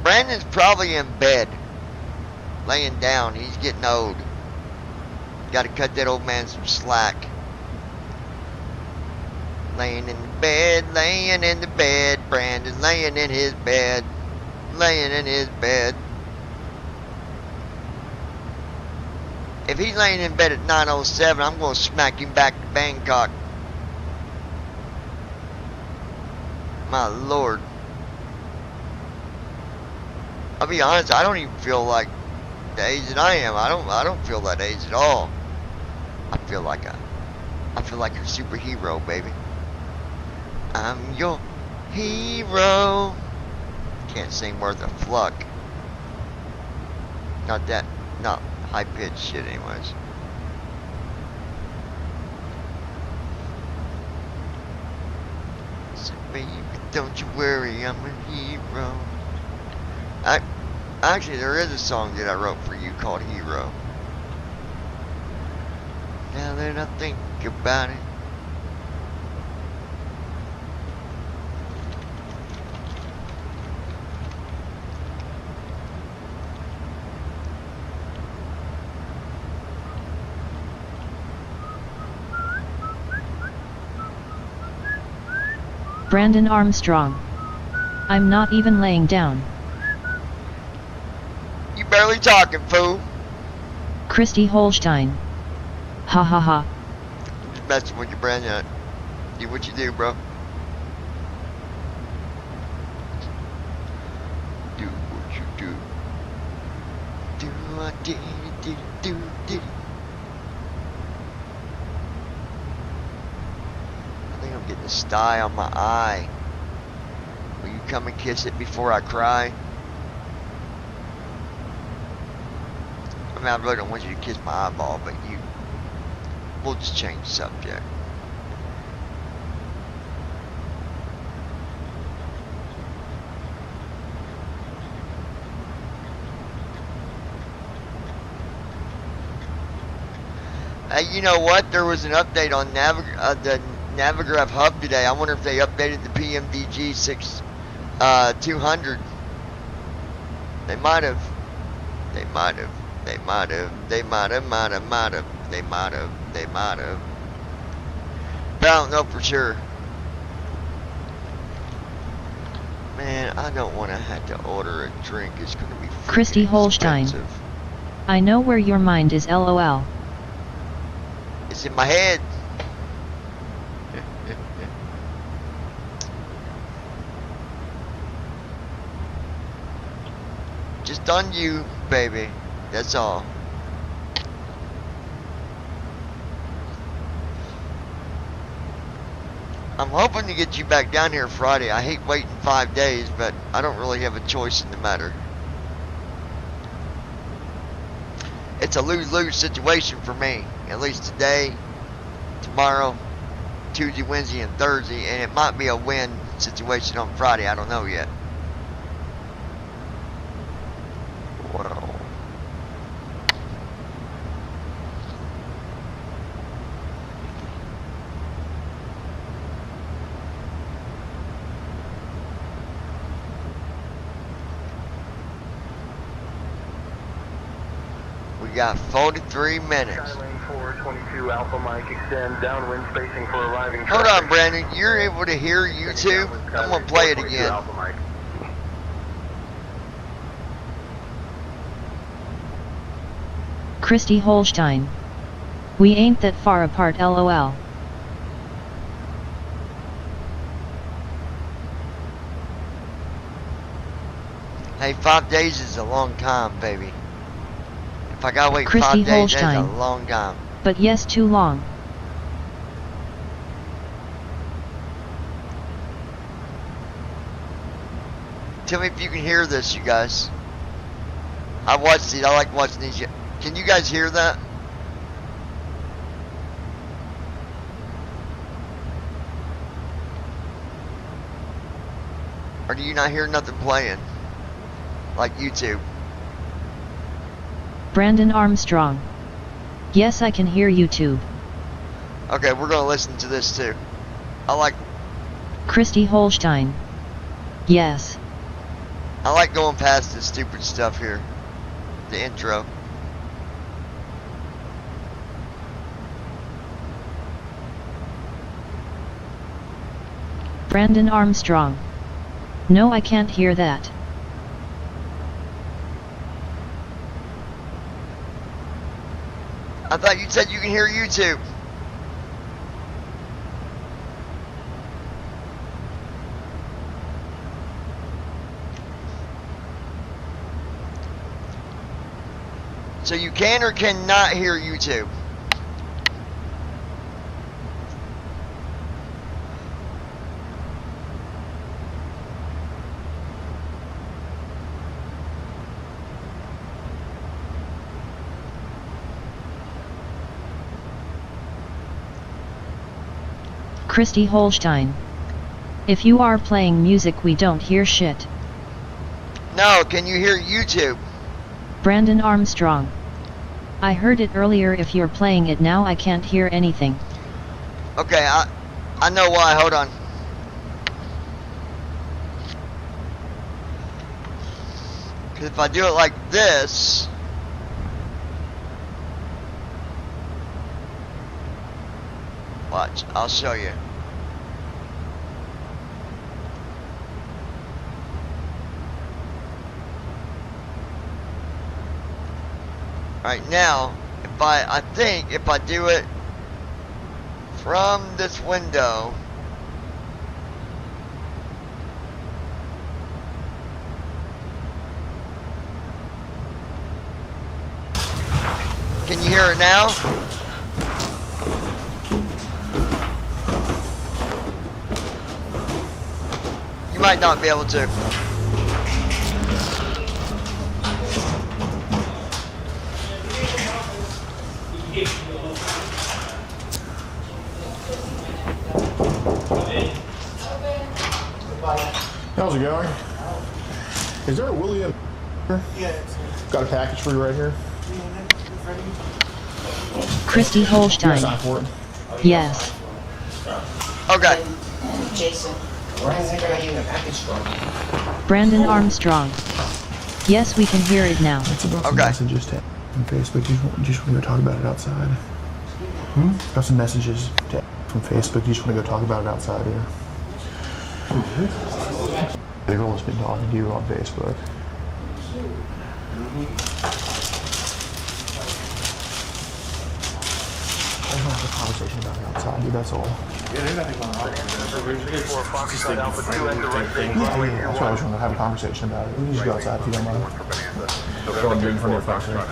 Brandon's probably in bed, laying down. He's getting old. Gotta cut that old man some slack. Laying in the bed, laying in the bed. Brandon laying in his bed. Laying in his bed. If he's laying in bed at 9:07, I'm gonna smack him back to Bangkok. My lord. I'll be honest, I don't even feel like the age that I am. I don't feel that age at all. I feel like a superhero, baby. I'm your hero. Can't sing worth a fluck. Not high pitched shit, anyways. So baby, don't you worry, I'm a hero. Actually, there is a song that I wrote for you called Hero. Now that I think about it. Brandon Armstrong. I'm not even laying down. You barely talking, fool. Christy Holstein. Ha ha ha. I'm just messing with you, Brandon. Do what you do, bro. Do what you do. Do I did. I think I'm getting a sty on my eye. Will you come and kiss it before I cry? I mean, I really don't want you to kiss my eyeball, but we'll just change the subject. Hey, you know what? There was an update on the Navigraph Hub today. I wonder if they updated the PMDG 200. They might have. They might have. But I don't know for sure. Man, I don't want to have to order a drink. It's going to be Christy Holstein. expensive. I know where your mind is, lol. It's in my head. Just on you, baby. That's all. I'm hoping to get you back down here Friday. I hate waiting 5 days, but I don't really have a choice in the matter. It's a lose-lose situation for me. At least today, tomorrow, Tuesday, Wednesday, and Thursday. And it might be a win situation on Friday. I don't know yet. Wow. We got 43 minutes. Skylane 422 Alpha Mike, extend downwind spacing for arriving Hold traffic. on, Brandon. You're able to hear YouTube? I'm going to play it again. Alpha Mike. Christy Holstein. We ain't that far apart, lol. Hey, 5 days is a long time, baby. If I gotta wait Christy 5 days, that's a Holstein. long time. But yes, too long. Tell me if you can hear this, you guys. I watched it. I like watching these. Can you guys hear that? Or do you not hear nothing playing? Like YouTube. Brandon Armstrong. Yes, I can hear YouTube. Okay, we're gonna listen to this too. I like Christy Holstein. Yes. I like going past this stupid stuff here. The intro. Brandon Armstrong. No, I can't hear that. I thought you said you can hear YouTube. So you can or cannot hear YouTube. Christy Holstein. If you are playing music, we don't hear shit. No, can you hear YouTube? Brandon Armstrong. I heard it earlier. If you're playing it now, I can't hear anything. Okay, I know why. Hold on. Because if I do it like this, watch, I'll show you. Right now, if I think if I do it from this window, can you hear it now? You might not be able to. How's it going? Is there a William? Yeah. Got a package for you right here. Christy Holstein. Sign for it. Yes. Okay. Jason, where is it going to package from? Brandon Armstrong. Yes, we can hear it now. It's about some messages to from Facebook. Do you just want to go talk about it outside? Got some messages from Facebook. You just want to go talk about it outside here? The girl has been talking to you on Facebook. I just want to have a conversation about it outside, dude. That's all. Yeah, there's nothing going on. Just like a That's why I was trying to have a conversation about it. We can just go outside if you don't mind. Go and do it in front of your family.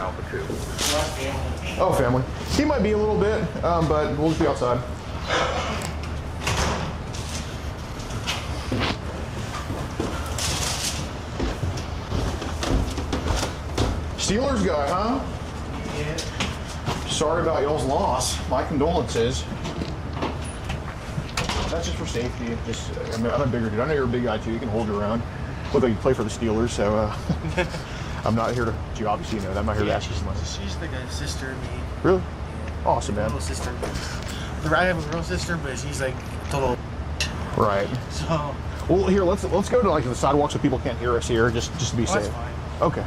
Oh, family. He might be a little bit, but we'll just be outside. Steelers guy, huh? Yeah. Sorry about y'all's loss. My condolences. That's just for safety. I'm a bigger dude. I know you're a big guy too. You can hold your own. Look like you play for the Steelers, so I'm not here to. You obviously know that. I'm not here to ask you some money. She's like a sister to me. Really? Awesome, man. Little sister. I have a real sister, but she's like total. Right. So. Well, here let's go to like the sidewalk so people can't hear us here, just to be safe. That's fine. Okay.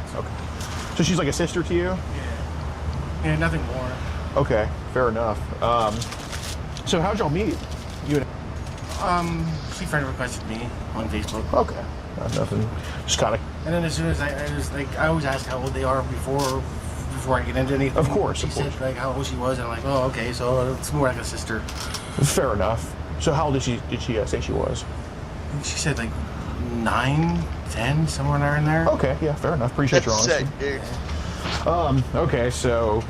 So she's like a sister to you? Yeah. Yeah, nothing more. Okay, fair enough. So how'd y'all meet? You and She friend requested me on Facebook. Okay. Nothing. Just kind of. And then as soon as I was like, I always ask how old they are before I get into anything. Of course. She said like how old she was, and I'm like, oh, okay, so it's more like a sister. Fair enough. So how old did she say she was? She said like 9, 10, somewhere in there. Okay, yeah, fair enough. Appreciate your honesty. Sick, dude. Okay, so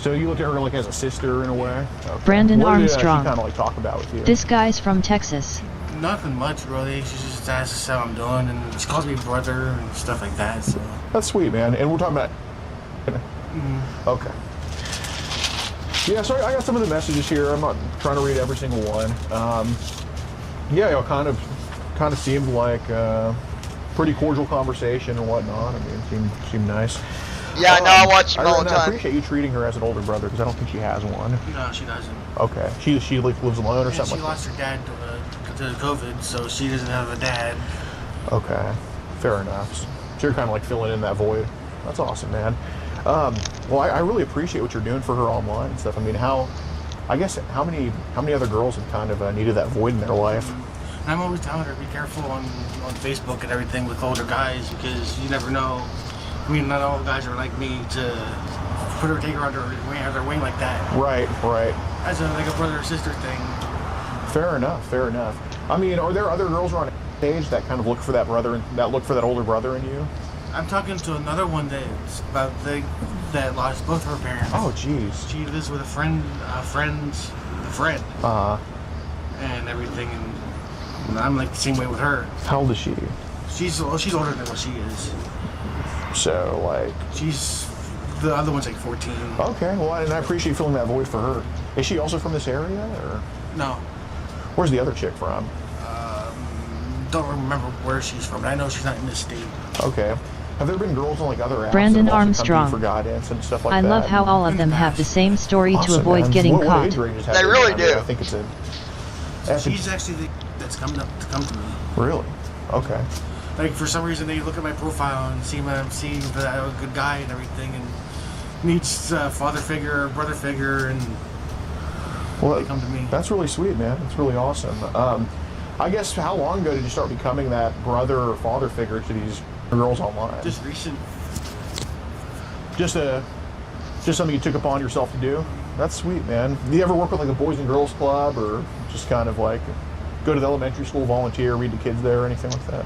you looked at her like as a sister in a way? Okay. Brandon What Armstrong. did she kind of like talk about with you? This guy's from Texas. Nothing much really. She just asks how I'm doing, and she calls me brother and stuff like that. So That's sweet, man. And we're talking about. Okay. Yeah, so I got some of the messages here. I'm not trying to read every single one. Yeah, y'all kind of seemed like pretty cordial conversation and whatnot. I mean, it seemed nice. Yeah, I know. I watch them all the I time. appreciate you treating her as an older brother because I don't think she has one. no, she doesn't. Okay, she lives alone or Yeah, something. she lost her dad to COVID, so she doesn't have a dad. Okay, fair enough. So you're kind of like filling in that void. That's awesome, man. Well, I really appreciate what you're doing for her online and stuff. I mean, how many other girls have kind of needed that void in their life? And I'm always telling her be careful on Facebook and everything with older guys because you never know. I mean, not all guys are like me to take her under their wing like that. Right. As like a brother or sister thing. Fair enough. I mean, are there other girls around age that kind of look for that older brother in you? I'm talking to another one that's about that lost both her parents. Oh, jeez. She lives with a friend. And everything, and I'm like the same way with her. How old is she? She's older than what she is. So, like... The other one's like 14. Okay, well, and I appreciate filling that void for her. Is she also from this area, or...? No. Where's the other chick from? Don't remember where she's from, but I know she's not in this state. Okay. Have there been girls on like other apps Brandon that have also come to you Armstrong. for guidance and stuff like I that? love how all of them have the same story to Awesome, avoid man. getting What caught. age ranges have They really been? I mean, do. I think it's a. She's actually that's come to me. Really? Okay. Like for some reason they look at my profile and see I'm seeing that I'm a good guy and everything, and needs a father figure or brother figure, and Well, they come to me. That's really sweet, man. That's really awesome. I guess how long ago did you start becoming that brother or father figure to these girls online? Just recent. Just something you took upon yourself to do? That's sweet, man. Do you ever work with like a Boys and Girls Club, or just kind of like go to the elementary school, volunteer, read to kids there, or anything like that?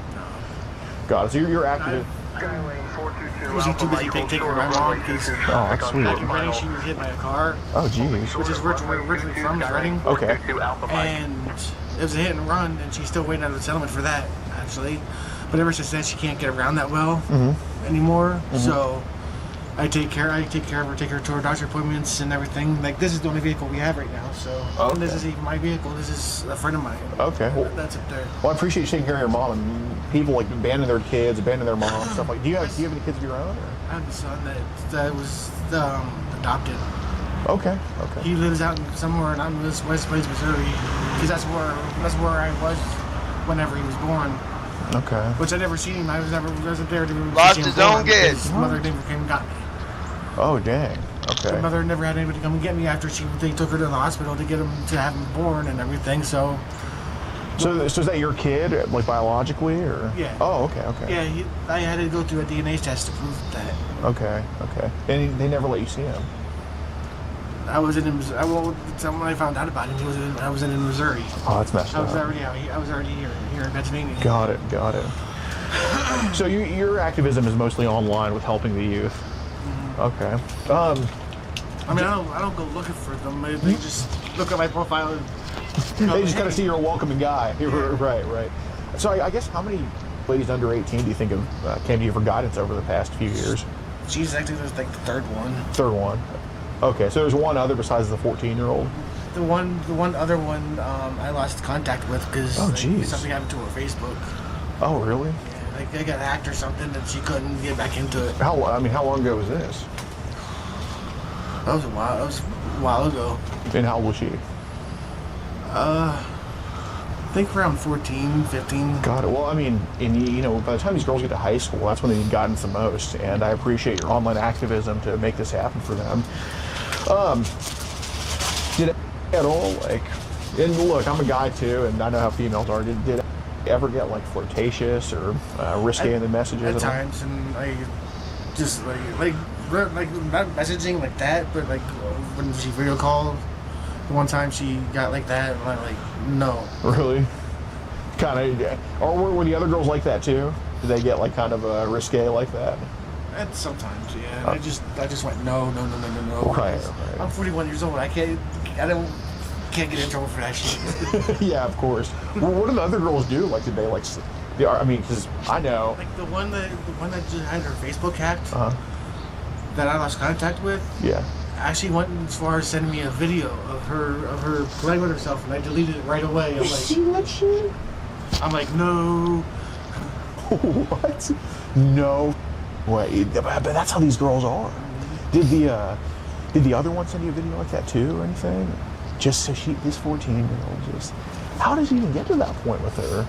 Got it. So you're active. I wasn't too busy taking care of my mom because that's sweet. back in Reading she was hit by a car. Oh, geez. Which is originally from Reading. Okay. And it was a hit and run, and she's still waiting on the settlement for that, actually. But ever since then, she can't get around that well anymore. So I take care of her, take her to her doctor appointments and everything. Like, this is the only vehicle we have right now. So this is even my vehicle. This is a friend of mine. Okay. Well, that's up there. Well, I appreciate you taking care of your mom, and people like abandon their kids, abandon their mom, stuff like. Do you have any kids of your own? Or? I have a son that was adopted. Okay. He lives out somewhere out in West Plains, Missouri, because that's where I was whenever he was born. Okay. Which I never seen him. I wasn't there to Lost see him his own born kid. because His mother never came and got me. Oh, dang. Okay. My mother never had anybody come and get me after they took her to the hospital to have him born and everything. So is that your kid, like biologically, or? Yeah. Oh, okay. Yeah, I had to go through a DNA test to prove that. Okay. And they never let you see him. I was in when I found out about him, I was in Missouri. Oh, that's messed up. I was already here in Pennsylvania. Got it. So your activism is mostly online with helping the youth. Okay. I mean, I don't go looking for them. They just look at my profile. They just kind of see you're a welcoming guy. Right. So I guess how many ladies under 18 do you think have came to you for guidance over the past few years? She's actually like the third one. Third one. Okay, so there's one other besides the 14-year-old. The one other one I lost contact with because something happened to her Facebook. Oh, really? Yeah, like they got hacked or something, and she couldn't get back into it. How long ago was this? That was a while ago. And how old was she? I think around 14, 15. Got it. Well, I mean, by the time these girls get to high school, that's when they need guidance the most. And I appreciate your online activism to make this happen for them. Did it at all, and look, I'm a guy too, and I know how females are. Did it ever get like flirtatious or risque in the messages? At times, and I just like not messaging like that, but like when she video called, one time she got like that, and I'm like, no. Really? Kind of. Or were the other girls like that too? Did they get like kind of risque like that? And sometimes, yeah. I just went no. Right. I'm 41 years old. I can't get in trouble for that shit. Yeah, of course. Well, what did the other girls do? Like, did they like? I mean, because I know. Like the one that just had her Facebook hacked. That I lost contact with. Yeah. Actually went as far as sending me a video of her playing with herself, and I deleted it right away. I'm like, see that shit? I'm like, no. What? No way. But that's how these girls are. Did the other one send you a video like that too, or anything? Just so this 14-year-old just. How did she even get to that point with her?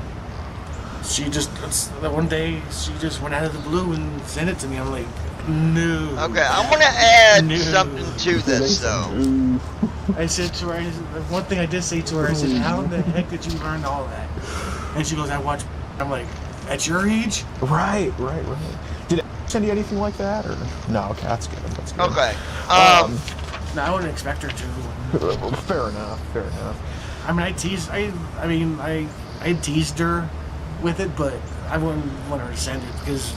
She just that one day she just went out of the blue and sent it to me. I'm like, no. Okay, I want to add something to this though. I said to her, one thing I did say to her, I said, how the heck did you learn all that? And she goes, I watch. I'm like, at your age? Right. Did it send you anything like that, or no? Okay, that's good. Okay. No, I wouldn't expect her to. Fair enough. I mean, I teased her with it, but I wouldn't want her to send it because.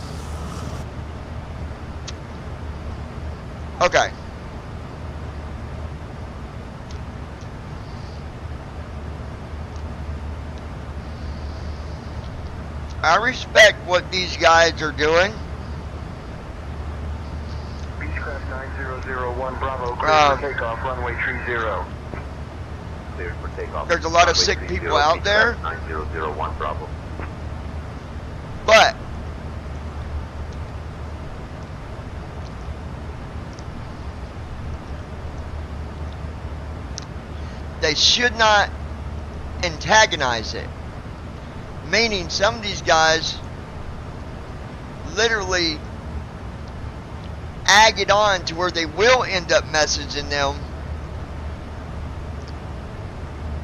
Okay. I respect what these guys are doing. Beechcraft 9001 Bravo, clear for takeoff, runway 30. cleared for takeoff. There's a lot of Runway sick 30, people out there. Beechcraft 9001 Bravo. But they should not antagonize it. Meaning some of these guys literally ag it on to where they will end up messaging them.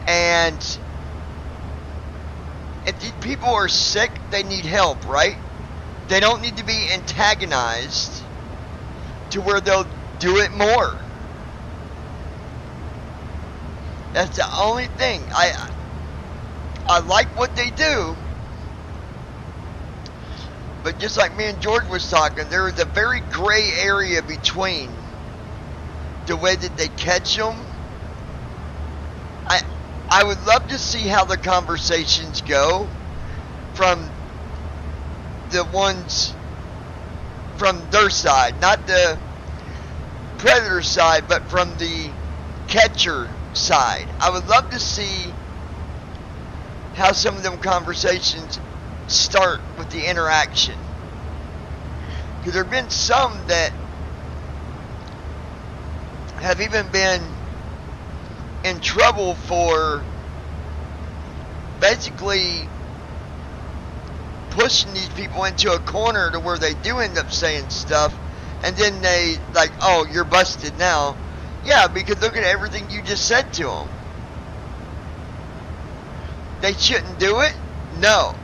And if these people are sick, they need help, right? They don't need to be antagonized to where they'll do it more. That's the only thing. I like what they do, but just like me and George was talking, there is a very gray area between the way that they catch them. I would love to see how the conversations go from the ones from their side, not the predator side, but from the catcher side. I would love to see how some of them conversations start with the interaction, because there have been some that have even been in trouble for basically pushing these people into a corner to where they do end up saying stuff, and then they like, oh, you're busted now. Yeah, because look at everything you just said to them. They shouldn't do it? No.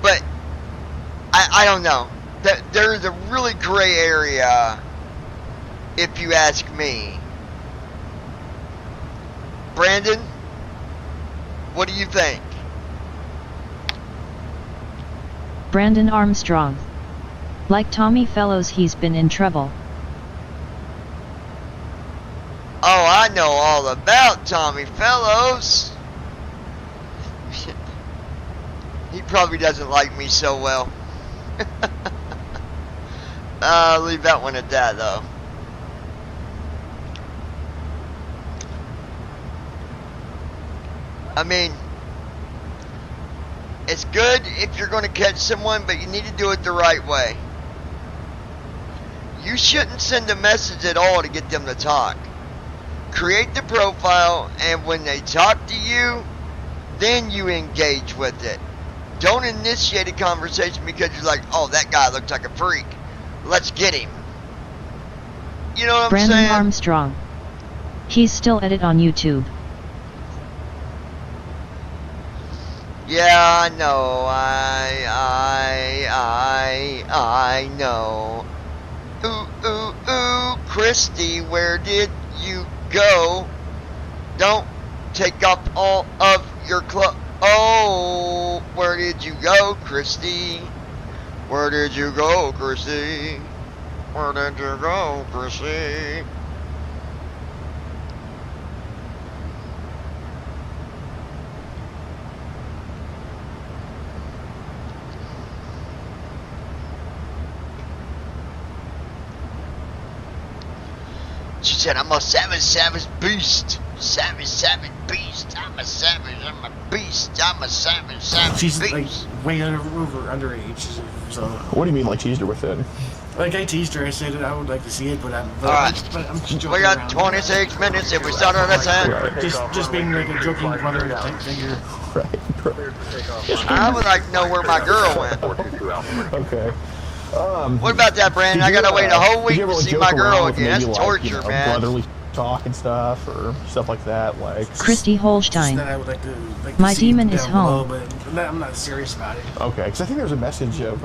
But I don't know. There's a really gray area, if you ask me. Brandon, what do you think? Brandon Armstrong. Like Tommy Fellows, he's been in trouble. Oh, I know all about Tommy Fellows. He probably doesn't like me so well. I'll leave that one at that, though. I mean, it's good if you're going to catch someone, but you need to do it the right way. You shouldn't send a message at all to get them to talk. Create the profile, and when they talk to you, then you engage with it. Don't initiate a conversation because you're like, oh, that guy looks like a freak. Let's get him. You know what I'm saying? Brandon Armstrong. He's still at it on YouTube. Yeah, I know. I know. Ooh, Christy, where did you go? Don't take off all of your clothes. Oh, where did you go, Christy? Where did you go, Christy? Where did you go, Christy? She said, I'm a savage beast. Savage beast. I'm a savage, I'm a beast. I'm a savage She's beast. like way underage, so. What do you mean, like teased her with it? Like I teased her, I said I would like to see it, but I'm just joking We got around. 26 minutes if we start on this end. Just being like a joking brother type figure. I would like to know where my girl went. Okay. What about that, Brandon? I gotta wait a whole week to see my girl again. That's torture, man. Brotherly talk and stuff, or stuff like that, like. Christy Holstein. That I would like to My see demon down is below, home. but I'm not serious about it. Okay, because I think there's a message of,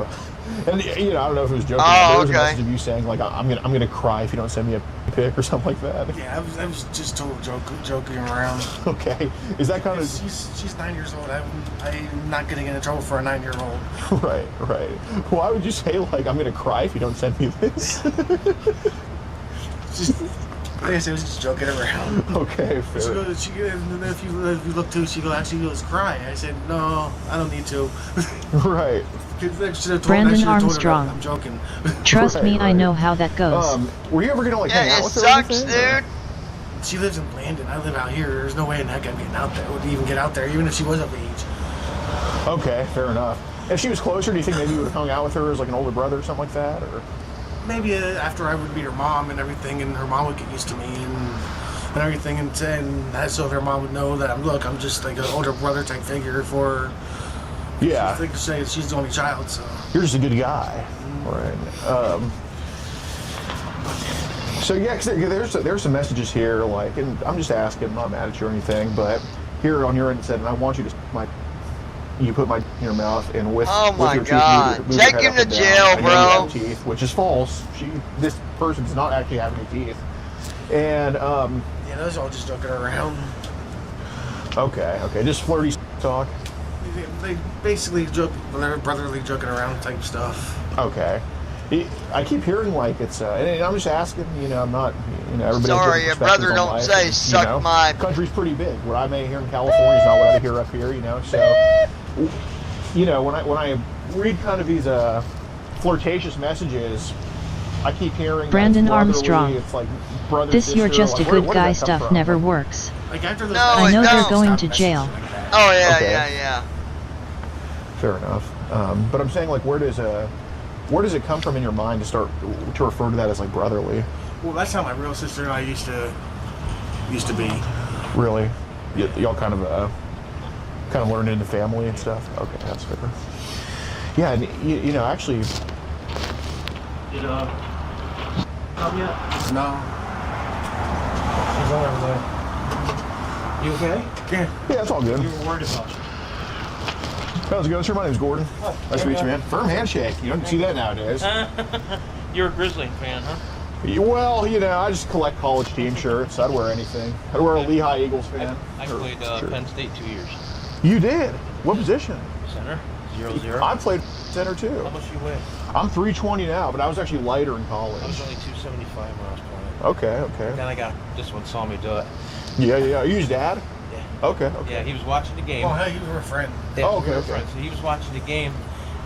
and you know, I don't know if it was joking. Oh, but there was a okay. message of you saying like, I'm gonna cry if you don't send me a pic or something like that. Yeah, I was just total joking around. Okay, is that kind of? She's 9 years old. I'm not getting into trouble for a 9-year-old. Right. Why would you say like, I'm gonna cry if you don't send me this? Just, like I said, I was just joking around. Okay, fair. If you look too, she goes cry. I said, no, I don't need to. Right. Brandon Armstrong. I'm joking. Trust me, I know how that goes. Were you ever gonna like Yeah, hang out it with her? sucks, or anything, dude. She lives in Landon. I live out here. There's no way in heck I'm getting out there. Would even get out there, even if she was of age. Okay, fair enough. If she was closer, do you think maybe you would have hung out with her as like an older brother or something like that, or? Maybe after I would meet her mom and everything, and her mom would get used to me and everything, and so her mom would know that I'm just like an older brother type figure for her. Yeah. She'd like to say she's the only child, so. You're just a good guy, right? So yeah, 'cause there's some messages here, like, and I'm just asking, I'm not mad at you or anything, but here on your end it said, and I want you to you put my in your mouth and with Oh with my your teeth, God. move your Take head him up to and down. jail, I know you bro. have teeth, which is false. This person does not actually have any teeth, and Yeah, those are all just joking around. okay, just flirty talk. They basically joke, whenever brotherly joking around type stuff. Okay. I keep hearing like it's, and I'm just asking, I'm not, everybody Sorry, has your different brother perspectives on don't life, say and, suck my. Country's pretty big. What I may hear in California is not what I hear up here, so, when I read kind of these, flirtatious messages, I keep hearing Brandon that it's brotherly, Armstrong. it's like brother, This sister, you're just like, a where good does guy that come stuff from? never works. Like after those I know messages, they're going stop to messaging jail. like that. Oh yeah, Okay. yeah. Fair enough. But I'm saying, like, where does it come from in your mind to start to refer to that as like brotherly? Well, that's how my real sister and I used to be. Really? Y'all kind of learned into family and stuff? Okay, that's fair. Yeah, and actually... Did, come yet? No. She's over there. You okay? Yeah, it's all good. You were worried about you. How's it going, sir? My name's Gordon. Nice to meet you, man. Firm handshake. You don't see that nowadays. You're a Grizzly fan, huh? Well, I just collect college team shirts. I'd wear anything. I'd wear a Lehigh Eagles fan. I played Penn State 2 years. You did? What position? Center, 0-0. I played center too. How much you weigh? I'm 320 now, but I was actually lighter in college. I was only 275 when I was playing. Okay. Then this one saw me do it. Yeah. You his dad? Yeah. Okay. Yeah, he was watching the game. Oh, hey, you were a friend. Yeah, Oh, we were okay. friends. So he was watching the game,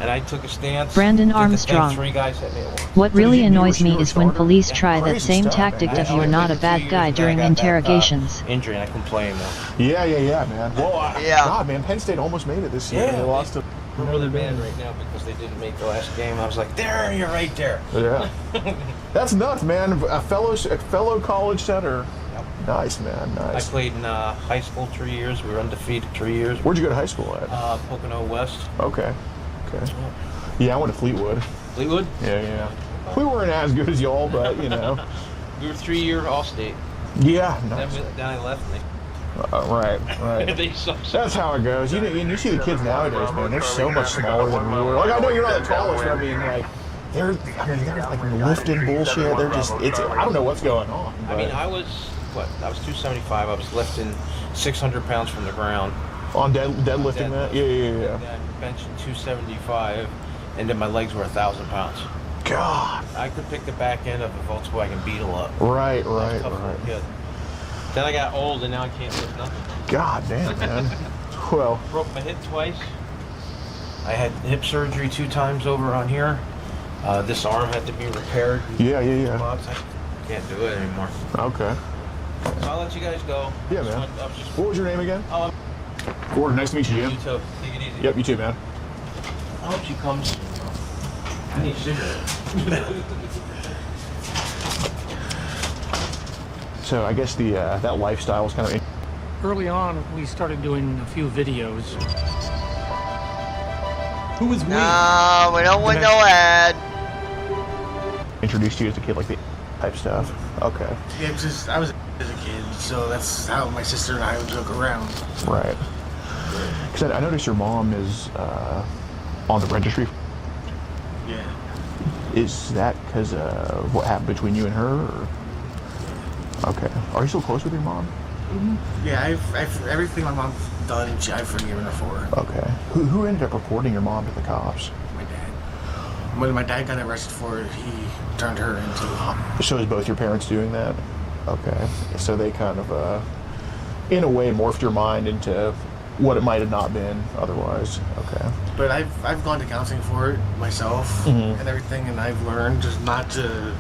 and I took a stance. Brandon did the thing, Armstrong. 3 guys hit me at once. What really annoys me you were a is when starter? police Yeah, try that crazy same stuff, tactic man. of I you're only not played a for 2 bad years, guy and then I during got that, interrogations. Injury, and I couldn't play anymore. Yeah, man. Well, Yeah. God, man, Penn State almost made it this year. Yeah. They lost to We're really bad right now because they didn't make the last game. I was like, there, you're right there. Yeah. That's nuts, man. A fellow college center. Yep. Nice, man. I Nice. played in high school 3 years. We were undefeated 3 years. Where'd you go to high school at? Pocono West. Okay. Yeah, I went to Fleetwood. Fleetwood? Yeah. We weren't as good as y'all, but We were 3-year All-State. Yeah, nice. Then I left. And Right. they sucked. That's how it goes. You see the kids nowadays, man. They're so much smaller than we were. Like, I know you're not the tallest, but I mean, like, they're like lifting bullshit. They're just, I don't know what's going on. I mean, I was 275. I was lifting 600 pounds from the ground. On deadlifting that? Yeah. And then benching 275, and then my legs were 1,000 pounds. God. I could pick the back end of a Volkswagen Beetle up. Right. Good. Then I got old, and now I can't lift nothing. God damn, man. Well. Broke my hip twice. I had hip surgery 2 times over on here. This arm had to be repaired. Yeah. I can't do it anymore. Okay. So I'll let you guys go. Yeah, man. What was your name again? Gordon, nice to meet you, Jim. You too. Take it easy. Yep, you too, man. I hope she comes. I need a cigarette. So I guess that lifestyle is kind of... Early on, we started doing a few videos. Who was we? No, we don't want no ad. Introduced you as a kid, like the type stuff. Okay. Yeah, I was as a kid, so that's how my sister and I would joke around. Right. Because I noticed your mom is on the registry. Yeah. Is that because of what happened between you and her? Or? Okay. Are you still close with your mom? Mm-hmm. Yeah, I've everything my mom's done, I've forgiven her for. Okay. Who ended up reporting your mom to the cops? My dad. When my dad got arrested for it, he turned her into... So is both your parents doing that? Okay. So they kind of, in a way, morphed your mind into what it might have not been otherwise. Okay. But I've gone to counseling for it myself and everything, and I've learned just not to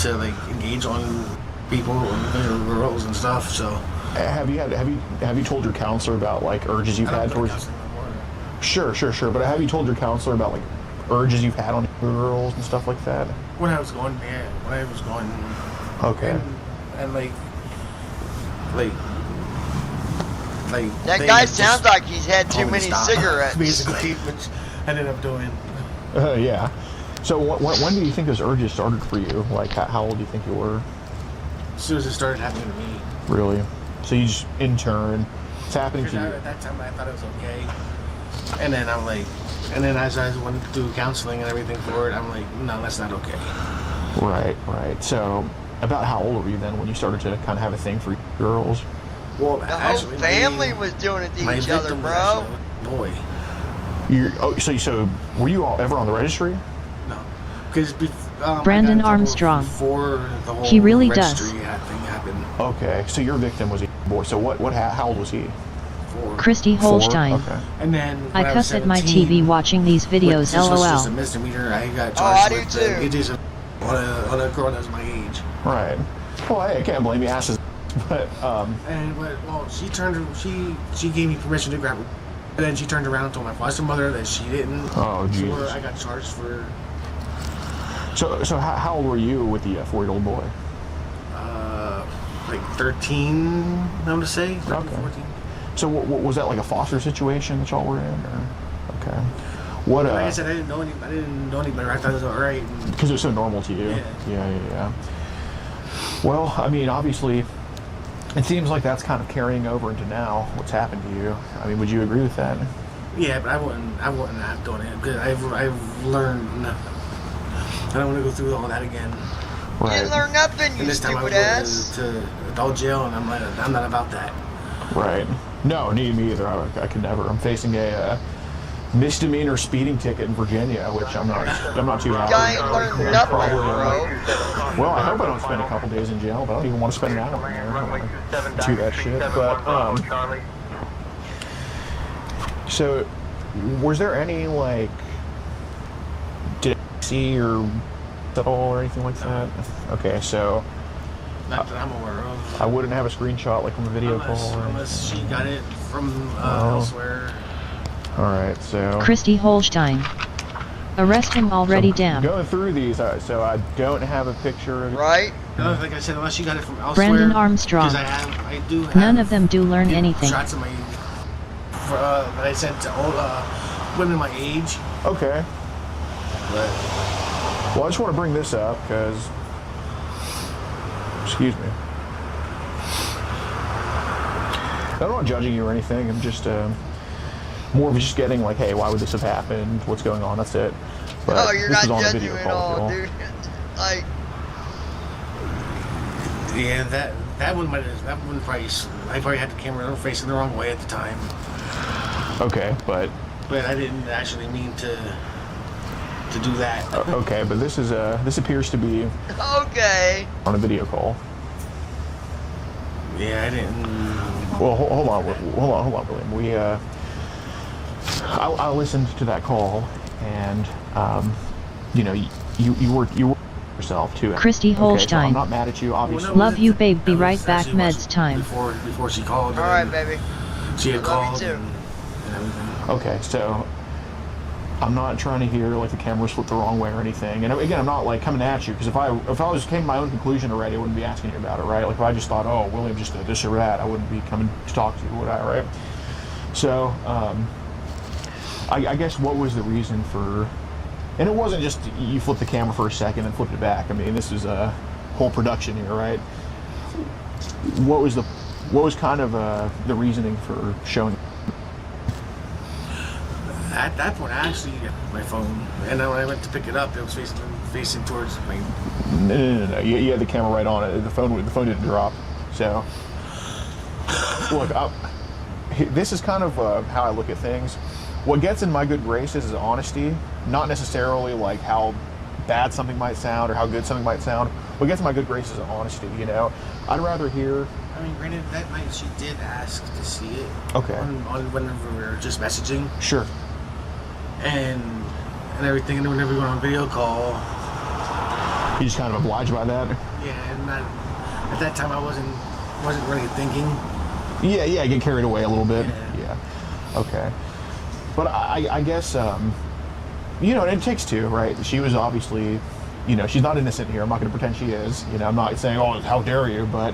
like engage on people and girls and stuff. So Have you told your counselor about like urges you've had towards? Sure. But have you told your counselor about like urges you've had on girls and stuff like that? When I was going. Okay. And like that guy sounds like he's had too many cigarettes. Basically, which I ended up doing. Yeah. So when do you think those urges started for you? Like how old do you think you were? As soon as it started happening to me. Really? So you just in turn, it's happening to you. At that time, I thought it was okay, and then I'm like, and then as I went through counseling and everything for it, I'm like, no, that's not okay. Right. So about how old were you then when you started to kind of have a thing for girls? Well, the whole family was doing it to each other, bro. Boy. So were you all ever on the registry? No, because Brandon Armstrong. Before the whole He really registry does. thing happened. Okay, so your victim was a boy. So how old was he? 4. Christy Holstein. Okay. And then I when cuss was at my 17, TV watching these videos, this was just a lol. misdemeanor. I got Oh, I charged do with too. it is on a girl that's my age. Right. Well, hey, I can't blame you, asses. But she gave me permission to grab her, and then she turned around and told my foster mother that she didn't. Oh, So Jesus. I got charged for. So how old were you with the 4-year-old boy? Like 13, I'm gonna say. 13, Okay. 14. So was that like a foster situation that y'all were in, or okay? What? Like I said, I didn't know any better. I thought it was all right. Because it was so normal to you. Yeah. Well, I mean, obviously, it seems like that's kind of carrying over into now. What's happened to you? I mean, would you agree with that? Yeah, but I wouldn't have done it because I've learned. I don't want to go through all that again. You didn't learn nothing, you And this time stupid I ass. go to adult jail, and I'm not about that. Right. No, me either. I could never. I'm facing a misdemeanor speeding ticket in Virginia, which I'm not too happy. Guy ain't learned nothing, bro. Well, I hope I don't spend a couple days in jail, but I don't even want to spend an hour in there. I don't want to do that shit. But so was there any like did I see or at all or anything like that? Okay, so Not that I'm aware of. I wouldn't have a screenshot like from a video call. Or Unless she got it from Oh. elsewhere. all right, so Christy Holstein. Arrest him already, damn. going through these, so I don't have a picture of it. Right? Like I said, unless she got it from elsewhere. Brandon Armstrong. Because I do have None of them do learn anything. shots of my that I sent to old women my age. Okay. But Well, I just want to bring this up because, excuse me. I'm not judging you or anything. I'm just more of just getting like, hey, why would this have happened? What's going on? That's it. But No, you're this not is on a judging video at call, all, Phil. dude. Like, yeah, that one probably I probably had the camera facing the wrong way at the time. Okay, but I didn't actually mean to do that. okay, but this appears to be okay. on a video call. Yeah, I didn't. Well, hold on, William. I listened to that call, and you were yourself too. Christy Okay, so I'm Holstein. not mad at you, obviously. Love you, babe. Be right back. Meds time. Before she called. All right, baby. She had Love called you too. and everything. Okay, so I'm not trying to hear like the cameras flipped the wrong way or anything. And again, I'm not like coming at you because if I came to my own conclusion already, I wouldn't be asking you about it, right? Like if I just thought, oh, William just did this or that, I wouldn't be coming to talk to you, would I? Right? So I guess what was the reason for? And it wasn't just you flipped the camera for a second and flipped it back. I mean, this is a whole production here, right? What was kind of the reasoning for showing? At that point, I actually got my phone, and then when I went to pick it up, it was facing towards me. No. You had the camera right on it. The phone didn't drop. So, look, this is kind of how I look at things. What gets in my good graces is honesty, not necessarily like how bad something might sound or how good something might sound. What gets in my good graces is honesty. You know, I'd rather hear. I mean, granted, that night she did ask to see it. Okay. On whenever we were just messaging. Sure. And everything, and then whenever we went on video call. You just kind of obliged by that? Yeah, and at that time I wasn't really thinking. Yeah, get carried away a little bit. Yeah. Okay. But I guess, you know, and it takes two, right? She was obviously, you know, she's not innocent here. I'm not going to pretend she is. You know, I'm not saying, oh, how dare you, but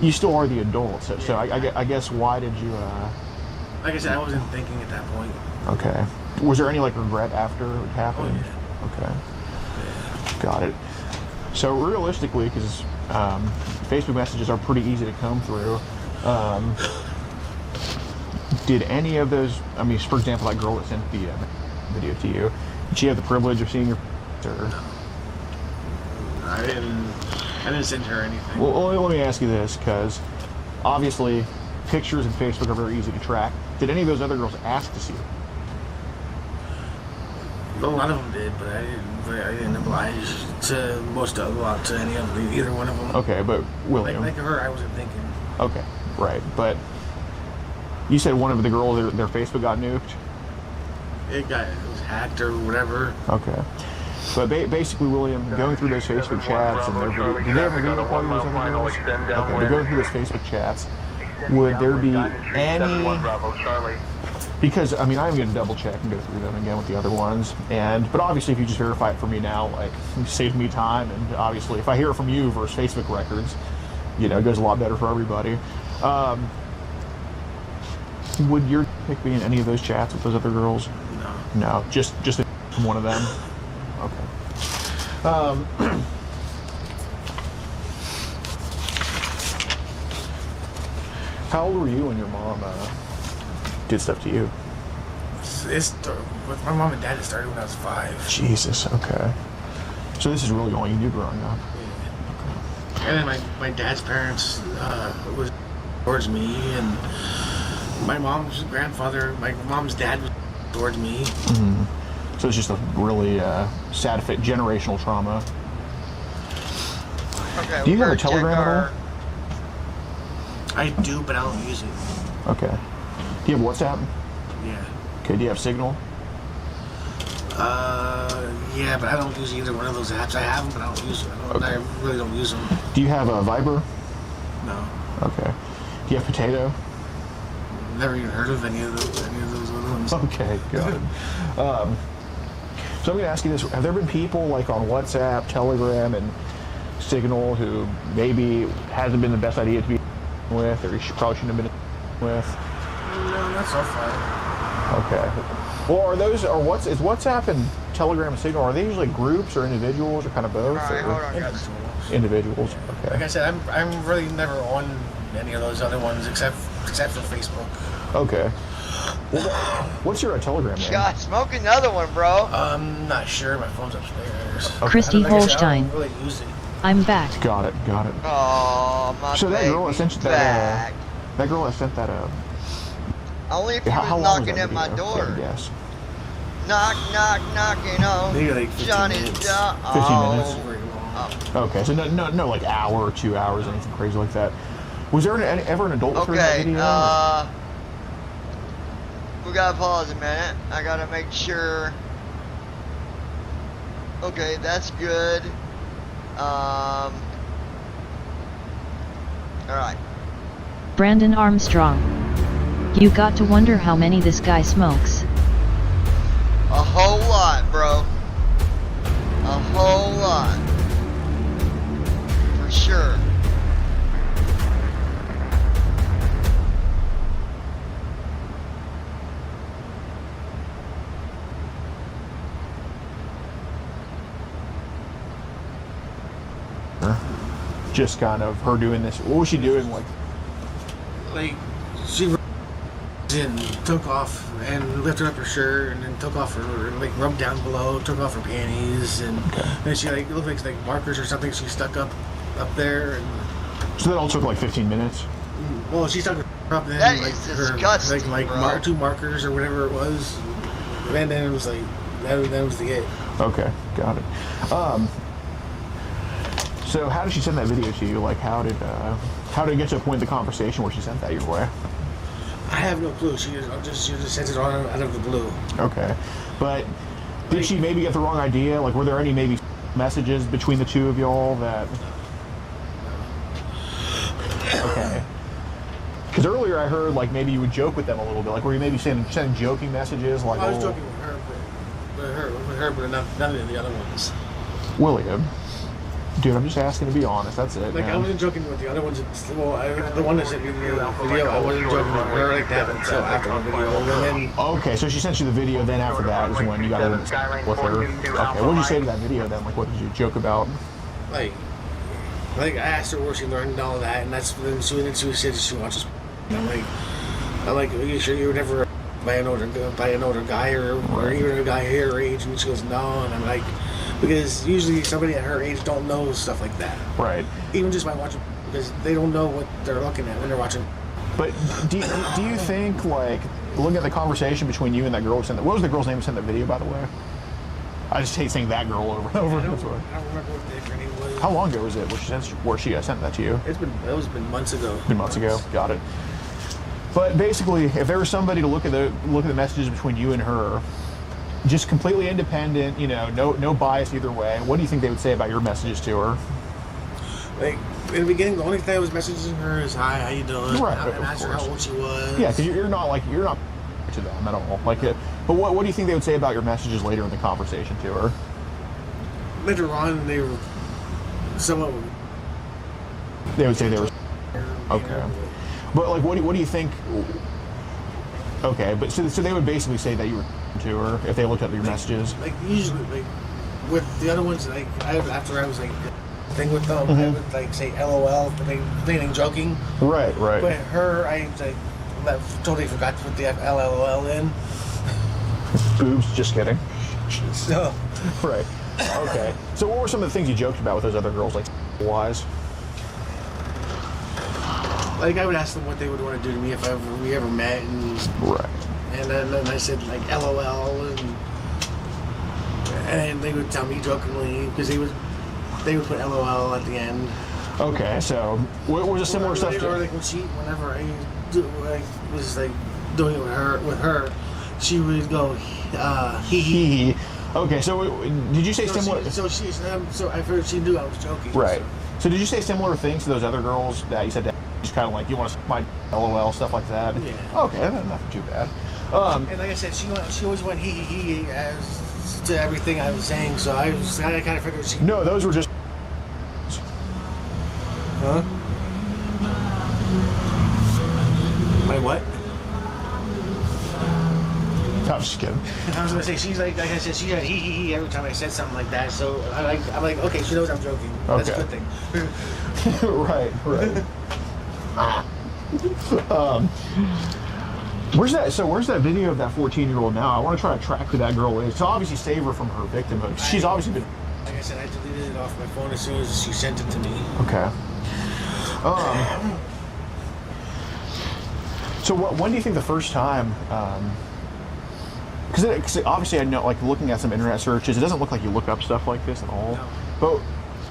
you still are the adult. So I guess why did you... Like I said, I wasn't thinking at that point. Okay. Was there any, like, regret after it happened? Oh, yeah. Okay. Yeah. Got it. So realistically, because Facebook messages are pretty easy to come through, did any of those, I mean, for example, that girl that sent the video to you, did she have the privilege of seeing your or? I didn't send her anything. Well, let me ask you this, because obviously pictures and Facebook are very easy to track. Did any of those other girls ask to see it? A lot of them did, but I didn't oblige to any of them, either one of them. Okay, but William. Like her, I wasn't thinking. Okay, right, but you said one of the girls, their Facebook got nuked? It was hacked or whatever. Okay. But basically, William, going through those Facebook chats and their video, did they ever video call you those other girls? Okay, but going through those Facebook chats, would there be any... Because, I mean, I'm going to double check and go through them again with the other ones. But obviously, if you just verify it for me now, like, you save me time. And obviously, if I hear it from you versus Facebook records, you know, it goes a lot better for everybody. Would your pick be in any of those chats with those other girls? No. No, just from one of them? Okay. How old were you when your mom did stuff to you? With my mom and dad, it started when I was 5. Jesus, okay. So this is really all you knew growing up? Yeah. Okay. And then my dad's parents was towards me, and my mom's grandfather, my mom's dad was towards me. Mm-hmm. So it's just a really sad fit, generational trauma. Okay, do you have a Telegram at all? I do, but I don't use it. Okay. Do you have WhatsApp? Yeah. Okay, do you have Signal? Yeah, but I don't use either one of those apps. I have them, but I don't use them. I really don't use them. Do you have a Viber? No. Okay. Do you have Potato? Never even heard of any of those other ones. Okay, good. So I'm going to ask you this. Have there been people like on WhatsApp, Telegram, and Signal who maybe hasn't been the best idea to be with, or you probably shouldn't have been with? No, not so far. Okay. Well, is WhatsApp and Telegram and Signal, are they usually groups or individuals or kind of both? All right, hold on, guys. Individuals. Okay. Like I said, I'm really never on any of those other ones except for Facebook. Okay. Well, what's your Telegram name? God, smoke another one, bro. I'm not sure. My phone's upstairs. Okay. Christy Holstein. I don't really use it. I'm back. Got it. Oh, my So that girl that sent that girl that sent that only if you how was long knocking was that at my video? door. Yes. Knock, knock, knocking on Maybe like 15 Johnny's minutes. door. 15 minutes? Oh. Okay, so no like hour or 2 hours, anything crazy like that. Was there ever an adult through that Okay, video? we gotta pause a minute. I gotta make sure. Okay, that's good. Alright. Brandon Armstrong. You got to wonder how many this guy smokes. A whole lot, bro. A whole lot. For sure. Just kind of her doing this. What was she doing? Like she and took off and lifted up her shirt and then took off her, like, rubbed down below, took off her panties, and then she, like, it looked like markers or something she stuck up there. And So that all took like 15 minutes? Well, she stuck her up then, That like, is her, disgusting, like bro. 2 markers or whatever it was, and then it was like, that was the it. Okay, got it. So how did she send that video to you? Like, how did it get to a point in the conversation where she sent that your way? I have no clue. She just sent it on out of the blue. Okay, but did she maybe get the wrong idea? Like, were there any maybe messages between the two of y'all that? earlier I heard like maybe you would joke with them a little bit, like were you maybe sending joking messages, like I was joking with her, but none of the other ones. William, dude, I'm just asking to be honest. That's it. Like man. I wasn't joking with the other ones. The one that sent me the video, I wasn't joking with her like that until after the video. And then Okay, so she sent you the video. Then after that is when you got in with her. Okay, what did you say to that video then? Like, what did you joke about? like I asked her where she learned all that, and that's when she said she watches. And I'm like, are you sure you were never by an older guy or even a guy her age? And she goes, no. And I'm like, because usually somebody at her age don't know stuff like that. Right. Even just by watching, because they don't know what they're looking at when they're watching. But do you think, like, looking at the conversation between you and that girl who sent that, what was the girl's name who sent that video, by the way? I just hate saying that girl over and over. I don't remember what her name was. How long ago was it where she sent that to you? It was months ago. Been months ago. Got it. But basically, if there was somebody to look at the messages between you and her, just completely independent, you know, no bias either way, what do you think they would say about your messages to her? Like in the beginning, the only thing I was messaging her is, "Hi, how you doing?" Right, and asked her how old she was. Yeah, because you're not to them at all. Like, but what do you think they would say about your messages later in the conversation to her? Later on, they were somewhat. They would say they were okay. But like, what do you think? Okay, but so they would basically say that you were to her if they looked at your messages. Like usually, like with the other ones, like after I was like thing with them, I would like say LOL, meaning joking. Right. But her, I like totally forgot to put the LOL in. Boobs. Just kidding. So. Right. Okay. So what were some of the things you joked about with those other girls, like wise? Like I would ask them what they would want to do to me if we ever met, and right. And then I said like LOL, and they would tell me jokingly because they would put LOL at the end. Okay, so what was a similar stuff to? Or like whenever I was like doing it with her, she would go hee hee. Okay, so did you say similar? So I heard she knew I was joking. Right. So did you say similar things to those other girls that you said that just kind of like you want to my LOL stuff like that? Yeah. Okay, that's not too bad. And like I said, she always went hee as to everything I was saying. So I kind of figured she. No, those were just. Huh? My what? I'm just kidding. I was gonna say she's like I said, she had hee every time I said something like that. So I'm like, okay, she knows I'm joking. That's a good thing. Right. Where's that video of that 14-year-old now? I want to try to track who that girl is. So obviously save her from her victimhood. She's obviously been. Like I said, I deleted it off my phone as soon as she sent it to me. Okay. So when do you think the first time? Because obviously I know, like looking at some internet searches, it doesn't look like you look up stuff like this at all. No. But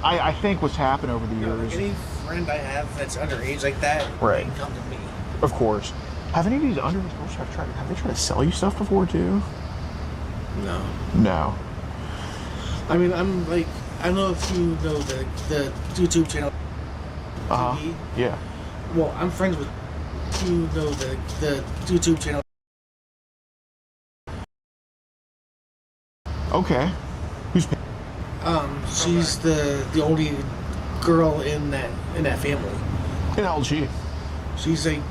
I think what's happened over the years. Any friend I have that's underage like that, right? They can come to me. Of course. Have any of these underage girls have they tried to sell you stuff before too? No. I mean, I'm like, I don't know if you know the YouTube channel. Yeah. Well, I'm friends with. You know the YouTube channel. Okay. Who's? She's the only girl in that family. And how old is she? She's like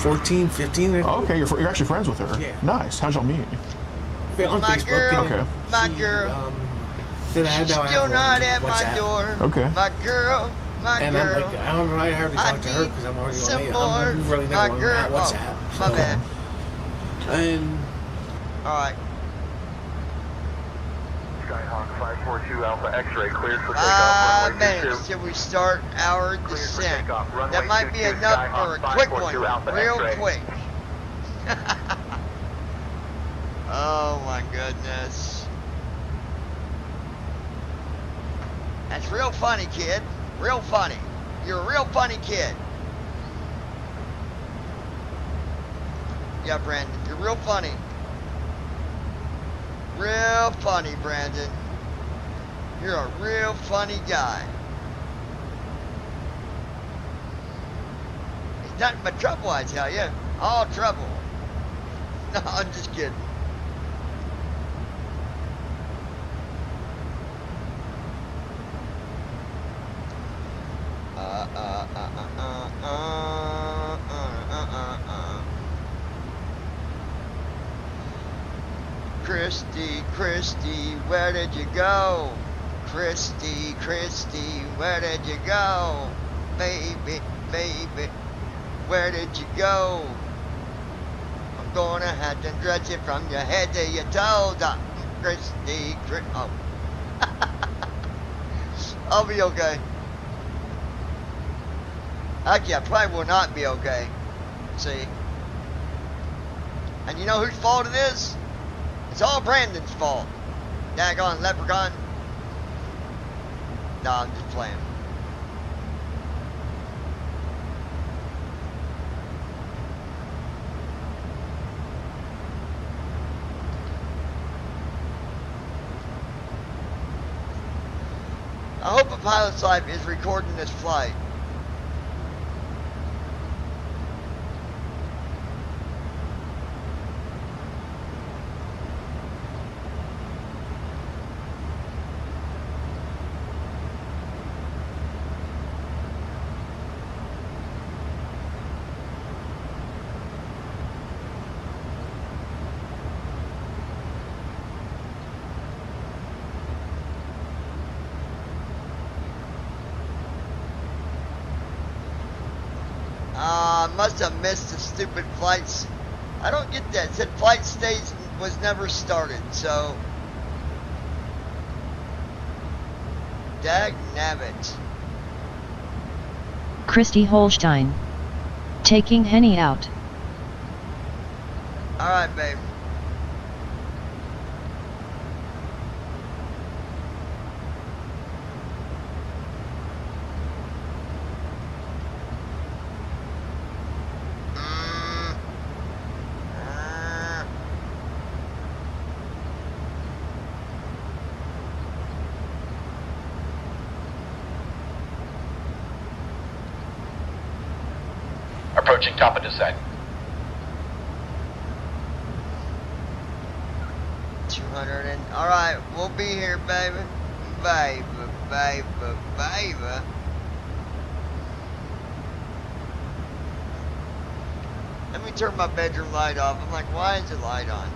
14, 15. Okay, you're actually friends with her. Yeah. Nice. How'd y'all meet? On my Facebook. girl, okay. my girl. Then She's still not at my door. Okay. My girl, my and girl. I'm like, I don't know. I hardly talk to her because I'm already on it. I'm really my never girl. on WhatsApp. Oh, my bad. And all right. Skyhawk 542 Alpha X-ray cleared for 5 takeoff. minutes till we start our descent. That might be enough for a quick one, real quick. Oh my goodness. That's real funny, kid. Real funny. You're a real funny kid. Yeah, Brandon, you're real funny. Real funny, Brandon. You're a real funny guy. Nothing but trouble, I tell you. All trouble. No, I'm just kidding. Christy, Christy, where did you go? Christy, Christy, where did you go? Baby, baby, where did you go? I'm gonna have to dress you from your head to your toes. Christy, oh. I'll be okay. Actually, I probably will not be okay. See? And you know whose fault it is? It's all Brandon's fault. Daggone leprechaun. No, I'm just playing. I hope a pilot's life is recording this flight. Must have missed the stupid flights. I don't get that. It said flight stage was never started, so. Dag nabbit. Christy Holstein. Taking Henny out. Alright, babe. Approaching top of descent. 200 and... Alright, we'll be here, baby. Baby, baby, baby. Let me turn my bedroom light off. I'm like, why is the light on?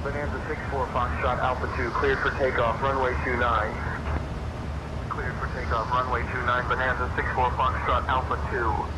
Bonanza 64 Foxtrot Alpha 2, cleared for takeoff, runway 29. Cleared for takeoff, runway 29, Bonanza 64 Foxtrot Alpha 2.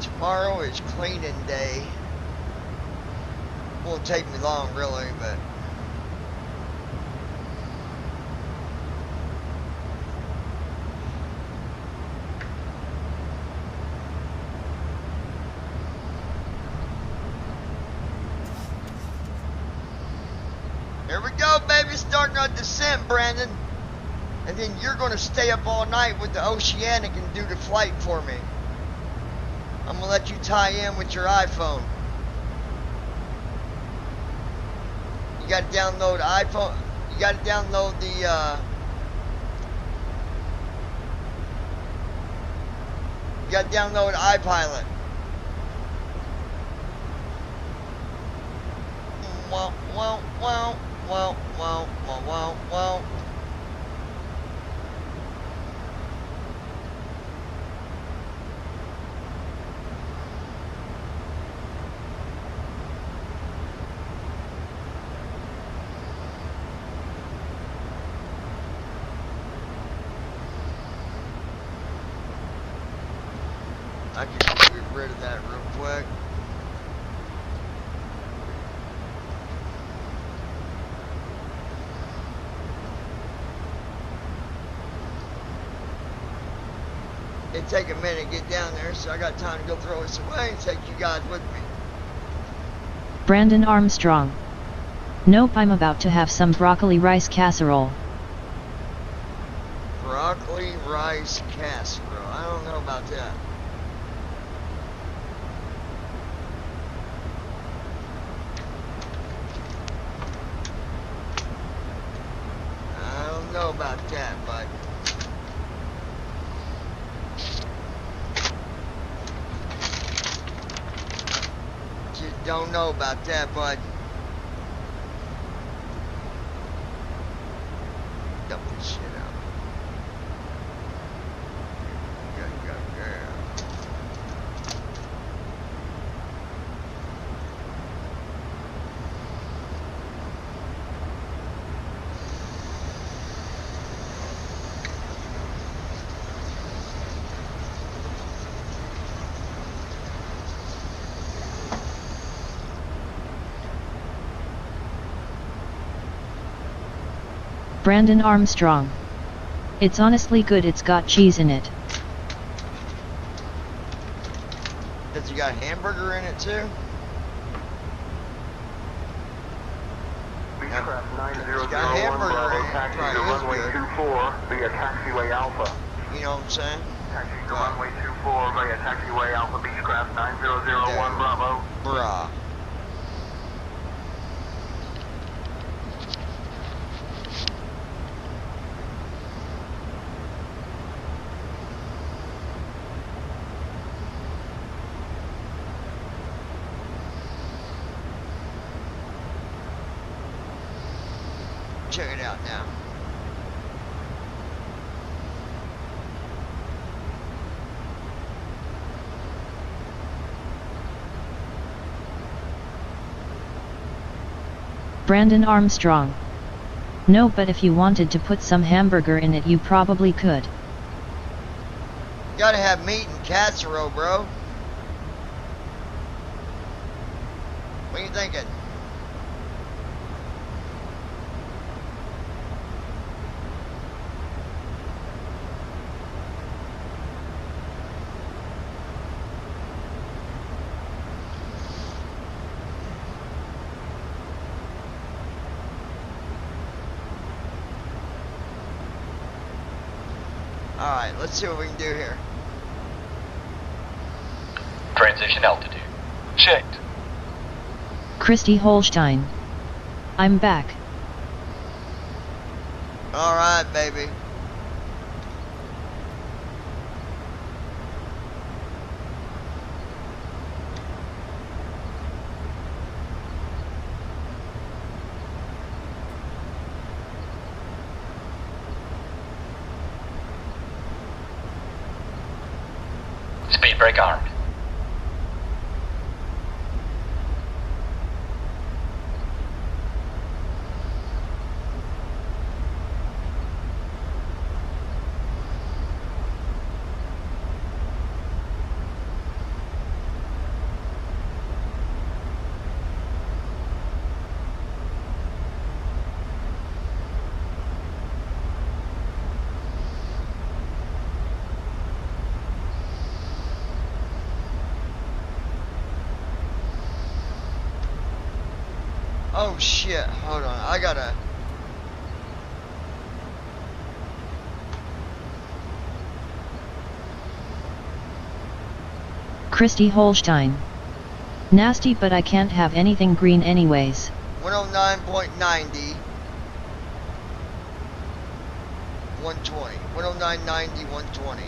Tomorrow is cleaning day. Won't take me long, really, but. Here we go, baby. Starting our descent, Brandon. And then you're going to stay up all night with the Oceanic and do the flight for me. I'm going to let you tie in with your iPhone. You got to download iPhone. You got to download the, you got to download iPilot. Wow, wow, wow, wow, wow, wow, wow, wow. I can get rid of that real quick. It'd take a minute to get down there, so I got time to go throw this away and take you guys with me. Brandon Armstrong. Nope, I'm about to have some broccoli rice casserole. Broccoli rice casserole. I don't know about that. I don't know about that, bud. Just don't know about that, bud. Dump this shit out. Go. Brandon Armstrong. It's honestly good, it's got cheese in it. Does it got a hamburger in it too? Beechcraft 9001 got a hamburger Bravo, in it. taxi to Probably is runway good. 24 via taxiway Alpha. You know what I'm saying? Taxi to runway 24 via taxiway Alpha, Beechcraft 9001 Bravo. Bruh. Check it out now. Brandon Armstrong. No, but if you wanted to put some hamburger in it, you probably could. Gotta have meat and casserole, bro. What are you thinking? Alright, let's see what we can do here. Transition altitude. Checked. Christy Holstein. I'm back. Alright, baby. Speed brake armed. Oh shit, hold on, I gotta... Christy Holstein. Nasty, but I can't have anything green anyways. 109.90. 120. 109.90, 120.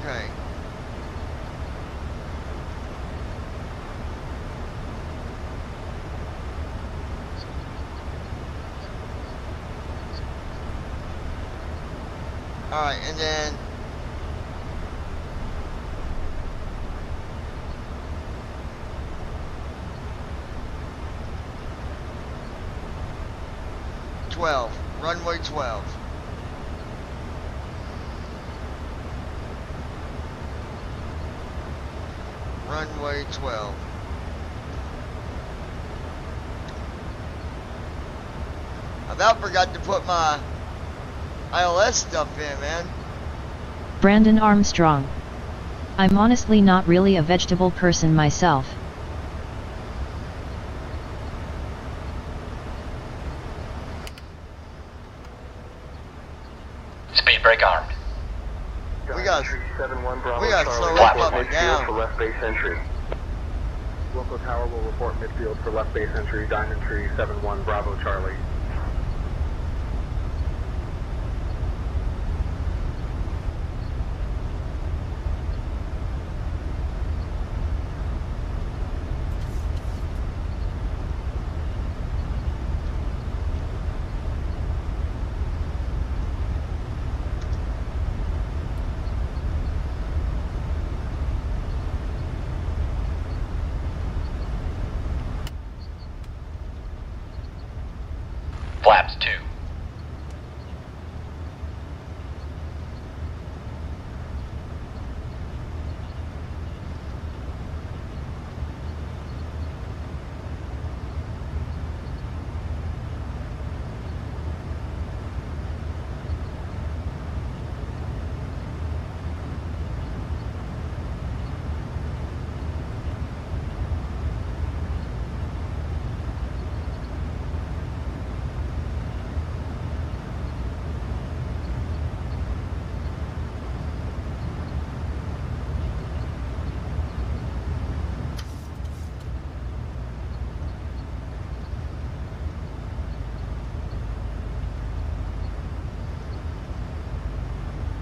Okay. Alright, and then runway 12. Runway 12. I about forgot to put my ILS stuff in, man. Brandon Armstrong. I'm honestly not really a vegetable person myself. Speed brake armed. We got Bravo, we got Charlie, slow report up and midfield down. for left base entry. Local tower will report midfield for left base entry, Diamond Tree 71 Bravo Charlie. Flaps 2.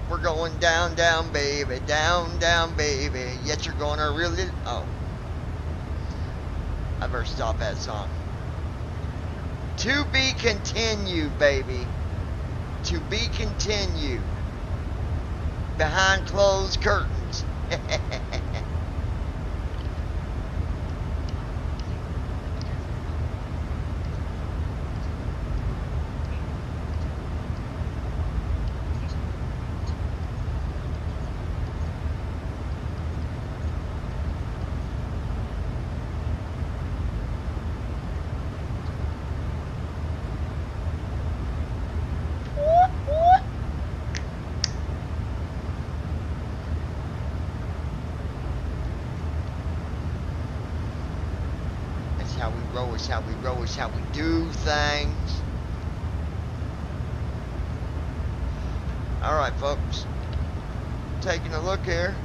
We're going down, down, baby, down, baby. Yet you're gonna really... Oh. I better stop that song. To be continued, baby. To be continued. Behind closed curtains. That's how we roll, it's how we roll, it's how we do things. Alright, folks. Taking a look here.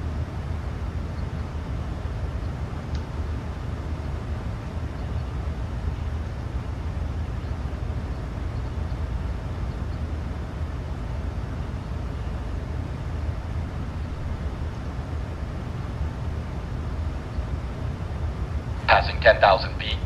Passing 10,000 feet.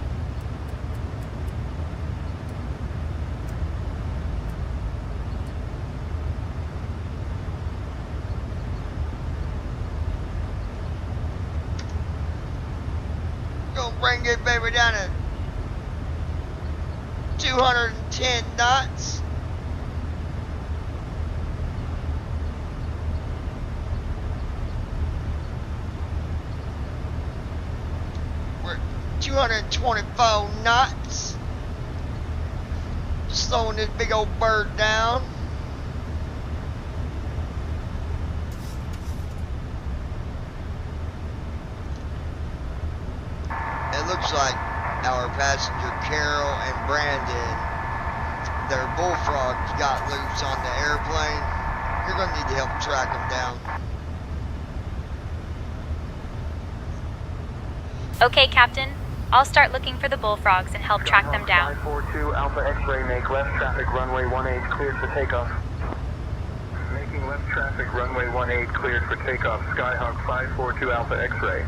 Gonna bring it, baby, down to 210 knots. We're at 224 knots. slowing this big old bird down. It looks like our passenger Carol and Brandon, their bullfrogs got loose on the airplane. You're gonna need to help track them down. Okay, Captain. I'll start looking for the bullfrogs and help track them down. 542 Alpha X-ray, make left traffic runway 18 cleared for takeoff. Making left traffic runway 18 cleared for takeoff. Skyhawk 542 Alpha X-ray.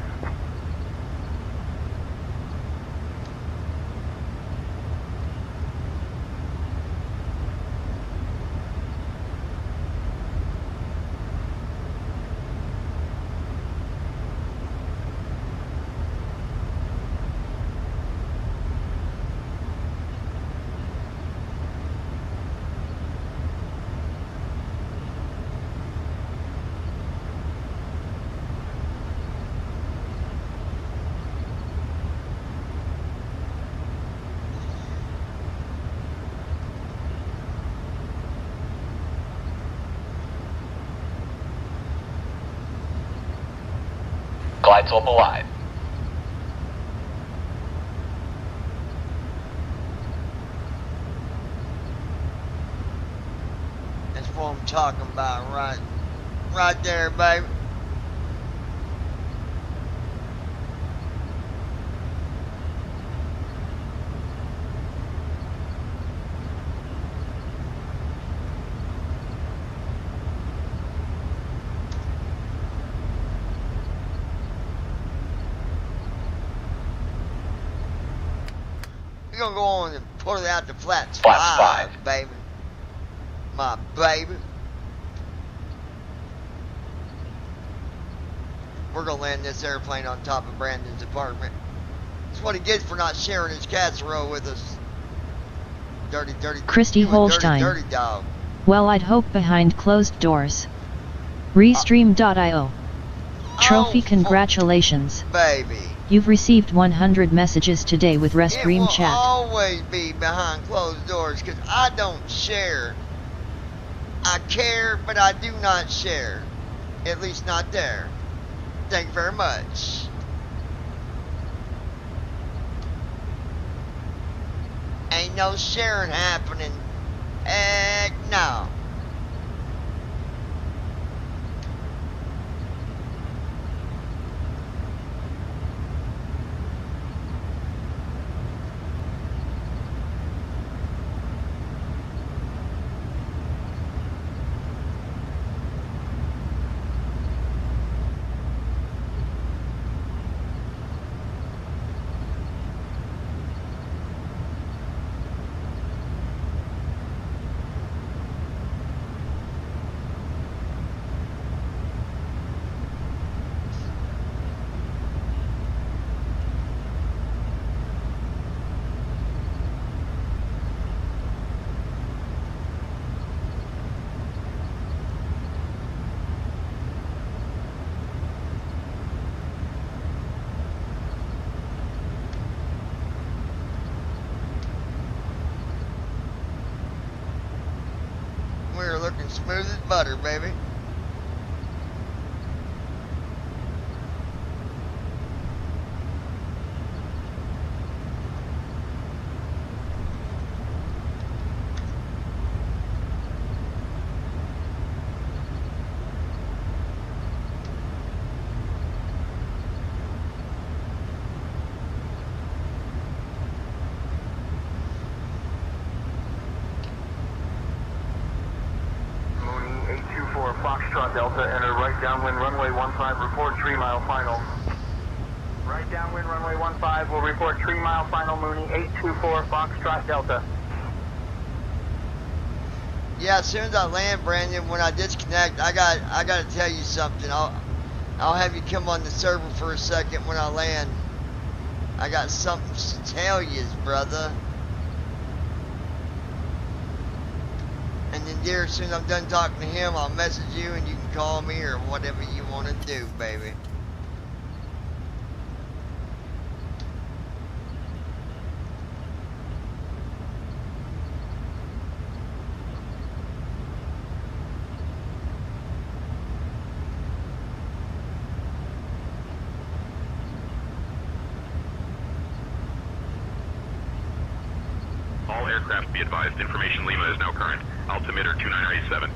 Glide slope alive. That's what I'm talking about, right there, baby. We're gonna go on and pull it out to flats five, baby. My baby. We're gonna land this airplane on top of Brandon's apartment. That's what he gets for not sharing his casserole with us. Dirty, Christy Holstein. Dirty dog. Well, I'd hope behind closed doors. Restream.io. Trophy, congratulations. Baby. You've received 100 messages today with Restream It will chat. always be behind closed doors because I don't share. I care, but I do not share. At least not there. Thank you very much. Ain't no sharing happening. Heck no. We're looking smooth as butter, baby. Foxtrot Delta, enter right downwind runway 15, report 3 mile final. Right downwind runway 15, will report 3 mile final, Mooney 824 Foxtrot Delta. Yeah, as soon as I land, Brandon, when I disconnect, I gotta tell you something. I'll have you come on the server for a second when I land. I got something to tell you, brother. And then, dear, as soon as I'm done talking to him, I'll message you and you can call me or whatever you want to do, baby. aircraft, be advised. Information Lima is now current. Altimeter 2987.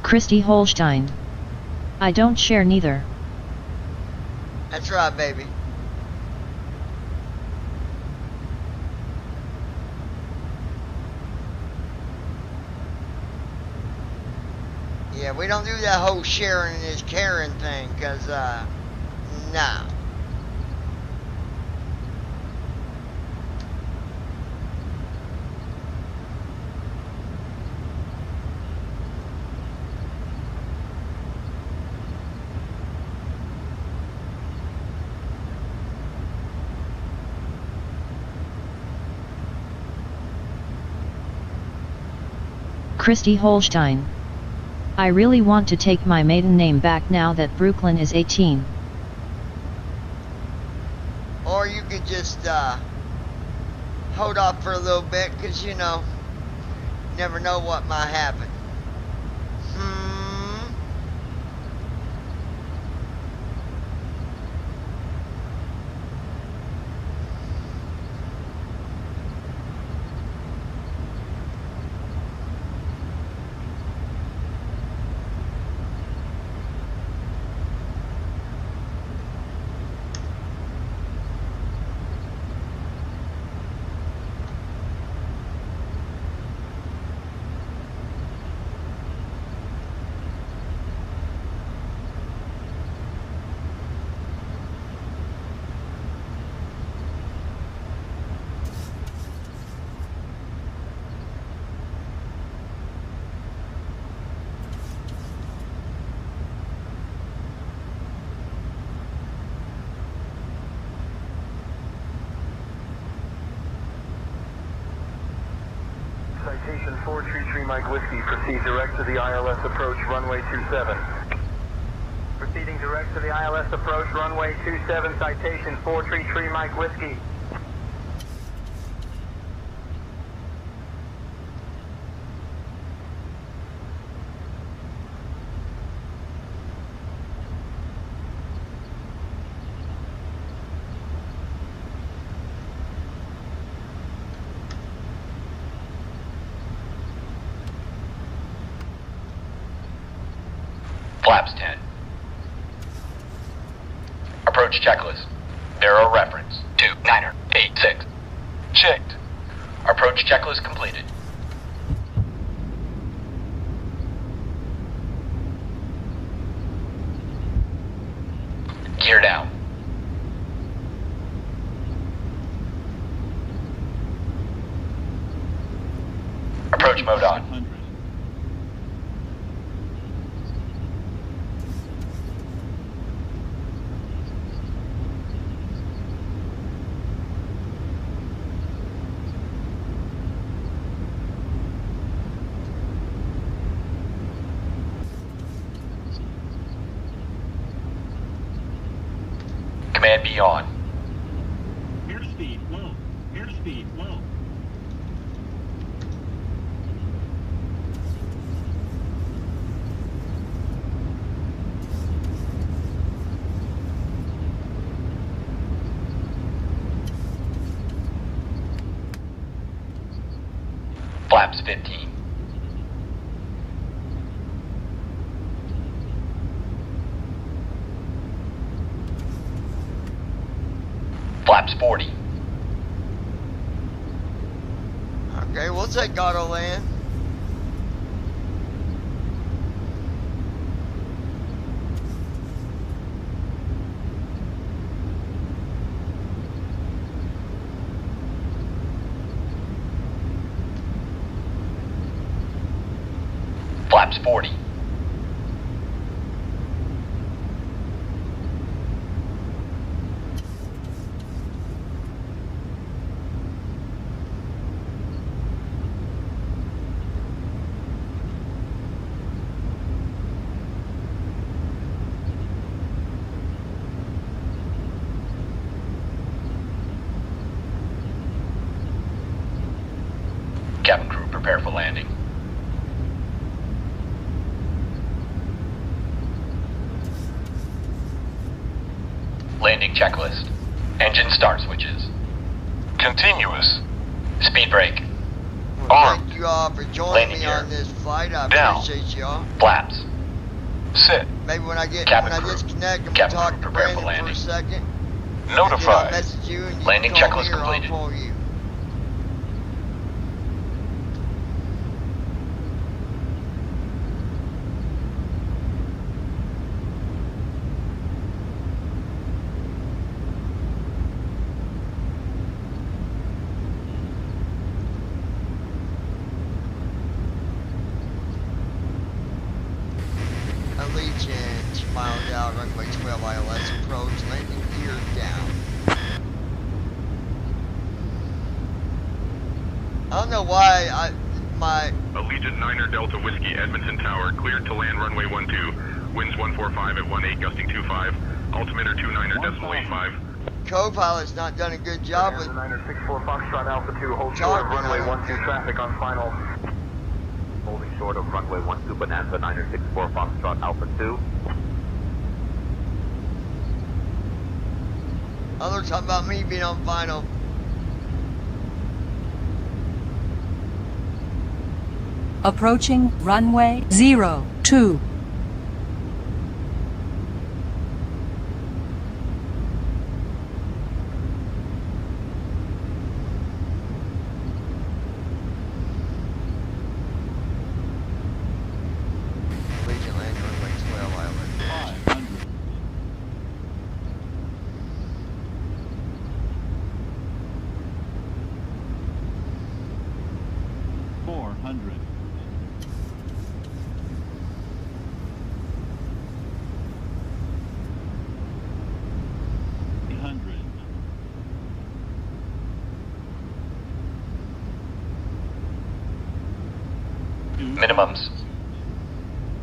Christy Holstein. I don't share neither. That's right, baby. Yeah, we don't do that whole sharing is caring thing, cause nah. Christy Holstein. I really want to take my maiden name back now that Brooklyn is 18. Or you could just hold off for a little bit, cause you know, never know what might happen. Citation 433 Mike Whiskey, proceed direct to the ILS approach, runway 27. Proceeding direct to the ILS approach, runway 27, citation 433 Mike Whiskey. Flaps 10. Approach checklist. Bearer reference 2986. Checked. Approach checklist completed. Gear down. Approach mode on. Command be on. Airspeed low. Airspeed low. Flaps 15. Flaps 40. Okay, we'll take auto land. Flaps 40. Cabin crew, prepare for landing. Landing checklist. Engine start switches. Continuous. Speed brake. Armed. Thank you all for joining Landing me gear. on this flight. I Down. appreciate y'all. Flaps. Set. Maybe when I Cabin crew. disconnect, I'm gonna Cabin talk crew, to prepare for Brandon for a landing. second. Then Notified. I'll message you and you Landing can call checklist me or I'll completed. call you. Allegiant, miles out, runway 12 ILS approach, landing gear down. I don't know why my Allegiant 9er Delta Whiskey, Edmonton Tower, cleared to land runway 12. Winds 145 at 18, gusting 25. Altimeter 29er.85. co-pilot's not done a good job with 964 Foxtrot Alpha 2, hold short of talking. runway I don't 12 traffic on final. Holding short of runway 12 Bonanza 964 Foxtrot Alpha 2. Oh, they're talking about me being on final. Approaching runway 02. Allegiant land runway 12 ILS. 500. 400. 800. Minimums.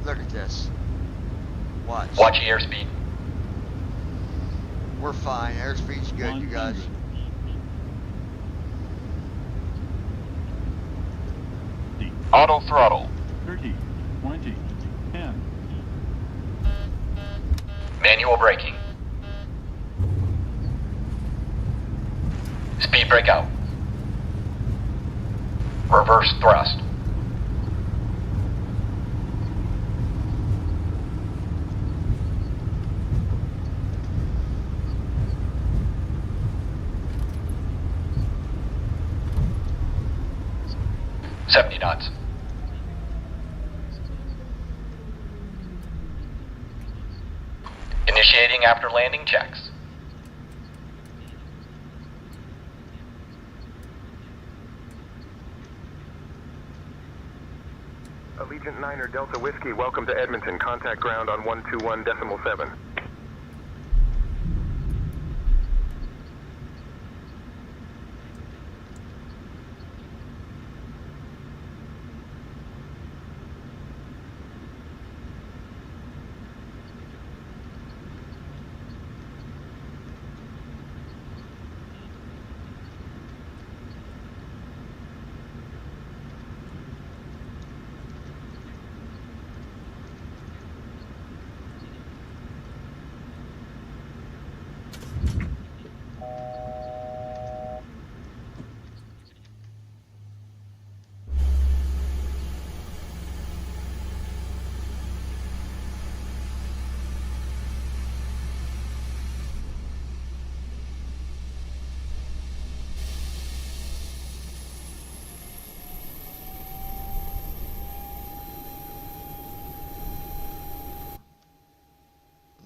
Look at this. Watch. Watch airspeed. We're fine. Airspeed's good, you guys. 100. Auto throttle. 30. 20. 10. Manual braking. Speed brake out. Reverse thrust. $70 knots. Initiating after landing checks. Allegiant 9er Delta Whiskey, welcome to Edmonton. Contact ground on 121.7.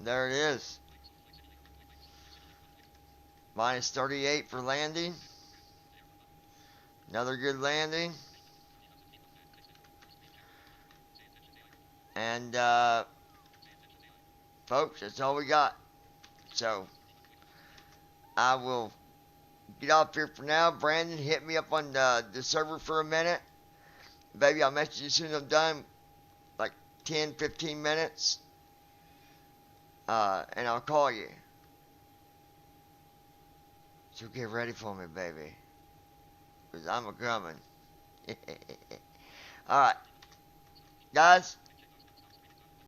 There it is. Minus 38 for landing. Another good landing. And, folks, that's all we got. So, I will get off here for now. Brandon, hit me up on the server for a minute. Baby, I'll message you as soon as I'm done. Like 10, 15 minutes. And I'll call you. So get ready for me, baby. Because I'm a coming. Alright. Guys,